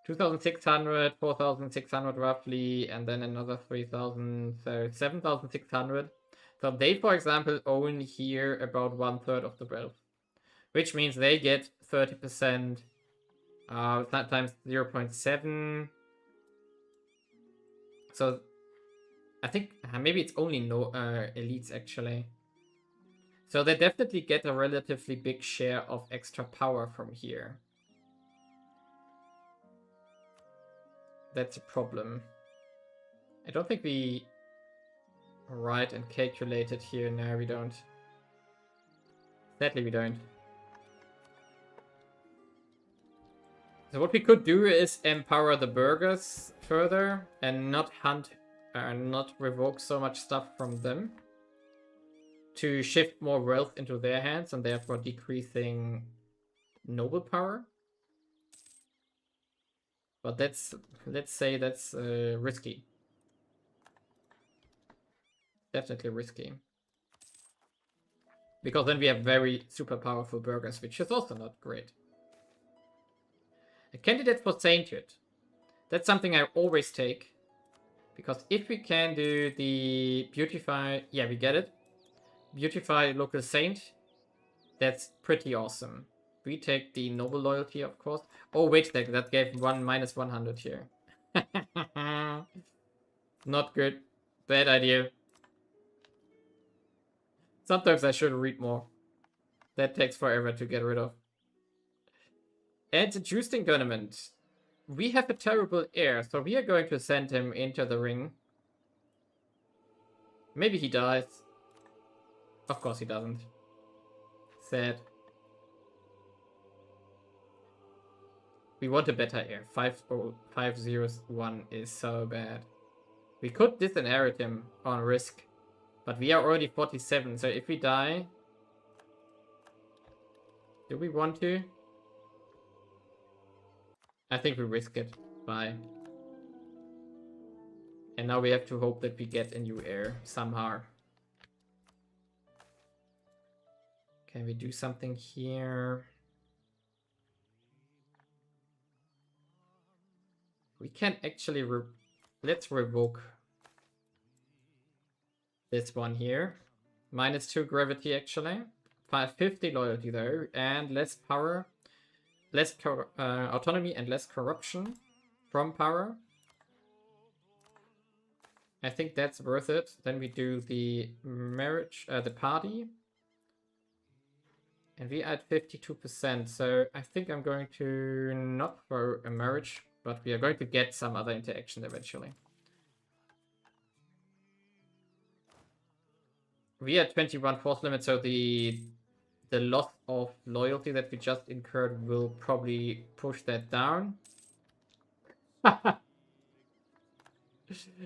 2,600, 4,600 roughly, and then another 3,000, so 7,600. So they, for example, own here about 1/3 of the wealth, which means they get 30% times 0.7. So I think maybe it's only elites actually. So they definitely get a relatively big share of extra power from here. That's a problem. I don't think we write and calculate it here. No, we don't. Sadly, we don't. So what we could do is empower the burghers further and not not revoke so much stuff from them to shift more wealth into their hands and therefore decreasing noble power. But let's say that's risky. Definitely risky. Because then we have very super powerful burghers, which is also not great. A candidate for sainthood. That's something I always take. Because if we can do the beautify... Yeah, we get it. Beautify local saint. That's pretty awesome. We take the noble loyalty, of course. Oh, wait, that gave minus 100 here. Not good. Bad idea. Sometimes I should read more. That takes forever to get rid of. And the Justin tournament. We have a terrible heir, so we are going to send him into the ring. Maybe he dies. Of course he doesn't. Sad. We want a better heir. 501 is so bad. We could disinherit him on risk. But we are already 47, so if we die... Do we want to? I think we risk it. Bye. And now we have to hope that we get a new heir somehow. Can we do something here? We can actually... Let's revoke this one here. -2 gravity actually. 550 loyalty though. And less power. Less autonomy and less corruption from power. I think that's worth it. Then we do the marriage, the party. And we add 52%. So I think I'm going to not throw a marriage, but we are going to get some other interaction eventually. We are 21 force limit, so the loss of loyalty that we just incurred will probably push that down.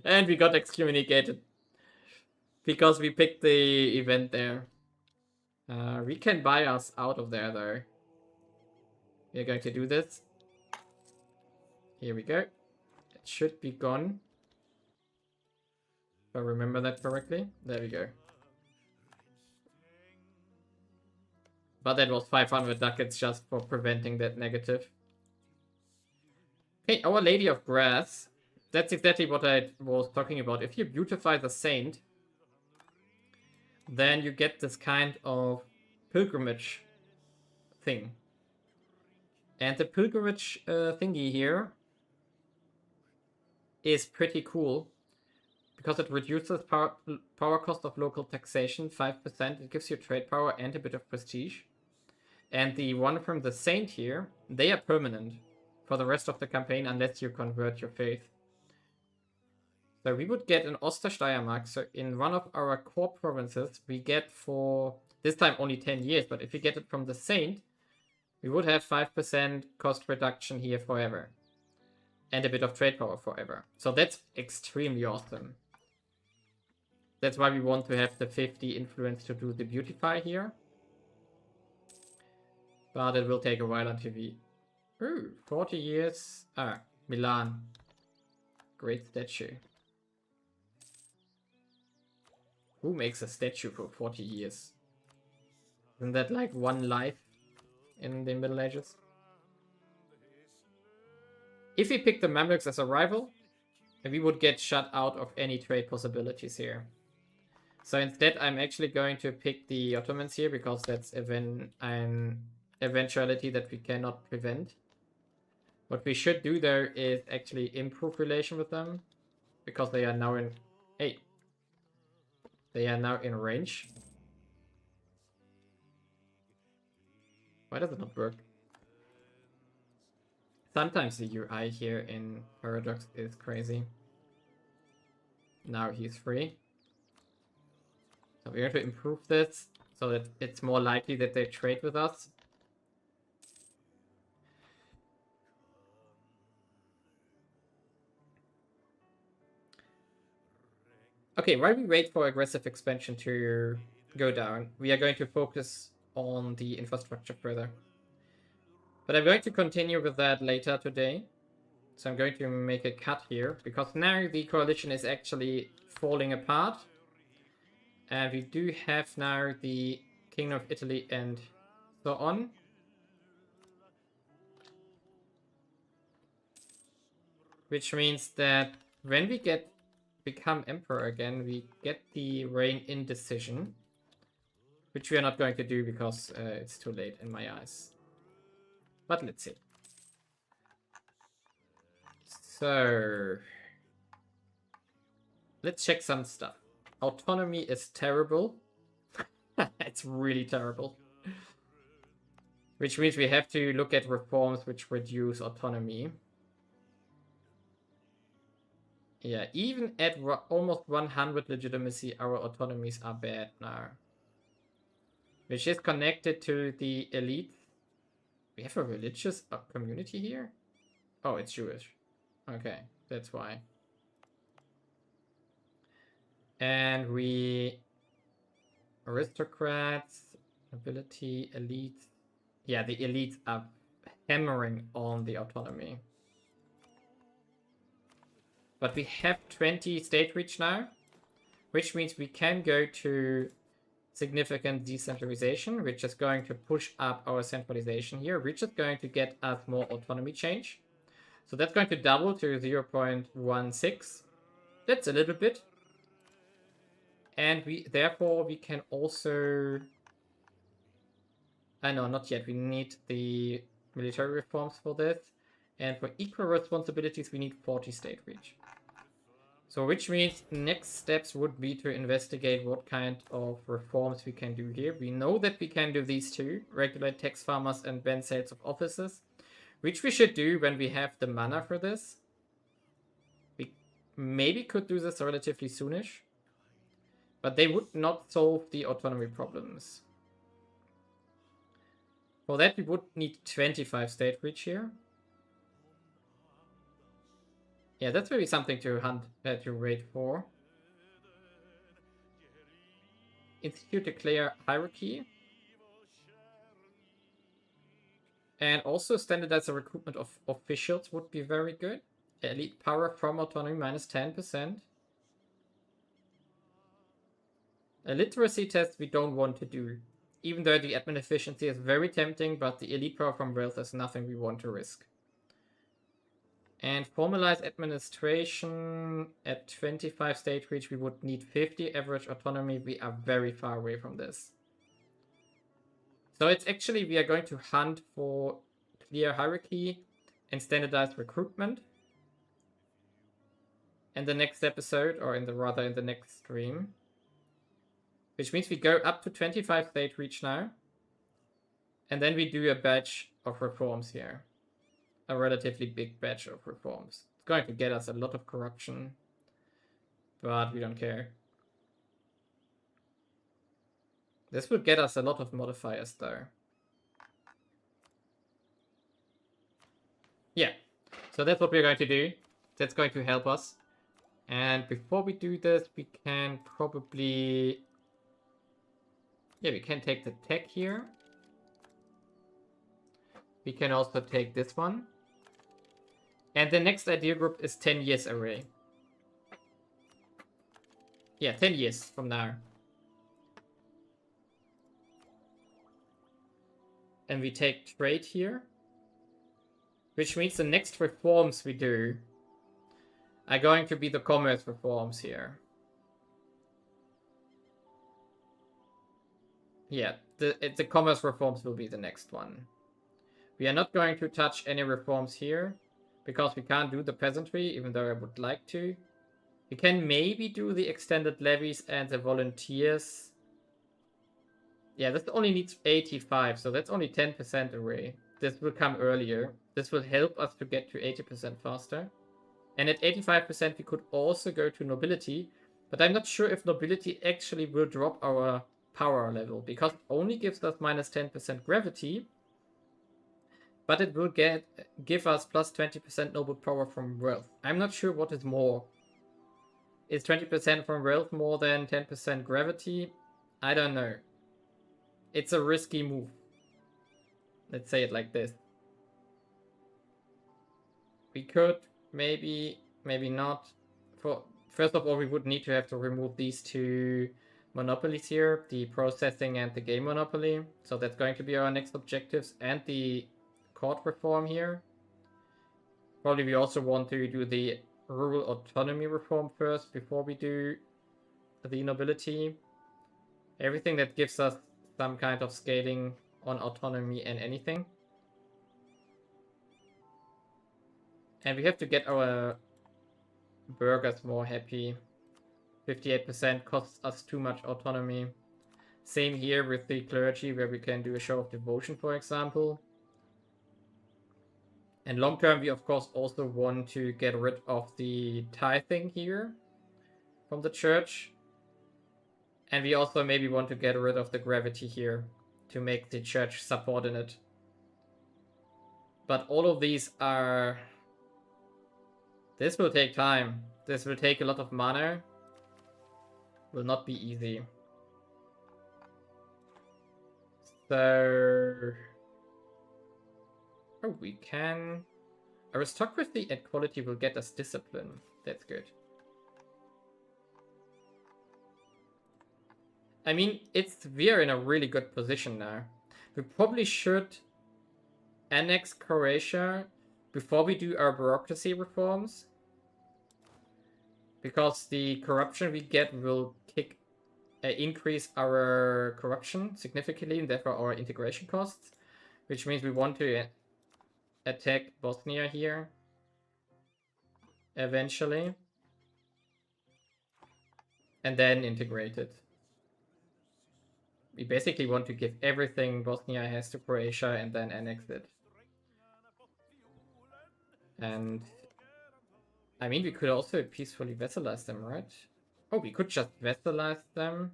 And we got excommunicated because we picked the event there. We can buy us out of there though. We are going to do this. Here we go. It should be gone. If I remember that correctly. There we go. But that was 500 ducats just for preventing that negative. Hey, Our Lady of Grass. That's exactly what I was talking about. If you beautify the saint, then you get this kind of pilgrimage thing. And the pilgrimage thingy here is pretty cool because it reduces power cost of local taxation 5%. It gives you trade power and a bit of prestige. And the one from the saint here, they are permanent for the rest of the campaign unless you convert your faith. So we would get an Ostersteiermark. So in one of our core provinces, we get for this time only 10 years. But if we get it from the saint, we would have 5% cost reduction here forever. And a bit of trade power forever. So that's extremely awesome. That's why we want to have the 50 influence to do the beautify here. But it will take a while until we... Ooh, 40 years. Ah, Milan. Great statue. Who makes a statue for 40 years? Isn't that like one life in the Middle Ages? If we pick the Mamluks as a rival, we would get shut out of any trade possibilities here. So instead, I'm actually going to pick the Ottomans here because that's an eventuality that we cannot prevent. What we should do there is actually improve relation with them because they are now in... Hey! They are now in range. Why does it not work? Sometimes the UI here in Paradox is crazy. Now he's free. So we have to improve this so that it's more likely that they trade with us. Okay, while we wait for aggressive expansion to go down, we are going to focus on the infrastructure further. But I'm going to continue with that later today. So I'm going to make a cut here, because now the coalition is actually falling apart. And we do have now the Kingdom of Italy and so on. Which means that when we become emperor again, we get the reign indecision. Which we are not going to do because it's too late in my eyes. But let's see. So let's check some stuff. Autonomy is terrible. It's really terrible. Which means we have to look at reforms which reduce autonomy. Yeah, even at almost 100 legitimacy, our autonomies are bad now. Which is connected to the elite. We have a religious community here? Oh, it's Jewish. Okay, that's why. And we... Aristocrats, nobility, elite. Yeah, the elites are hammering on the autonomy. But we have 20 state reach now, which means we can go to significant decentralization, which is going to push up our centralization here, which is going to get us more autonomy change. So that's going to double to 0.16. That's a little bit. And therefore we can also... no, not yet. We need the military reforms for this. And for equal responsibilities, we need 40 state reach. So which means next steps would be to investigate what kind of reforms we can do here. We know that we can do these two, regulate tax farmers and ban sales of offices, which we should do when we have the mana for this. We maybe could do this relatively soonish, but they would not solve the autonomy problems. For that, we would need 25 state reach here. Yeah, that's maybe something to hunt, to wait for. Institute a clear hierarchy. And also standardize the recruitment of officials would be very good. Elite power from autonomy minus 10%. A literacy test we don't want to do. Even though the admin efficiency is very tempting, but the elite power from wealth is nothing we want to risk. And formalize administration at 25 state reach, we would need 50 average autonomy. We are very far away from this. So it's actually, we are going to hunt for clear hierarchy and standardized recruitment. In the next episode, or in the next stream. Which means we go up to 25 state reach now. And then we do a batch of reforms here. A relatively big batch of reforms. It's going to get us a lot of corruption, but we don't care. This will get us a lot of modifiers though. Yeah, so that's what we're going to do. That's going to help us. And before we do this, we can probably... Yeah, we can take the tech here. We can also take this one. And the next idea group is 10 years array. Yeah, 10 years from now. And we take trade here. Which means the next reforms we do are going to be the commerce reforms here. Yeah, the commerce reforms will be the next one. We are not going to touch any reforms here, because we can't do the peasantry, even though I would like to. We can maybe do the extended levies and the volunteers. Yeah, this only needs 85, so that's only 10% away. This will come earlier. This will help us to get to 80% faster. And at 85% we could also go to nobility, but I'm not sure if nobility actually will drop our power level, because it only gives us minus 10% gravity, but it will give us plus 20% noble power from wealth. I'm not sure what is more. Is 20% from wealth more than 10% gravity? I don't know. It's a risky move. Let's say it like this. We could, maybe not. First of all, we would need to have to remove these two monopolies here, the processing and the game monopoly. So that's going to be our next objectives, and the court reform here. Probably we also want to do the rural autonomy reform first before we do the nobility. Everything that gives us some kind of scaling on autonomy and anything. And we have to get our burghers more happy. 58% costs us too much autonomy. Same here with the clergy, where we can do a show of devotion, for example. And long term, we of course also want to get rid of the tithing here from the church. And we also maybe want to get rid of the gravity here to make the church subordinate. But all of these are... This will take time. This will take a lot of mana. Will not be easy. So... Oh, we can... Aristocracy and quality will get us discipline. That's good. I mean, we are in a really good position now. We probably should annex Croatia before we do our bureaucracy reforms. Because the corruption we get will increase our corruption significantly, and therefore our integration costs. Which means we want to attack Bosnia here eventually, and then integrate it. We basically want to give everything Bosnia has to Croatia and then annex it. And I mean, we could also peacefully vassalize them, right? Oh, we could just vassalize them.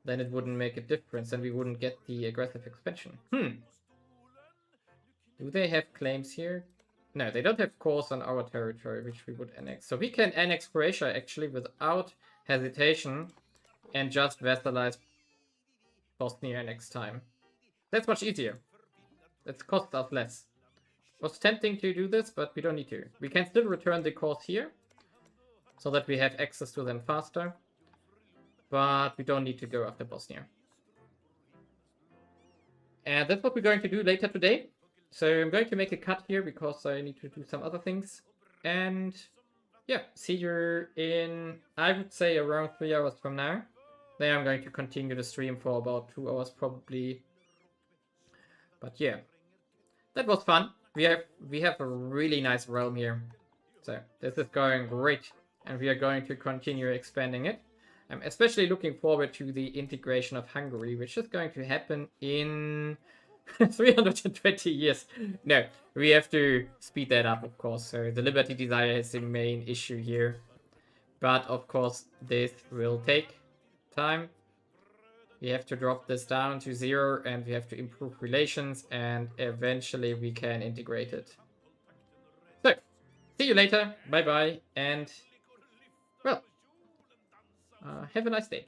Then it wouldn't make a difference and we wouldn't get the aggressive expansion. Do they have claims here? No, they don't have cores on our territory, which we would annex. So we can annex Croatia actually without hesitation and just vassalize Bosnia next time. That's much easier. That costs us less. It was tempting to do this, but we don't need to. We can still return the cores here so that we have access to them faster. But we don't need to go after Bosnia. And that's what we're going to do later today. So I'm going to make a cut here because I need to do some other things. And yeah, see you in, I would say, around 3 hours from now. Then I'm going to continue the stream for about 2 hours probably. But yeah, that was fun. We have a really nice realm here. So this is going great. And we are going to continue expanding it. I'm especially looking forward to the integration of Hungary, which is going to happen in 320 years. No, we have to speed that up, of course. So the Liberty Desire is the main issue here. But of course, this will take time. We have to drop this down to 0 and we have to improve relations and eventually we can integrate it. So, see you later. Bye bye. And, well, have a nice day.